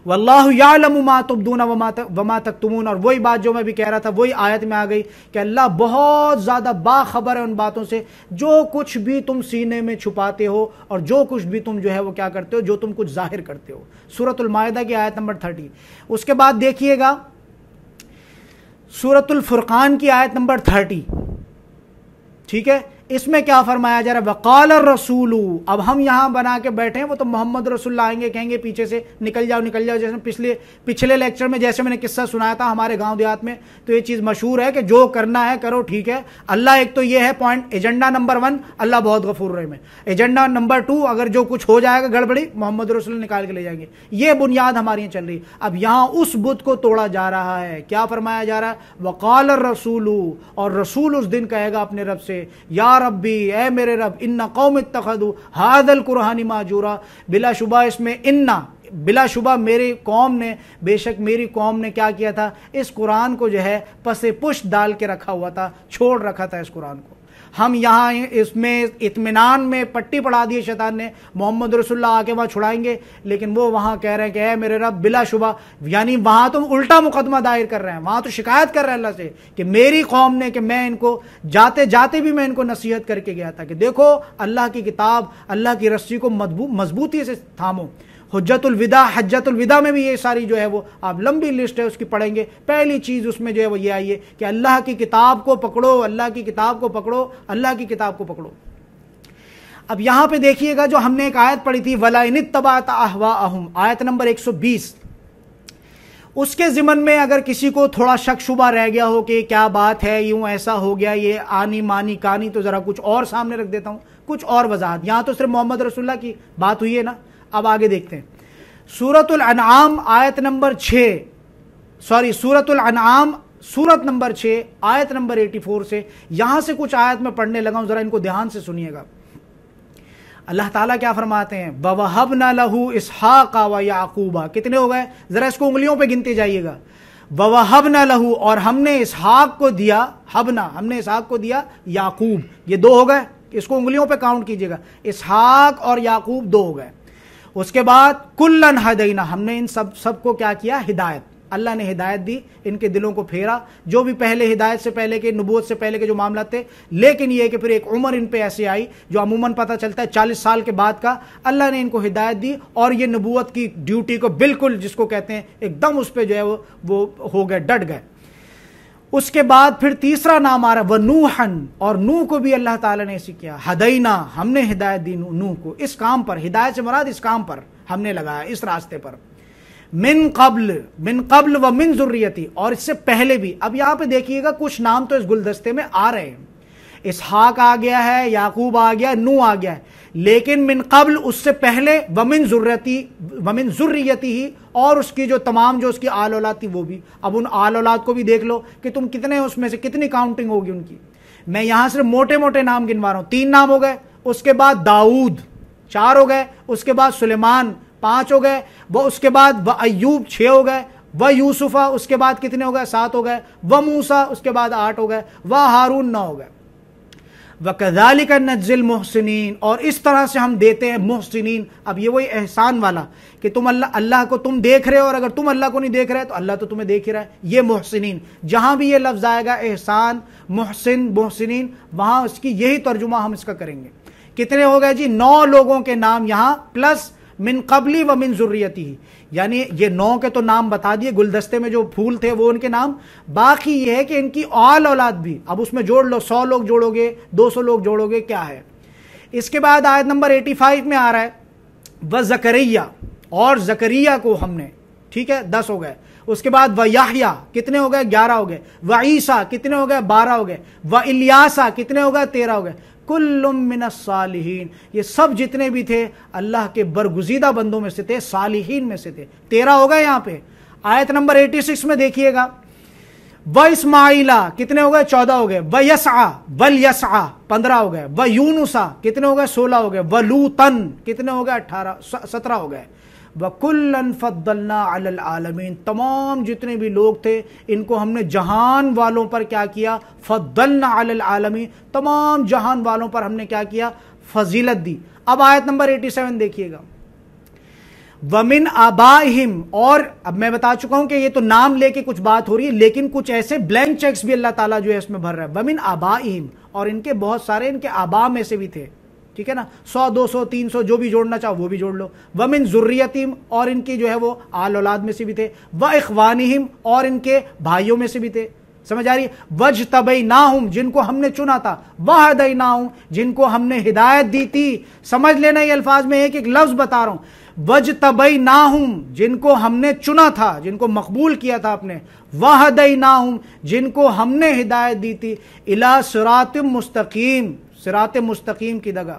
S1: واللہ یعلم ما تبدون وما تکتمون. اور وہی بات جو میں بھی کہہ رہا تھا وہی آیت میں آ گئی کہ اللہ بہت زیادہ باخبر ہے ان باتوں سے جو کچھ بھی تم سینے میں چھپاتے ہو اور جو کچھ بھی تم جو ہے وہ کیا کرتے ہو، جو تم کچھ ظاہر کرتے ہو. سورۃ المائدہ کی آیت نمبر 30. اس کے بعد دیکھیے گا سورۃ الفرقان کی آیت نمبر 30. ٹھیک ہے، اس میں کیا فرمایا جا رہا ہے، وقال الرسول. اب ہم یہاں بنا کے بیٹھے ہیں، وہ تو محمد رسول اللہ آئیں گے کہیں گے پیچھے سے نکل جاؤ. جیسے پچھلے لیکچر میں جیسے میں نے قصہ سنایا تھا ہمارے گاؤں دیہات میں، تو یہ چیز مشہور ہے کہ جو کرنا ہے کرو، ٹھیک ہے. اللہ ایک تو یہ ہے پوائنٹ، ایجنڈا نمبر 1 اللہ بہت غفور رحیم ہے. ایجنڈا نمبر 2 اگر جو کچھ ہو جائے گا گڑبڑی، محمد رسول اللہ نکال کے لے جائیں گے. یہ بنیاد ہماری یہاں چل رہی ہے. اب یہاں اس بت کو توڑا جا رہا ہے. کیا فرمایا جا رہا ہے، وقال الرسول، اور رسول اس دن کہے گا اپنے رب سے، یا ربی، اے میرے رب، ان قوم اتخذوا ھذا القرآن مہجورا. بلا شبہ اس میں بلا شبہ میری قوم نے، بے شک میری قوم نے کیا کیا تھا، اس قرآن کو جو ہے پس پشت ڈال کے رکھا ہوا تھا، چھوڑ رکھا تھا اس قرآن کو. ہم یہاں اس میں اطمینان میں پٹی پڑھا دی شیطان نے، محمد رسول اللہ آ کے وہاں چھڑائیں گے، لیکن وہ وہاں کہہ رہے ہیں کہ اے میرے رب بلا شبہ، یعنی وہاں تو الٹا مقدمہ دائر کر رہے ہیں، وہاں تو شکایت کر رہے ہیں اللہ سے کہ میری قوم نے، کہ میں ان کو جاتے بھی میں ان کو نصیحت کر کے گیا تھا کہ دیکھو اللہ کی کتاب، اللہ کی رسی کو مضبوطی سے تھامو. حجت الوداع میں بھی یہ ساری جو ہے وہ آپ لمبی لسٹ ہے اس کی پڑھیں گے. پہلی چیز اس میں جو ہے وہ یہ آئی ہے کہ اللہ کی کتاب کو پکڑو، اللہ کی کتاب کو پکڑو، اللہ کی کتاب کو پکڑو. اب یہاں پہ دیکھیے گا جو ہم نے ایک آیت پڑھی تھی وَلَئِنِ اتَّبَعْتَ أَهْوَاءَهُمْ، آیت نمبر 120. اس کے ضمن میں اگر کسی کو تھوڑا شک شبہ رہ گیا ہو کہ کیا بات ہے، یوں ایسا ہو گیا، یہ آنی مانی کانی، تو ذرا کچھ اور سامنے رکھ دیتا ہوں، کچھ اور وضاحت. یہاں تو صرف محمد رسول اللہ کی بات ہوئی ہے نا. اب آگے دیکھتے ہیں سورۃ الانعام آیت نمبر 6. سورۃ الانعام سورت نمبر 6 آیت نمبر 84 سے یہاں سے کچھ آیت میں پڑھنے لگا ہوں، ذرا ان کو دھیان سے سنیے گا۔ اللہ تعالیٰ کیا فرماتے ہیں؟ وَوَهَبْنَا لَهُ إِسْحَاقَ وَيَعْقُوبَ، کتنے ہو گئے؟ ذرا اس کو انگلیوں پہ گنتے جائیے گا۔ وَوَهَبْنَا لَهُ، اور ہم نے اسحاق کو دیا، ہم نے اسحاق کو دیا، یعقوب، یہ 2 ہو گئے، اس کو انگلیوں پہ کاؤنٹ کیجیے گا، اسحاق اور یعقوب 2 ہو گئے۔ اس کے بعد کُلًّا ہدینا، ہم نے ان سب کو کیا کیا؟ ہدایت، اللہ نے ہدایت دی، ان کے دلوں کو پھیرا، جو بھی پہلے ہدایت سے پہلے کے، نبوت سے پہلے کے جو معاملات تھے، لیکن یہ کہ پھر ایک عمر ان پہ ایسے آئی جو عموماً پتہ چلتا ہے 40 سال کے بعد کا، اللہ نے ان کو ہدایت دی اور یہ نبوت کی ڈیوٹی کو بالکل، جس کو کہتے ہیں ایک دم اس پہ جو ہے وہ ہو گئے، ڈٹ گئے۔ اس کے بعد پھر تیسرا نام آ رہا ہے وَنُوحًا، اور نوح کو بھی اللہ تعالیٰ نے ایسے کیا، ہدینا، ہم نے ہدایت دی نوح کو، اس کام پر، ہدایت سے مراد اس کام پر ہم نے لگایا، اس راستے پر، من قبل و من ذریتی، اور اس سے پہلے بھی۔ اب یہاں پہ دیکھیے گا کچھ نام تو اس گلدستے میں آ رہے ہیں، اسحاق آ گیا ہے، یعقوب آ گیا، نوح آ گیا ہے، لیکن من قبل اس سے پہلے ومن ذریتی ہی، اور اس کی جو تمام جو اس کی آل اولاد تھی وہ بھی۔ اب ان آل اولاد کو بھی دیکھ لو کہ تم کتنے، اس میں سے کتنی کاؤنٹنگ ہوگی ان کی۔ میں یہاں صرف موٹے موٹے نام گنوا رہا ہوں، 3 نام ہو گئے، اس کے بعد داؤد 4 ہو گئے، اس کے بعد سلیمان 5 ہو گئے، وہ اس کے بعد ایوب 6 ہو گئے، و یوسفہ اس کے بعد کتنے ہو گئے؟ 7 ہو گئے، و موسیٰ اس کے بعد 8 ہو گئے، و ہارون 9 ہو گئے۔ وَكَذَلِكَ نَجْزِي الْمُحْسِنِينَ، اور اس طرح سے ہم دیتے ہیں محسنین۔ اب یہ وہی احسان والا کہ تم اللہ کو تم دیکھ رہے ہو، اور اگر تم اللہ کو نہیں دیکھ رہے تو اللہ تو تمہیں دیکھ ہی رہا ہے، یہ محسنین۔ جہاں بھی یہ لفظ آئے گا احسان، محسن، محسنین، وہاں اس کی یہی ترجمہ ہم اس کا کریں گے۔ کتنے ہو گئے جی؟ 9 لوگوں کے نام یہاں، پلس من قبلی و من ذریتی، یعنی یہ 9 کے تو نام بتا دیے، گلدستے میں جو پھول تھے وہ ان کے نام، باقی یہ ہے کہ ان کی آل اولاد بھی، اب اس میں جوڑ لو، 100 لوگ جوڑو گے، 200 لوگ جوڑو گے، کیا ہے۔ اس کے بعد آیت نمبر 85 میں آ رہا ہے وزکریا، اور زکریا کو ہم نے، ٹھیک ہے، 10 ہو گئے۔ اس کے بعد ویحییٰ کتنے ہو گئے؟ 11 ہو گئے۔ وعیسیٰ کتنے ہو گئے؟ 12 ہو گئے۔ والیاسا کتنے ہو گئے؟ 13 ہو گئے۔ کل من الصالحین، یہ سب جتنے بھی تھے اللہ کے برگزیدہ بندوں میں سے تھے، صالحین میں سے تھے۔ 13 ہو گئے یہاں پہ۔ آیت نمبر 86 میں دیکھیے گا، واسماعیلا کتنے ہو گئے؟ 14 ہو گئے۔ ویسعا، ولیسعا 15 ہو گئے۔ ویونسا کتنے ہو گئے؟ 16 ہو گئے۔ ولوطن کتنے ہو گئے؟ 17 ہو گئے۔ وَكُلًّا فَضَّلْنَا عَلَى الْعَالَمِينَ، تمام جتنے بھی لوگ تھے ان کو ہم نے جہان والوں پر کیا کیا؟ فَضَّلْنَا عَلَى الْعَالَمِينَ، تمام جہان والوں پر ہم نے کیا کیا؟ فضیلت دی۔ اب آیت نمبر 87 دیکھیے گا، وَمِنْ آبَائِهِمْ، اور اب میں بتا چکا ہوں کہ یہ تو نام لے کے کچھ بات ہو رہی ہے، لیکن کچھ ایسے بلینک چیکس بھی اللہ تعالیٰ جو ہے اس میں بھر رہا ہے۔ وَمِنْ آبَائِهِمْ، اور ان کے بہت سارے ان کے آبا میں سے بھی تھے، ٹھیک ہے نا، 100 200 300 جو بھی جوڑنا چاہو وہ بھی جوڑ لو۔ وَمِن ذُرِّيَّتِهِمْ، اور ان کی جو ہے وہ آل اولاد میں سے بھی تھے۔ وَإِخْوَانِهِمْ، اور ان کے بھائیوں میں سے بھی تھے، سمجھ آ رہی ہے۔ وَاجْتَبَيْنَاهُمْ، جن کو ہم نے چنا تھا۔ وَهَدَيْنَاهُمْ، جن کو ہم نے ہدایت دی تھی۔ سمجھ لینا یہ الفاظ میں ایک ایک لفظ بتا رہا ہوں۔ وَاجْتَبَيْنَاهُمْ، جن کو ہم نے چنا تھا، جن کو مقبول کیا تھا اپنے۔ وَهَدَيْنَاهُمْ، جن کو ہم نے ہدایت دی تھی۔ إِلَى صِرَاطٍ مستقیم، صراط مستقیم کی جگہ۔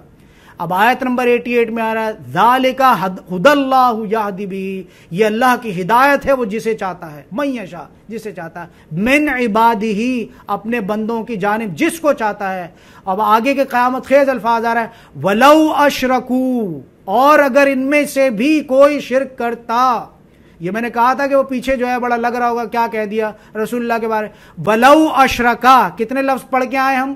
S1: اب آیت نمبر 88 میں آ رہا ہے ذالک ھدی اللہ یہدی بہ، یہ اللہ کی ہدایت ہے وہ جسے چاہتا ہے، من یشاء، جسے چاہتا ہے، من عبادہ، اپنے بندوں کی جانب جس کو چاہتا ہے۔ اب آگے کے قیامت خیز الفاظ آ رہا ہے ولو اشرکوا، اور اگر ان میں سے بھی کوئی شرک کرتا، یہ میں نے کہا تھا کہ وہ پیچھے جو ہے بڑا لگ رہا ہوگا کیا کہہ دیا رسول اللہ کے بارے۔ ولو اشرکا، کتنے لفظ پڑھ کے آئے ہم؟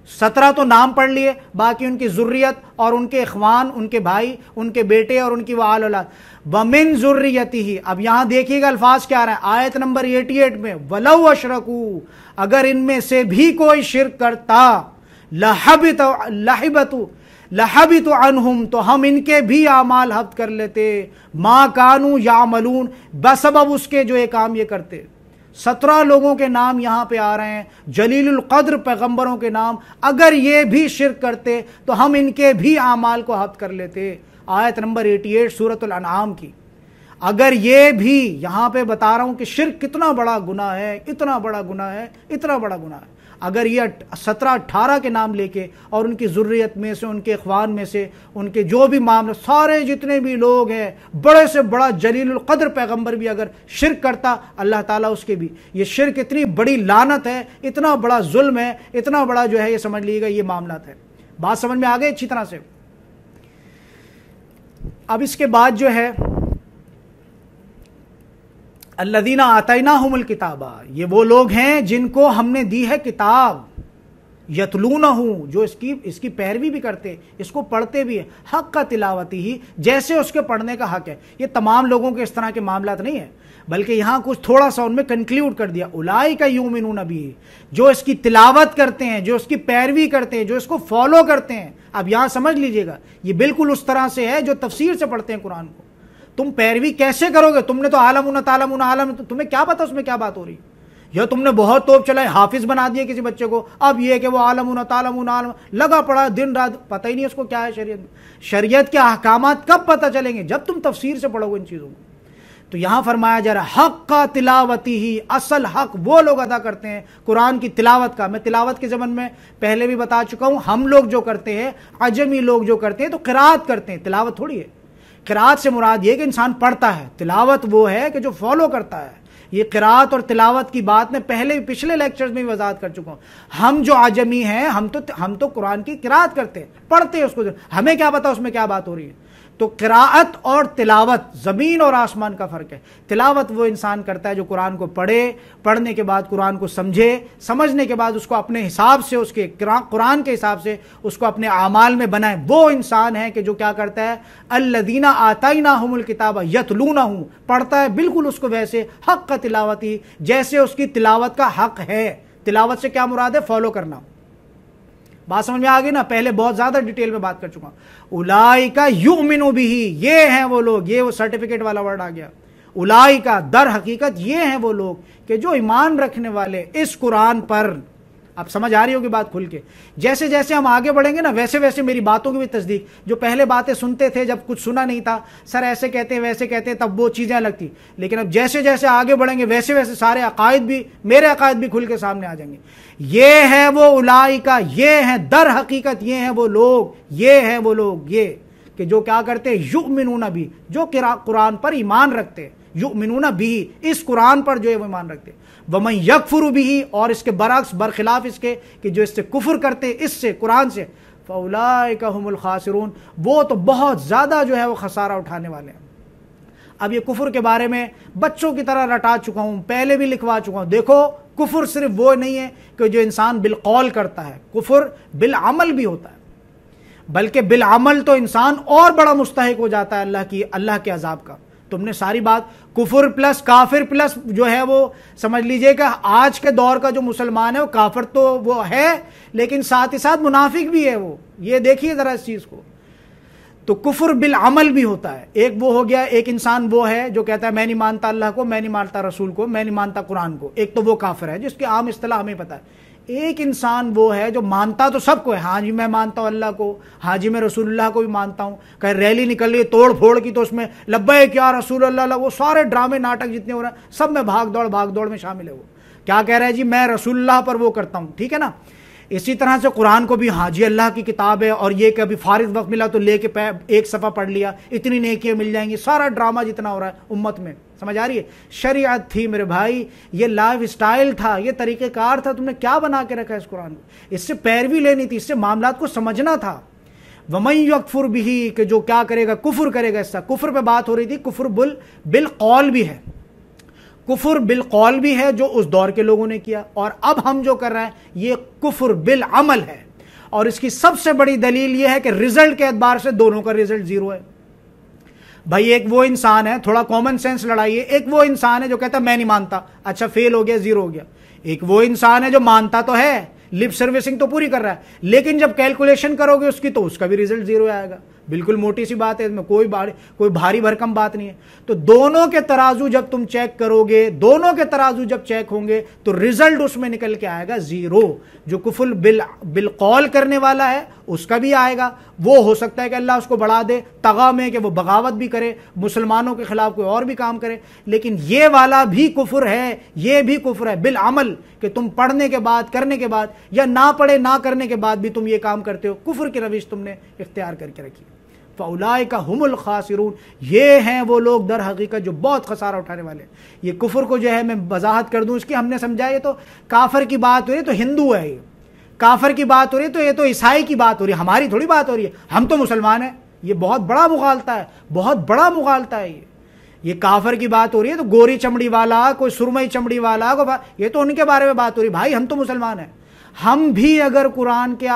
S1: 17 تو نام پڑھ لیے، باقی ان کی ذریت اور ان کے اخوان، ان کے بھائی، ان کے بیٹے اور ان کی آل اولاد۔ وَمِن ذُرِّيَّتِهِ، اب یہاں دیکھیے گا الفاظ کیا آ رہا ہے آیت نمبر 88 میں، وَلَوْ أَشْرَكُوا، اگر ان میں سے بھی کوئی شرک کرتا، لَحَبِطَ عَنْهُمْ، تو ہم ان کے بھی اعمال حبط کر لیتے، مَا كَانُوا يَعْمَلُونَ، بسبب اس کے جو یہ کام یہ کرتے۔ 17 لوگوں کے نام یہاں پہ آ رہے ہیں، جلیل القدر پیغمبروں کے نام، اگر یہ بھی شرک کرتے تو ہم ان کے بھی اعمال کو حبط کر لیتے۔ آیت نمبر 88 سورۃ الانعام کی۔ اگر یہ بھی یہاں پہ بتا رہا ہوں کہ شرک کتنا بڑا گناہ ہے، اتنا بڑا گناہ ہے، اتنا بڑا گناہ ہے، اگر یہ 17-18 کے نام لے کے اور ان کی ذریت میں سے، ان کے اخوان میں سے، ان کے جو بھی معاملے، سارے جتنے بھی لوگ ہیں، بڑے سے بڑا جلیل القدر پیغمبر بھی اگر شرک کرتا، اللہ تعالیٰ اس کے بھی، یہ شرک اتنی بڑی لعنت ہے، اتنا بڑا ظلم ہے، اتنا بڑا جو ہے یہ سمجھ لیے گا یہ معاملات ہے۔ بات سمجھ میں آ گئی اچھی طرح سے؟ اب اس کے بعد جو ہے الذین آتیناہم الکتاب، یہ وہ لوگ ہیں جن کو ہم نے دی ہے کتاب، یتلونہ، جو اس کی پیروی بھی کرتے، اس کو پڑھتے بھی ہیں، حق کا تلاوتی ہی، جیسے اس کے پڑھنے کا حق ہے۔ یہ تمام لوگوں کے اس طرح کے معاملات نہیں ہیں، بلکہ یہاں کچھ تھوڑا سا ان میں کنکلیوڈ کر دیا، اولئک یؤمنون بہ، جو اس کی تلاوت کرتے ہیں، جو اس کی پیروی کرتے ہیں، جو اس کو فالو کرتے ہیں۔ اب یہاں سمجھ لیجئے گا، یہ بالکل اس طرح سے ہے جو تفسیر سے پڑھتے ہیں قرآن کو۔ تم پیروی کیسے کرو گے؟ تم نے تو عالمون تعلمون عالم، تمہیں کیا پتا اس میں کیا بات ہو رہی ہے؟ یا تم نے بہت توپ چلائے، حافظ بنا دیے کسی بچے کو، اب یہ کہ وہ عالمون تعلمون عالم لگا پڑا دن رات، پتہ ہی نہیں اس کو کیا ہے شریعت میں۔ شریعت کے احکامات کب پتہ چلیں گے؟ جب تم تفسیر سے پڑھو گے ان چیزوں کو۔ تو یہاں فرمایا جا رہا ہے حق کا تلاوتی ہی، اصل حق وہ لوگ ادا کرتے ہیں قرآن کی تلاوت کا۔ میں تلاوت کے زمن میں پہلے بھی بتا چکا ہوں، ہم لوگ جو کرتے ہیں، عجمی لوگ جو کرتے ہیں تو قرات کرتے ہیں، تلاوت تھوڑی ہے۔ قرات سے مراد یہ کہ انسان پڑھتا ہے، تلاوت وہ ہے کہ جو فالو کرتا ہے۔ یہ قرات اور تلاوت کی بات میں پچھلے لیکچرز میں بھی وضاحت کر چکا ہوں۔ ہم جو عجمی ہیں، ہم تو قرآن کی قرات کرتے ہیں، پڑھتے ہیں اس کو، ہمیں کیا پتا اس میں کیا بات ہو رہی ہے۔ تو قراءت اور تلاوت زمین اور آسمان کا فرق ہے۔ تلاوت وہ انسان کرتا ہے جو قرآن کو پڑھے، پڑھنے کے بعد قرآن کو سمجھے، سمجھنے کے بعد اس کو اپنے حساب سے، اس کے قرآن کے حساب سے اس کو اپنے اعمال میں بنائے۔ وہ انسان ہے کہ جو کیا کرتا ہے، الذین آتیناہم الکتاب یتلونہ، پڑھتا ہے بالکل اس کو ویسے، حق کا تلاوتی، جیسے اس کی تلاوت کا حق ہے۔ تلاوت سے کیا مراد ہے؟ فالو کرنا۔ بات سمجھ میں آ گئی نا؟ پہلے بہت زیادہ ڈیٹیل میں بات کر چکا ہوں۔ اولئک یؤمنون بہ، یہ ہیں وہ لوگ، یہ وہ سرٹیفکیٹ والا ورڈ آ گیا۔ اولئک، در حقیقت یہ ہیں وہ لوگ کہ جو ایمان رکھنے والے اس قرآن پر۔ اب سمجھ آ رہی ہوگی بات کھل کے؟ جیسے جیسے ہم آگے بڑھیں گے نا، ویسے ویسے میری باتوں کی بھی تصدیق، جو پہلے باتیں سنتے تھے جب کچھ سنا نہیں تھا، سر ایسے کہتے ہیں ویسے کہتے ہیں، تب وہ چیزیں الگ تھی، لیکن اب جیسے جیسے آگے بڑھیں گے ویسے ویسے سارے عقائد بھی، میرے عقائد بھی کھل کے سامنے آ جائیں گے۔ یہ ہے وہ اولئک، یہ ہیں در حقیقت، یہ ہیں وہ لوگ، یہ ہیں وہ لوگ، یہ کہ جو کیا کرتے ہیں، یؤمنون بہ، جو قرآن پر ایمان رکھتے ہیں، یؤمنون بہ، اس قرآن پر جو ہے وہ ایمان رکھتے ہیں۔ ومن یکفر بہ، اور اس کے برعکس، برخلاف اس کے کہ جو اس سے کفر کرتے، اس سے، قرآن سے، فاولئک هم الخاسرون، وہ تو بہت زیادہ جو ہے وہ خسارہ اٹھانے والے ہیں۔ اب یہ کفر کے بارے میں بچوں کی طرح رٹا چکا ہوں، پہلے بھی لکھوا چکا ہوں۔ دیکھو، کفر صرف وہ نہیں ہے کہ جو انسان بالقول کرتا ہے، کفر بالعمل بھی ہوتا ہے، بلکہ بالعمل تو انسان اور بڑا مستحق ہو جاتا ہے اللہ کے عذاب کا۔ تم نے ساری بات کفر پلس کافر پلس جو ہے وہ سمجھ لیجئے کہ آج کے دور کا جو مسلمان ہے وہ کافر تو وہ ہے، لیکن ساتھ ہی ساتھ منافق بھی ہے وہ، یہ دیکھیے ذرا اس چیز کو۔ تو کفر بالعمل بھی ہوتا ہے۔ ایک وہ ہو گیا، ایک انسان وہ ہے جو کہتا ہے میں نہیں مانتا اللہ کو، میں نہیں مانتا رسول کو، میں نہیں مانتا قرآن کو، ایک تو وہ کافر ہے جس کی عام اصطلاح ہمیں پتہ ہے۔ ایک انسان وہ ہے جو مانتا تو سب کو ہے، ہاں جی میں مانتا ہوں اللہ کو، ہاں جی میں رسول اللہ کو بھی مانتا ہوں، کہیں ریلی نکل رہی ہے توڑ پھوڑ کی تو اس میں لبیک یا رسول اللہ، وہ سارے ڈرامے ناٹک جتنے ہو رہے ہیں سب میں بھاگ دوڑ میں شامل ہے۔ وہ کیا کہہ رہا ہے جی، میں رسول اللہ پر وہ کرتا ہوں، ٹھیک ہے نا۔ اسی طرح سے قرآن کو بھی، ہاں جی اللہ کی کتاب ہے، اور یہ کہ ابھی فارغ وقت ملا تو لے کے ایک صفحہ پڑھ لیا، اتنی نیکیاں مل جائیں گی، سارا ڈرامہ جتنا ہو رہا ہے امت میں، سمجھ آ رہی ہے؟ شریعت تھی میرے بھائی، یہ لائف سٹائل تھا، یہ طریقہ کار تھا، تم نے کیا بنا کے رکھا اس قرآن کو؟ اس سے پیروی لینی تھی، اس سے معاملات کو سمجھنا تھا۔ ومن یکفر بہ، کہ جو کیا کرے گا، کفر کرے گا۔ اس سے کفر پہ بات ہو رہی تھی، کفر بالقول بھی ہے، کفر بالقول بھی ہے جو اس دور کے لوگوں نے کیا، اور اب ہم جو کر رہے ہیں یہ کفر بالعمل ہے۔ اور اس کی سب سے بڑی دلیل یہ ہے کہ رزلٹ کے اعتبار سے دونوں کا رزلٹ زیرو ہے۔ بھائی ایک وہ انسان ہے، تھوڑا کامن سینس لڑائیے، ایک وہ انسان ہے جو کہتا ہے میں نہیں مانتا، اچھا فیل ہو گیا، زیرو ہو گیا۔ ایک وہ انسان ہے جو مانتا تو ہے، لپ سروسنگ تو پوری کر رہا ہے، لیکن جب کیلکولیشن کرو گے اس کی تو اس کا بھی رزلٹ زیرو آئے گا۔ بالکل موٹی سی بات ہے، اس میں کوئی بھاری بھرکم بات نہیں ہے. تو دونوں کے ترازو جب تم چیک کرو گے، دونوں کے ترازو جب چیک ہوں گے تو رزلٹ اس میں نکل کے آئے گا 0. جو کفر بالقول کرنے والا ہے اس کا بھی آئے گا، وہ ہو سکتا ہے کہ اللہ اس کو بڑھا دے طغا میں، کہ وہ بغاوت بھی کرے، مسلمانوں کے خلاف کوئی اور بھی کام کرے. لیکن یہ والا بھی کفر ہے، یہ بھی کفر ہے بالعمل، کہ تم پڑھنے کے بعد، کرنے کے بعد، یا نہ پڑھے نہ کرنے کے بعد بھی تم یہ کام کرتے ہو، کفر کی روش تم نے اختیار کر کے رکھی. فَأُولَٰئِکَ هُمُ الْخَاسِرُونَ، یہ ہیں وہ لوگ در حقیقت جو بہت خسارہ اٹھانے والے ہیں. یہ کفر کو جو ہے میں وضاحت کر دوں اس کی، ہم نے سمجھا یہ تو کافر کی بات ہو رہی ہے تو ہندو ہے، یہ کافر کی بات ہو رہی ہے تو یہ تو عیسائی کی بات ہو رہی ہے، ہماری تھوڑی بات ہو رہی ہے، ہم تو مسلمان ہیں. یہ بہت بڑا مغالطہ ہے، بہت بڑا مغالطہ ہے. یہ کافر کی بات ہو رہی ہے تو گوری چمڑی والا، کوئی سرمئی چمڑی والا، یہ تو ان کے بارے میں بات ہو رہی ہے. بھائی ہم تو مسلمان ہیں. ہم بھی اگر قرآن کے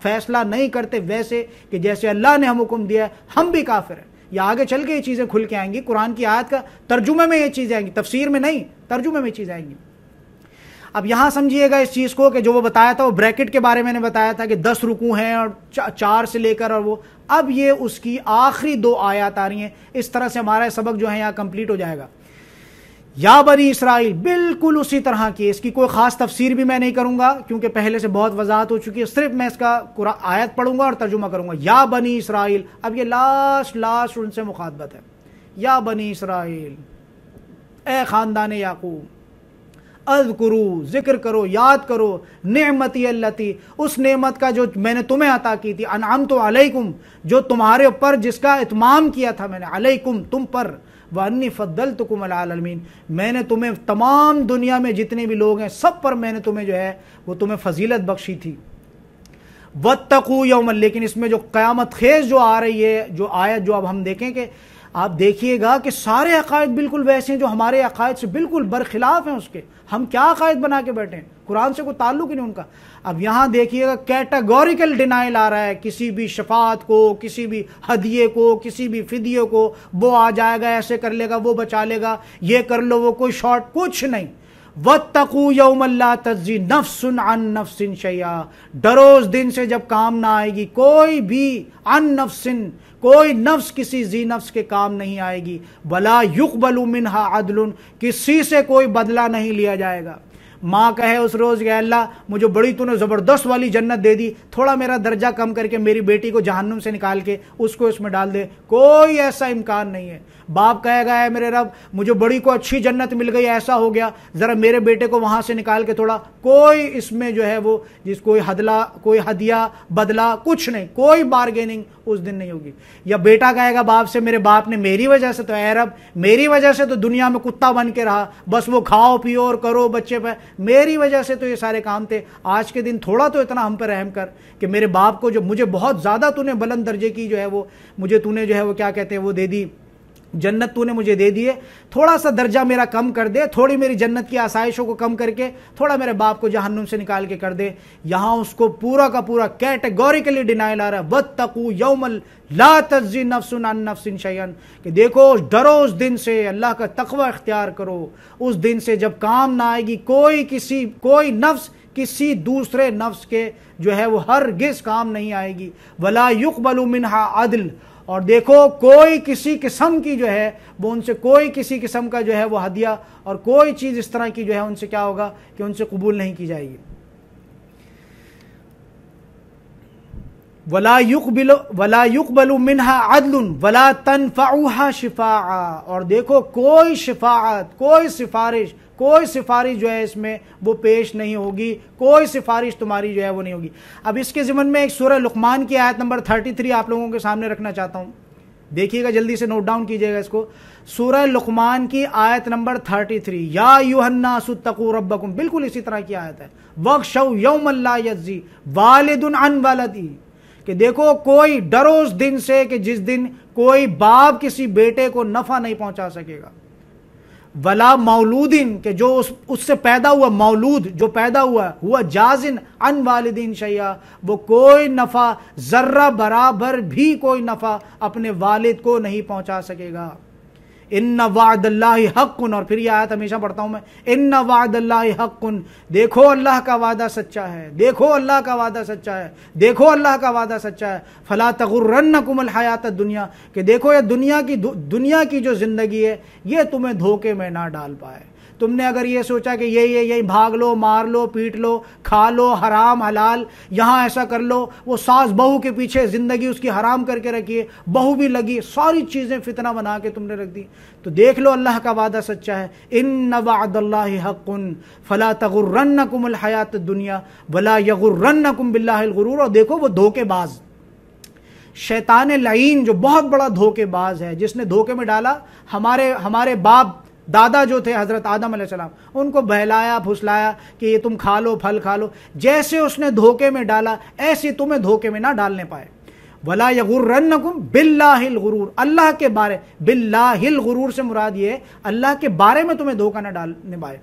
S1: فیصلہ نہیں کرتے ویسے کہ جیسے اللہ نے ہم حکم دیا ہے، ہم بھی کافر ہیں. یہ آگے چل کے یہ چیزیں کھل کے آئیں گی، قرآن کی آیت کا ترجمے میں یہ چیزیں آئیں گی، تفسیر میں نہیں، ترجمے میں چیزیں آئیں گی. اب یہاں سمجھیے گا اس چیز کو کہ جو وہ بتایا تھا، وہ بریکٹ کے بارے میں نے بتایا تھا کہ 10 رکوع ہیں اور 4 سے لے کر، اور وہ اب یہ اس کی آخری 2 آیات آ رہی ہیں. اس طرح سے ہمارا سبق جو ہے یہاں کمپلیٹ ہو جائے گا. یا بنی اسرائیل بالکل اسی طرح کی، اس کی کوئی خاص تفسیر بھی میں نہیں کروں گا کیونکہ پہلے سے بہت وضاحت ہو چکی ہے. صرف میں اس کا آیت پڑھوں گا اور ترجمہ کروں گا. یا بنی اسرائیل، اب یہ لاسٹ ان سے مخاطبت ہے. یا بنی اسرائیل، اے خاندان یعقوب، اذکرو، ذکر کرو، یاد کرو، نعمتی اللتی، اس نعمت کا جو میں نے تمہیں عطا کی تھی، انعمت علیکم، جو تمہارے اوپر جس کا اتمام کیا تھا میں نے، علیکم تم پر، وانی فضلتکم علی العالمین، میں نے تمہیں تمام دنیا میں جتنے بھی لوگ ہیں سب پر میں نے تمہیں جو ہے وہ تمہیں فضیلت بخشی تھی. واتقوا یوما، لیکن اس میں جو قیامت خیز جو آ رہی ہے، جو آیت جو اب ہم دیکھیں کہ آپ دیکھیے گا کہ سارے عقائد بالکل ویسے ہیں جو ہمارے عقائد سے بالکل برخلاف ہیں. اس کے ہم کیا عقائد بنا کے بیٹھے ہیں، قرآن سے کوئی تعلق ہی نہیں ان کا. اب یہاں دیکھیے گا کیٹیگوریکل ڈینائل آ رہا ہے کسی بھی شفاعت کو، کسی بھی ہدیے کو، کسی بھی فدیے کو. وہ آ جائے گا، ایسے کر لے گا، وہ بچا لے گا، یہ کر لو، وہ کوئی شارٹ کچھ نہیں. واتقوا یوما لا تجزی نفس عن نفس شیئا، ڈرو اس دن سے جب کام نہ آئے گی کوئی بھی، عن نفس، کوئی نفس کسی ذی نفس کے کام نہیں آئے گی. ولا یقبل منہا عدل، کسی سے کوئی بدلہ نہیں لیا جائے گا. ماں کہے اس روز کہ اللہ مجھے بڑی تو نے زبردست والی جنت دے دی، تھوڑا میرا درجہ کم کر کے میری بیٹی کو جہنم سے نکال کے اس کو اس میں ڈال دے، کوئی ایسا امکان نہیں ہے. باپ کہے گا اے میرے رب مجھے بڑی کو اچھی جنت مل گئی، ایسا ہو گیا، ذرا میرے بیٹے کو وہاں سے نکال کے تھوڑا، کوئی اس میں جو ہے وہ کوئی ہدیہ بدلہ کچھ نہیں، کوئی بارگیننگ اس دن نہیں ہوگی. یا بیٹا کہے گا باپ سے میرے باپ نے میری وجہ سے تو، اے رب میری وجہ سے تو دنیا میں کتا بن کے رہا، بس وہ کھاؤ پیو اور کرو بچے پہ، میری وجہ سے تو یہ سارے کام تھے. آج کے دن تھوڑا تو اتنا ہم پہ رحم کر کہ میرے باپ کو جو مجھے بہت زیادہ تو نے بلند درجے کی جو ہے وہ مجھے تو نے جو ہے وہ کیا کہتے ہیں وہ دے دی، جنت تو نے مجھے دے دی ہے، تھوڑا سا درجہ میرا کم کر دے، تھوڑی میری جنت کی آسائشوں کو کم کر کے تھوڑا میرے باپ کو جہنم سے نکال کے کر دے. یہاں اس کو پورا کا پورا کیٹیگوریکلی ڈینائل آ رہا ہے. واتقوا یوما لا تجزی نفس عن نفس شیئا، کہ دیکھو ڈرو اس دن سے، اللہ کا تقوی اختیار کرو اس دن سے جب کام نہ آئے گی کوئی نفس کسی دوسرے نفس کے جو ہے وہ ہرگز کام نہیں آئے گی. ولا یقبل منہا عدل، اور دیکھو کوئی کسی قسم کی جو ہے وہ ان سے کوئی کسی قسم کا جو ہے وہ ہدیہ اور کوئی چیز اس طرح کی جو ہے ان سے کیا ہوگا کہ ان سے قبول نہیں کی جائے گی. ولا يقبل منها عدل ولا تنفعها شفاعہ، اور دیکھو کوئی شفاعت، کوئی سفارش جو ہے اس میں وہ پیش نہیں ہوگی، کوئی سفارش تمہاری جو ہے وہ نہیں ہوگی. اب اس کے ضمن میں ایک سورہ لقمان کی آیت نمبر 33 آپ لوگوں کے سامنے رکھنا چاہتا ہوں، دیکھیے گا جلدی سے نوٹ ڈاؤن کیجئے گا اس کو. سورہ لقمان کی آیت نمبر 33، یا ایھا الناس اتقوا ربکم، بالکل اسی طرح کی آیت ہے. واخشوا یوما لا یجزی والد عن ولدہ، کہ دیکھو کوئی ڈرو اس دن سے کہ جس دن کوئی باپ کسی بیٹے کو نفع نہیں پہنچا سکے گا. ولا مولودن، کہ جو اس سے پیدا ہوا مولود جو پیدا ہوا جازن عن والدین شیئا، وہ کوئی نفع ذرہ برابر بھی کوئی نفع اپنے والد کو نہیں پہنچا سکے گا. ان وعد اللہ حق، اور پھر یہ آیت ہمیشہ پڑھتا ہوں میں، ان وعد اللہ حق، دیکھو اللہ کا وعدہ سچا ہے، دیکھو اللہ کا وعدہ سچا ہے، دیکھو اللہ کا وعدہ سچا ہے، فلا تغرنکم الحیات الدنیا، کہ دیکھو یہ دنیا کی جو زندگی ہے یہ تمہیں دھوکے میں نہ ڈال پائے۔ تم نے اگر یہ سوچا کہ یہی بھاگ لو، مار لو، پیٹ لو، کھا لو، حرام حلال، یہاں ایسا کر لو، وہ ساس بہو کے پیچھے زندگی اس کی حرام کر کے رکھی ہے، بہو بھی لگی، ساری چیزیں فتنہ بنا کے تم نے رکھ دی، تو دیکھ لو اللہ کا وعدہ سچا ہے، ان وعد اللہ حق فلا تغرنکم الحیات الدنیا ولا یغرنکم باللہ الغرور، اور دیکھو وہ دھوکے باز شیطان لعین جو بہت بڑا دھوکے باز ہے، جس نے دھوکے میں ڈالا ہمارے باپ دادا جو تھے حضرت آدم علیہ السلام، ان کو بہلایا پھسلایا کہ یہ تم کھا لو، پھل کھا لو، جیسے اس نے دھوکے میں ڈالا ایسے تمہیں دھوکے میں نہ ڈالنے پائے۔ ولا یغرنکم باللہ الغرور، اللہ کے بارے، باللہ الغرور سے مراد یہ ہے اللہ کے بارے میں تمہیں دھوکہ نہ ڈالنے پائے۔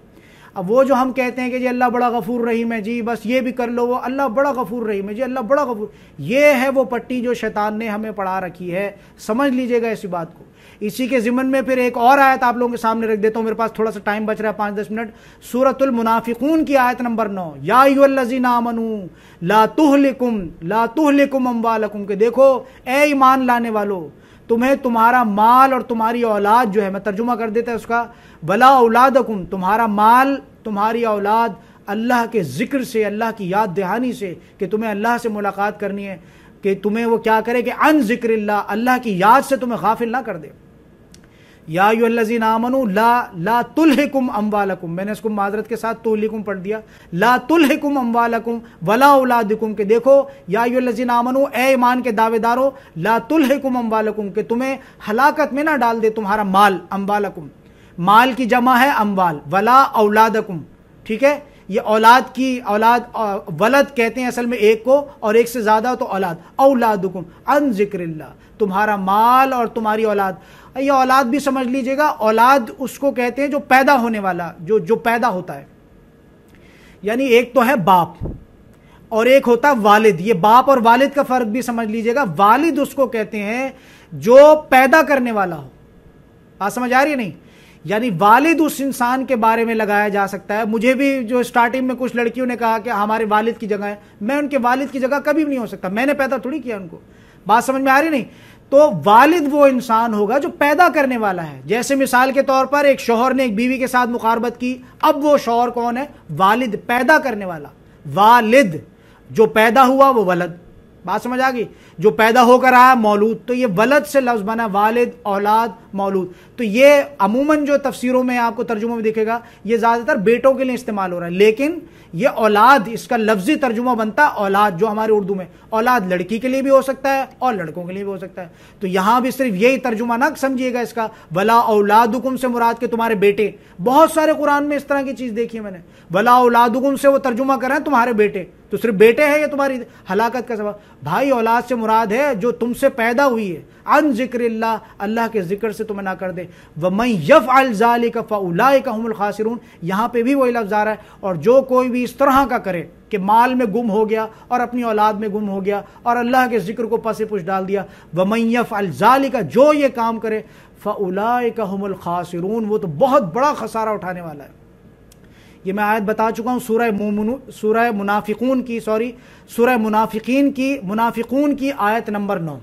S1: اب وہ جو ہم کہتے ہیں کہ جی اللہ بڑا غفور رحیم ہے، جی بس یہ بھی کر لو، وہ اللہ بڑا غفور رحیم ہے، جی اللہ بڑا غفور، یہ ہے وہ پٹی جو شیطان نے ہمیں پڑھا رکھی ہے، سمجھ لیجئے گا اسی بات کو۔ اسی کے ضمن میں پھر ایک اور آیت آپ لوگوں کے سامنے رکھ دیتا ہوں، میرے پاس تھوڑا سا ٹائم بچ رہا ہے 5-10 منٹ، سورۃ المنافقون کی آیت نمبر 9، یا ایھا الذین آمنوا لا تہلکم اموالکم، کہ دیکھو اے ایمان لانے والو، تمہیں تمہارا مال اور تمہاری اولاد جو ہے، میں ترجمہ کر دیتا ہے اس کا، ولا اولادکم، تمہارا مال تمہاری اولاد اللہ کے ذکر سے، اللہ کی یاد دہانی سے، کہ تمہیں اللہ سے ملاقات کرنی ہے، کہ تمہیں وہ کیا کرے کہ عن ذکر اللہ کی یاد سے تمہیں غافل نہ کر دے۔ یا ایھا الذین آمنوا لا تلہکم اموالکم، میں نے اس کو معذرت کے ساتھ تلہکم پڑھ دیا، لا تلہکم اموالکم ولا اولادکم، کہ دیکھو یا ایھا الذین آمنوا، اے ایمان کے دعوے دارو، لا تلہکم اموالکم، کہ تمہیں ہلاکت میں نہ ڈال دے تمہارا مال، اموالکم، مال کی جمع ہے اموال، ولا اولادکم، ٹھیک ہے، یہ اولاد ولد کہتے ہیں اصل میں ایک کو، اور ایک سے زیادہ تو اولاد، اولادکم عن ذکر اللہ، تمہارا مال اور تمہاری اولاد، یہ اولاد بھی سمجھ لیجئے گا، اولاد اس کو کہتے ہیں جو پیدا ہونے والا، جو پیدا ہوتا ہے، یعنی ایک تو ہے باپ اور ایک ہوتا ہے والد، یہ باپ اور والد کا فرق بھی سمجھ لیجئے گا، والد اس کو کہتے ہیں جو پیدا کرنے والا ہو، بات سمجھ آ رہی ہے نہیں؟ یعنی والد اس انسان کے بارے میں لگایا جا سکتا ہے، مجھے بھی جو سٹارٹنگ میں کچھ لڑکیوں نے کہا کہ ہمارے والد کی جگہ ہے، میں ان کے والد کی جگہ کبھی بھی نہیں ہو سکتا، میں نے پیدا تھوڑی کیا ان کو، بات سمجھ میں آ رہی نہیں؟ تو والد وہ انسان ہوگا جو پیدا کرنے والا ہے، جیسے مثال کے طور پر ایک شوہر نے ایک بیوی کے ساتھ مقاربت کی، اب وہ شوہر کون ہے؟ والد، پیدا کرنے والا، والد، جو پیدا ہوا وہ ولد، بات سمجھ آ گئی، جو پیدا ہو کر آیا مولود، تو یہ ولد سے لفظ بنا، والد، اولاد، مولود، تو یہ عموماً جو تفسیروں میں آپ کو ترجمہ میں دکھے گا یہ زیادہ تر بیٹوں کے لیے استعمال ہو رہا ہے، لیکن یہ اولاد اس کا لفظی ترجمہ بنتا ہے اولاد، جو ہمارے اردو میں اولاد لڑکی کے لیے بھی ہو سکتا ہے اور لڑکوں کے لیے بھی ہو سکتا ہے، تو یہاں بھی صرف یہی ترجمہ نہ سمجھیے گا اس کا، ولا اولادکم سے مراد کے تمہارے بیٹے، بہت سارے قرآن میں اس طرح کی چیز دیکھی ہے میں نے، ولا اولادکم سے وہ ترجمہ کر رہے ہیں تمہارے بیٹے، تو صرف بیٹے ہیں یہ تمہاری ہلاکت کا سبب؟ بھائی اولاد سے مراد ہے جو تم سے پیدا ہوئی ہے، عن ذکر اللہ، اللہ کے ذکر سے تمہیں نہ کر دے، وَمَن يَفْعَلْ ذَلِكَ فَأُولَٰئِكَ هُمُ الْخَاسِرُونَ، یہاں پہ بھی وہی لفظ آ رہا ہے، اور جو کوئی بھی اس طرح کا کرے کہ مال میں گم ہو گیا اور اپنی اولاد میں گم ہو گیا اور اللہ کے ذکر کو پس پش ڈال دیا، وَمَن يَفْعَلْ ذَلِكَ، جو یہ کام کرے، فَأُولَٰئِكَ هُمُ الْخَاسِرُونَ، وہ تو بہت بڑا خسارہ اٹھانے والا ہے۔ یہ میں آیت بتا چکا ہوں سورہ منافقون کی آیت نمبر 9۔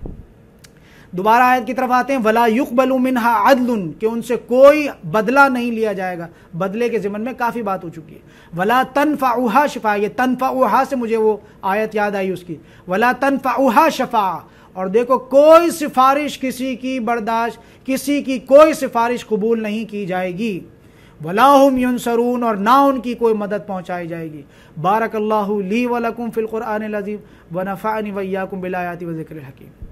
S1: دوبارہ آیت کی طرف آتے ہیں، ولا یقبل منها عدل، کہ ان سے کوئی بدلہ نہیں لیا جائے گا، بدلے کے ضمن میں کافی بات ہو چکی ہے، ولا تنفعها شفاعہ، یہ تنفعها سے مجھے وہ آیت یاد آئی اس کی، ولا تنفعها شفاعہ، اور دیکھو کوئی سفارش کسی کی برداشت، کسی کی کوئی سفارش قبول نہیں کی جائے گی، ولا هم ينصرون، اور نہ ان کی کوئی مدد پہنچائی جائے گی۔ بارک اللہ لی ولکم فی القرآن العظیم ونفعنی وإیاکم بالآیات وذکر الحکیم۔